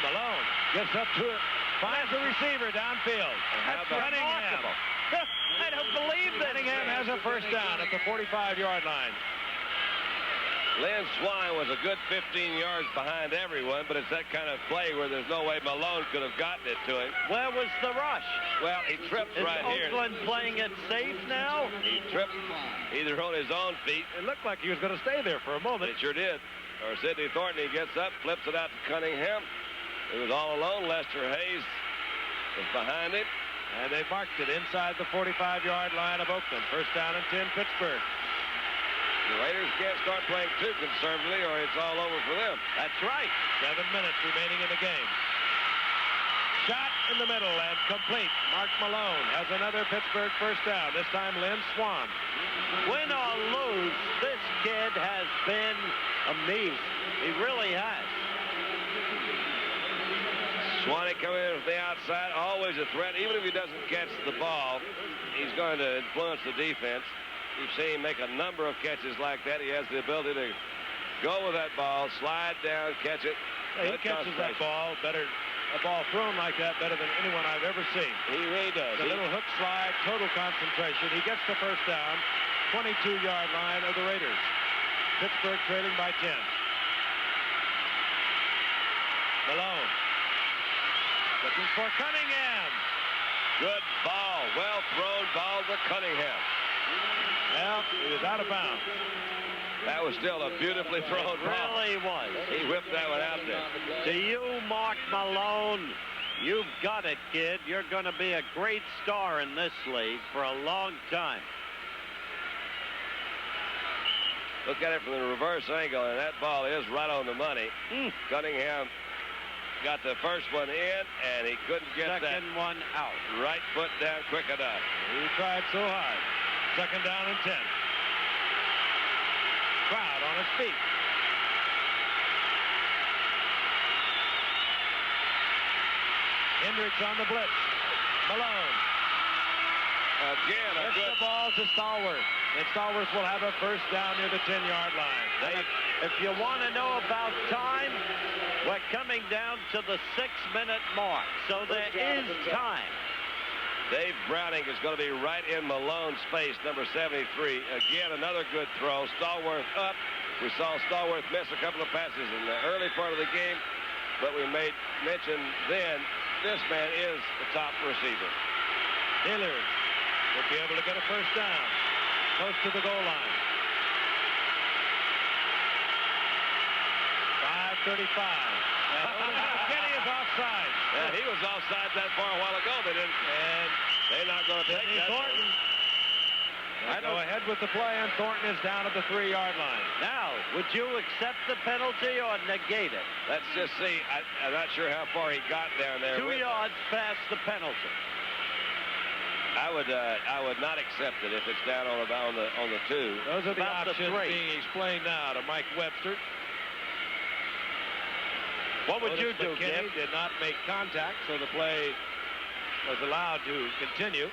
Malone gets up to it, finds a receiver downfield. That's remarkable. I don't believe that. Cunningham has a first down at the 45-yard line. Lynn Swann was a good 15 yards behind everyone, but it's that kind of play where there's no way Malone could have gotten it to him. Where was the rush? Well, he tripped Is right here. Oakland playing it safe now? He tripped either on his own feet. It looked like he was going to stay there for a moment. It sure did. Or Sidney Thornton, he gets up, flips it out to Cunningham. He was all alone. Lester Hayes was behind him. And they marked it inside the 45-yard line of Oakland. First down and 10, Pittsburgh. The Raiders can't start playing too conservatively or it's all over for them. That's right. 7 minutes remaining in the game. Shot in the middle and complete. Mark Malone has another Pittsburgh first down. This time Lynn Swann. Win or lose, this kid has been amazing. He really has. Swanee coming in from the outside, always a threat. Even if he doesn't catch the ball, he's going to influence the defense. You've seen him make a number of catches like that. He has the ability to go with that ball, slide down, catch it. He catches that ball better, a ball thrown like that better than anyone I've ever seen. He really does. The little hook slide, total concentration. He gets the first down, 22-yard line of the Raiders. Pittsburgh trailing by 10. Malone looking for Cunningham. Good ball, well thrown ball to Cunningham. Well, he was out of bounds. That was still a beautifully thrown ball. It really was. He whipped that one out there. To you, Mark Malone, you've got it, kid. You're going to be a great star in this league for a long time. Look at it from the reverse angle, and that ball is right on the money. Cunningham got the first one in, and he couldn't get that second one out. Right foot down quick enough. He tried so hard. Second down and 10. Crowd on his feet. Hendricks on the blitz. Malone. Again, a Gets good the ball to Stallworth. And Stallworth will have a first down near the 10-yard line. If you want to know about time, we're coming down to the 6-minute mark. So there is time. Dave Browning is going to be right in Malone's face, number 73. Again, another good throw. Stallworth up, We saw Stallworth miss a couple of passes in the early part of the game, but we made mention then this man is the top receiver. Steelers would be able to get a first down close to the goal line. 5:35. Kenny is offside. Yeah, he was offside that far a while ago. They didn't, and they're not going to take that. Thornton. I go ahead with the play, and Thornton is down at the 3-yard line. Now, would you accept the penalty or negate it? Let's just see. I'm not sure how far he got down there. 2 yards past the penalty. I would not accept it if it's down on the 2. Those are the About the options 3. being explained now to Mike Webster. What would you do, McKinney Giff? did not make contact, so the play was allowed to continue.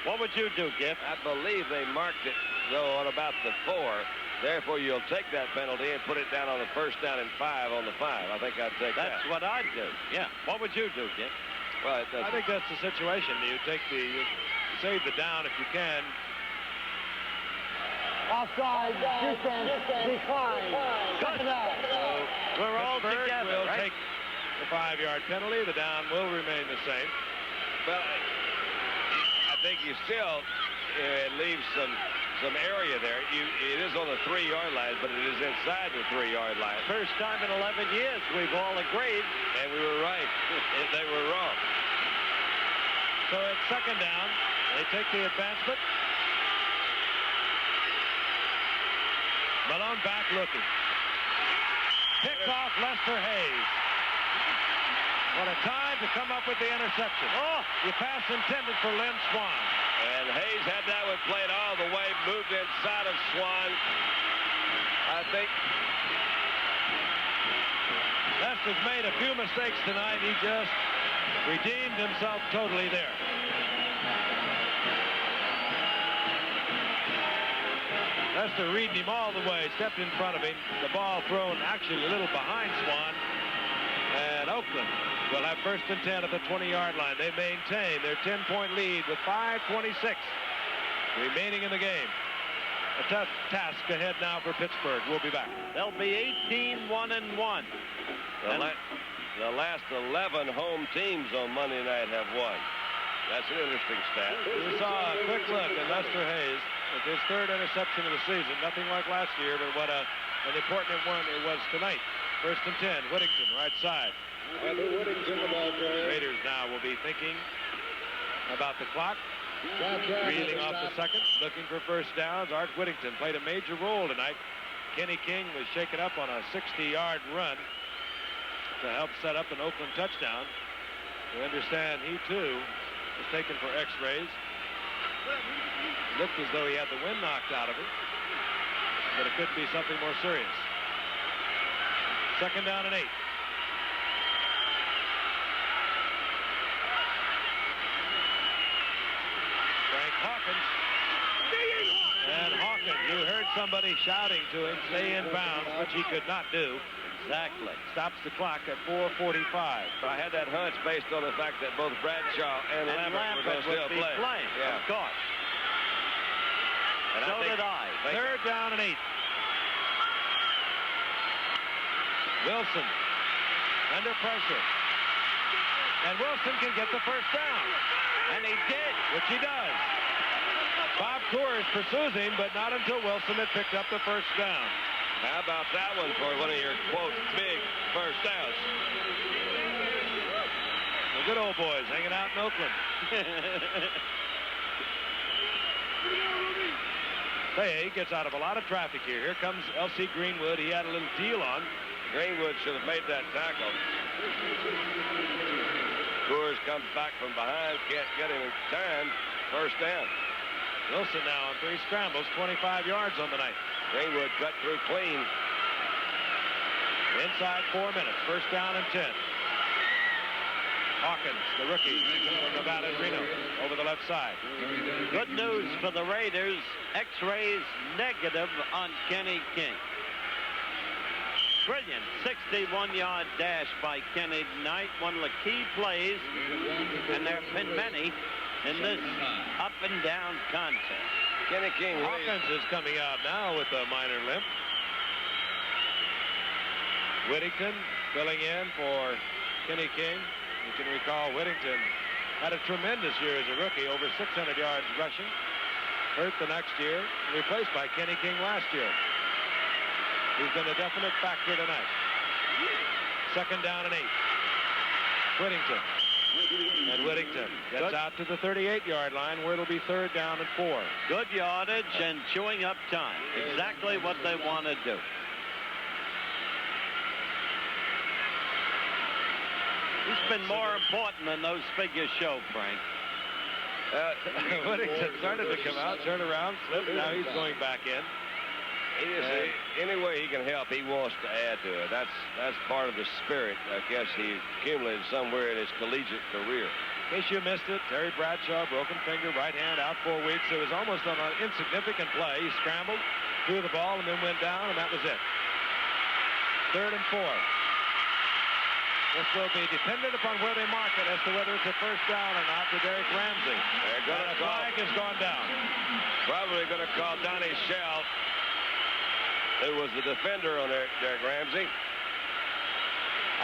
What would you do, Giff? I believe they marked it, though, on about the 4. Therefore, you'll take that penalty and put it down on the first down and 5 on the 5. I think I'd take that. That's what I'd do. Yeah. What would you do, Giff? Well, I think that's the situation. You save the down if you can. Offside, defense, decline. Second down. We're all Pittsburgh together, will right? take the 5-yard penalty. The down will remain the same. Well, I think you still leave some area there. It is on the 3-yard line, but it is inside the 3-yard line. First time in 11 years we've all agreed. And we were right. They were wrong. So it's second down. They take the advancement. Malone back looking. Picks off Lester Hayes. What a time to come up with the interception. Oh, the pass intended for Lynn Swan. And Hayes had that one played all the way, moved inside of Swan. I think Lester's made a few mistakes tonight. He just redeemed himself totally there. Lester reading him all the way, stepped in front of him. The ball thrown actually a little behind Swan. And Oakland will have first and 10 at the 20-yard line. They maintain their 10-point lead with 5:26 remaining in the game. A tough task ahead now for Pittsburgh. We'll be back. They'll be 18-1-1. The last 11 home teams on Monday night have won. That's an interesting stat. We saw a quick look at Lester Hayes with his 3rd interception of the season. Nothing like last year, but what an important one it was tonight. First and 10, Whittington, right side. Whittington, the ball carrier. Raiders now will be thinking about the clock. Reeling off the second, looking for first downs. Art Whittington played a major role tonight. Kenny King was shaken up on a 60-yard run to help set up an Oakland touchdown. We understand he, too, was taken for x-rays. Looked as though he had the wind knocked out of him, but it could be something more serious. Second down and 8. Frank Hawkins. And Hawkins, you heard somebody shouting to him, stay in bounds, which he could not do. Exactly. Stops the clock at 4:45. I had that hunch based on the fact that both Bradshaw and Lambert were going to still would be play. playing, Yeah. of course. And So did I. Third down and 8. Wilson under pressure. And Wilson can get the first down. And he did. Which he does. Bob Coors pursues him, but not until Wilson had picked up the first down. How about that one for one of your, quote, big first downs? The good old boys hanging out in Oakland. Say, he gets out of a lot of traffic here. Here comes L.C. Greenwood. He had a little deal on. Greenwood should have made that tackle. Coors comes back from behind, can't get him in time. First down. Wilson now on 3 scrambles, 25 yards on the night. Greenwood cut through clean. Inside 4 minutes. First down and 10. Hawkins, the rookie from Nevada and Reno, over the left side. Good news for the Raiders. X-rays negative on Kenny King. Brilliant 61-yard dash by Kenny tonight. One of the key plays, and there have been many in this up and down contest. Kenny King. Hawkins is coming out now with a minor limp. Whittington filling in for Kenny King. You can recall Whittington had a tremendous year as a rookie, over 600 yards rushing. Hurt the next year, replaced by Kenny King last year. He's been a definite factor tonight. Second down and 8. Whittington. And Whittington gets out to the 38-yard line where it'll be third down and 4. Good yardage and chewing up time. Exactly what they want to do. He's been more important than those figures show, Frank. Whittington started to come out, turn around, slip. Now he's going back in. Any way he can help, he wants to add to it. That's part of the spirit, I guess, he accumulated somewhere in his collegiate career. In case you missed it, Terry Bradshaw, broken finger, right hand, out 4 weeks. It was almost on an insignificant play. He scrambled, threw the ball, and then went down, and that was it. Third and 4. This will be dependent upon where they mark it as to whether it's a first down or not to Derek Ramsey. They're going to flag has gone down. Probably going to call Donnie Shell, who was the defender on Derek Ramsey.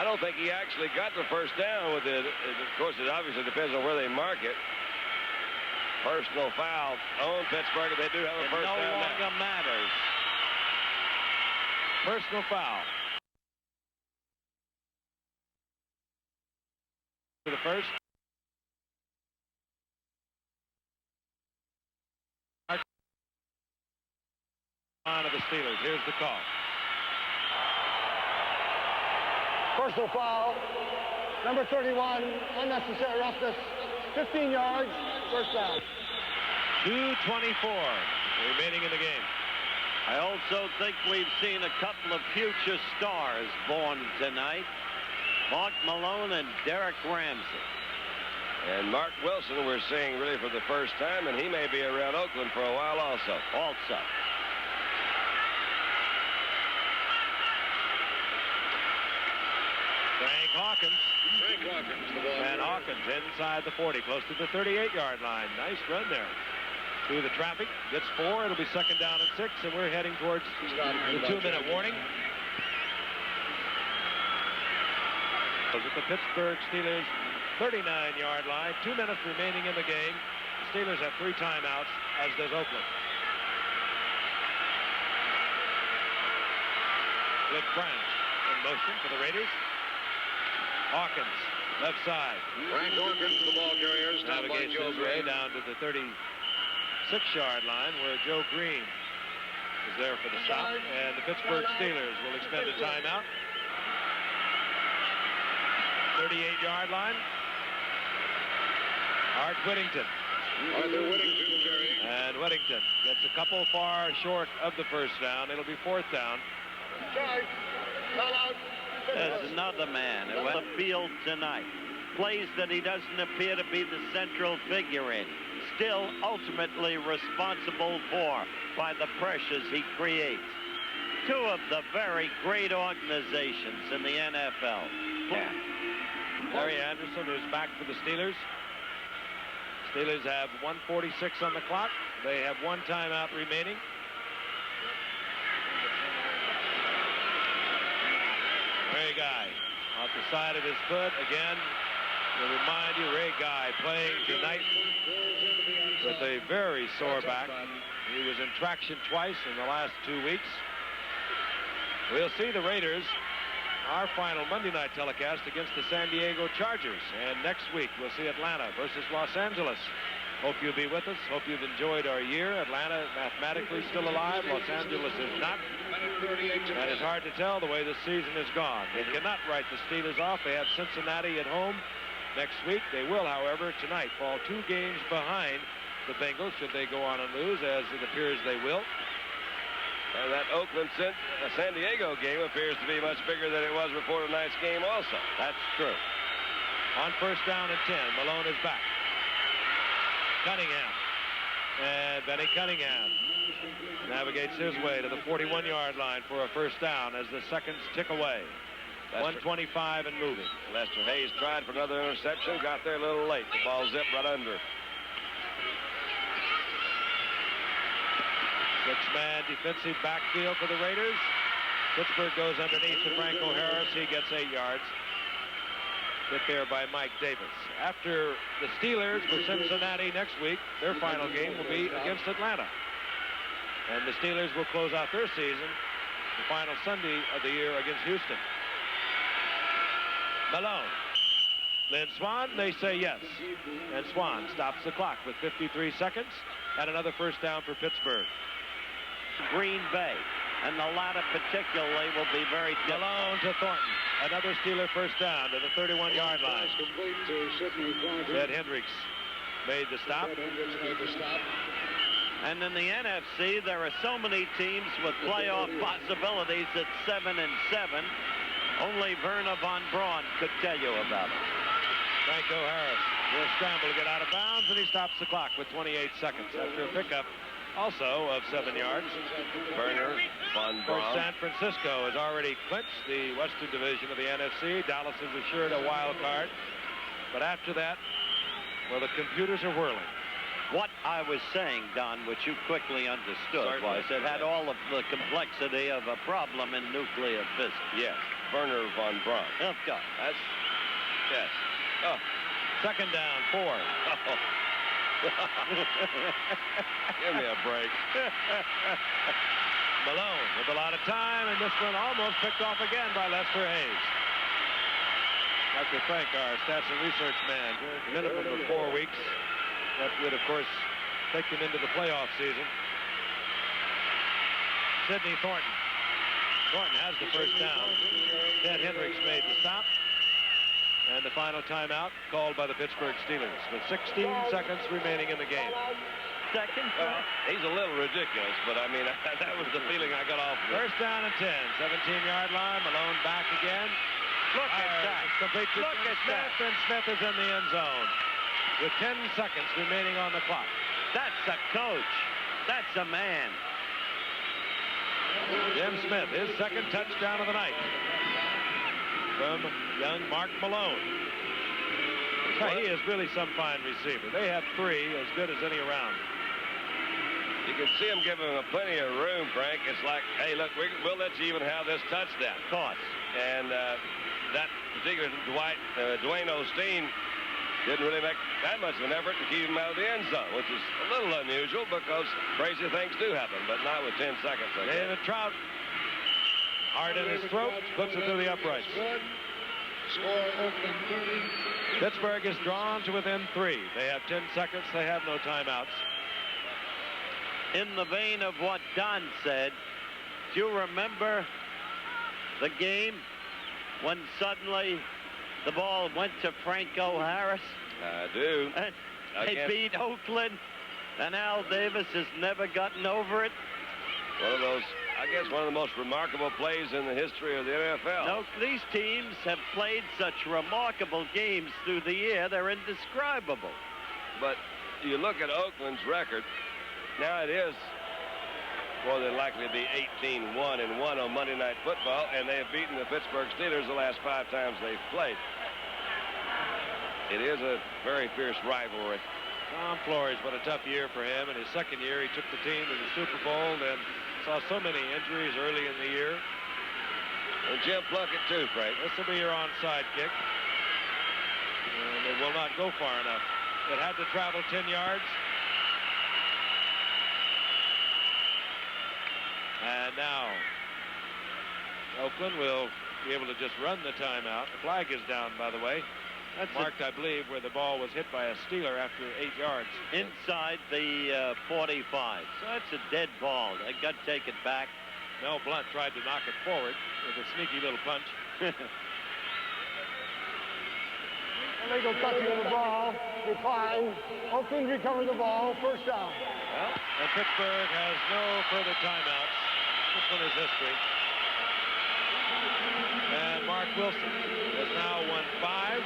I don't think he actually got the first down with it. Of course, it obviously depends on where they mark it. Personal foul on Pittsburgh. They do have a first down. It no longer matters. Personal foul. To the first. Of the Steelers. Here's the call. Personal foul. Number 31, unnecessary roughness. 15 yards, first down. 2:24 remaining in the game. I also think we've seen a couple of future stars born tonight. Mark Malone and Derek Ramsey. And Mark Wilson we're seeing really for the first time, and he may be around Oakland for a while also. Frank Hawkins. The ball. And Hawkins inside the 40, close to the 38-yard line. Nice run there. Through the traffic, gets 4. It'll be second down and 6, and we're heading towards the 2-minute warning. At the Pittsburgh Steelers 39-yard line. 2 minutes remaining in the game. The Steelers have 3 timeouts, as does Oakland. Cliff Branch in motion for the Raiders. Hawkins, left side. Frank Hawkins, the ball carrier, stopped by Navigates Joe his way Green. down to the 36-yard line where Joe Green is there for the stop. And the Pittsburgh Steelers will expend a timeout. 38-yard line. Art Whittington. Arthur Whittington carrying. And Whittington gets a couple far short of the first down. It'll be fourth down. Charge. Call out. There's another man who has the field tonight. Plays that he doesn't appear to be the central figure in. Still ultimately responsible for by the pressures he creates. 2 of the very great organizations in the NFL. Larry Anderson, who's back for the Steelers. Steelers have 1:46 on the clock. They have 1 timeout remaining. Ray Guy off the side of his foot again. To remind you, Ray Guy playing tonight with a very sore back. He was in traction twice in the last 2 weeks. We'll see the Raiders, our final Monday night telecast against the San Diego Chargers. And next week we'll see Atlanta versus Los Angeles. Hope you'll be with us. Hope you've enjoyed our year. Atlanta mathematically still alive. Los Angeles is not. And it's hard to tell the way this season has gone. They cannot write the Steelers off. They have Cincinnati at home next week. They will, however, tonight fall 2 games behind the Bengals should they go on and lose, as it appears they will. And that Oakland-San Diego game appears to be much bigger than it was before tonight's game also. That's true. On first down and 10, Malone is back. Cunningham. And Benny Cunningham navigates his way to the 41-yard line for a first down as the seconds tick away. 125 and moving. Lester Hayes tried for another interception, got there a little late. The ball zipped right under. 6-man defensive backfield for the Raiders. Pittsburgh goes underneath to Franco Harris. He gets 8 yards. Hit there by Mike Davis. After the Steelers for Cincinnati next week, their final game will be against Atlanta. And the Steelers will close out their season the final Sunday of the year against Houston. Malone. Lynn Swann, they say yes. And Swann stops the clock with 53 seconds and another first down for Pittsburgh. Green Bay, and the latter particularly will be very difficult. Malone to Thornton. Another Steeler first down to the 31-yard line. Ed Hendricks made the stop. And in the NFC, there are so many teams with playoff possibilities at 7-7. Only Werner von Braun could tell you about it. Franco Harris will scramble to get out of bounds, and he stops the clock with 28 seconds after a pickup also of 7 yards. Werner von Of course, Braun. San Francisco has already clinched the Western Division of the NFC. Dallas is assured a wild card. But after that, well, the computers are whirling. What I was saying, Don, which you quickly understood, Certainly. was it had all of the complexity of a problem in nuclear physics. Yes, Werner von Braun. Of course. That's, yes. Oh. Second down, 4. Give me a break. Malone with a lot of time, and this one almost picked off again by Lester Hayes. Dr. Frank, our stats and research man, minimum of 4 weeks. That would, of course, take them into the playoff season. Sidney Thornton. Thornton has the first down. Ted Hendricks made the stop. And the final timeout called by the Pittsburgh Steelers with 16 seconds remaining in the game. Second. Well, he's a little ridiculous, but I mean, that was the feeling I got off of it. First down and 10, 17-yard line. Malone back again. Look at that. It's complete to Look at Smith, that. and Smith is in the end zone with 10 seconds remaining on the clock. That's a coach. That's a man. Jim Smith, his second touchdown of the night from young Mark Malone. He is really some fine receiver. They have 3 as good as any around. You can see him giving him plenty of room, Frank. It's like, hey, look, we'll let you even have this touchdown. Of course. And that particular Dwayne Osteen didn't really make that much of an effort to keep him out of the end zone, which is a little unusual because crazy things do happen, but not with 10 seconds. I guess. David Trout, hard in his throat, puts it through the uprights. Score Oakland 30. Pittsburgh is drawn to within 3. They have 10 seconds. They have no timeouts. In the vein of what Don said, do you remember the game when suddenly the ball went to Franco Harris? I do. And they Again. beat Oakland, and Al Davis has never gotten over it. One of those, I guess, one of the most remarkable plays in the history of the NFL. No, these teams have played such remarkable games through the year, they're indescribable. But you look at Oakland's record, now it is more than likely to be 18-1-1 on Monday Night Football, and they have beaten the Pittsburgh Steelers the last 5 times they've played. It is a very fierce rivalry. Tom Flores, what a tough year for him. In his second year, he took the team to the Super Bowl, then saw so many injuries early in the year. And Jim Plunkett, too, Frank. This will be your onside kick. And it will not go far enough. It had to travel 10 yards. And now, Oakland will be able to just run the timeout. The flag is down, by the way. That's Marked, I believe, where the ball was hit by a Steeler after 8 yards. inside the 45. So that's a dead ball. They got to take it back. Mel Blunt tried to knock it forward with a sneaky little punch. Illegal touching of the ball, decline. Oakland recovered the ball, first down. Well, and Pittsburgh has no further timeouts. This one is history. And Mark Wilson has now won 5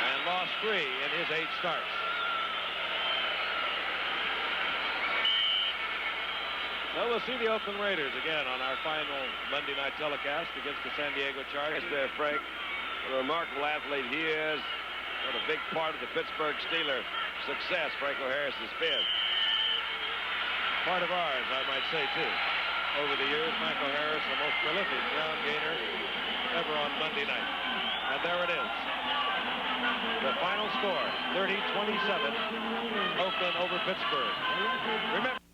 and lost 3 in his 8 starts. So we'll see the Oakland Raiders again on our final Monday night telecast against the San Diego Chargers. Yes, there, Frank. What a remarkable athlete he is. What a big part of the Pittsburgh Steelers' success Franco Harris has been. Part of ours, I might say, too. over the years. Michael Harris, the most prolific ground gainer ever on Monday night. And there it is. The final score, 30-27, Oakland over Pittsburgh. Remember.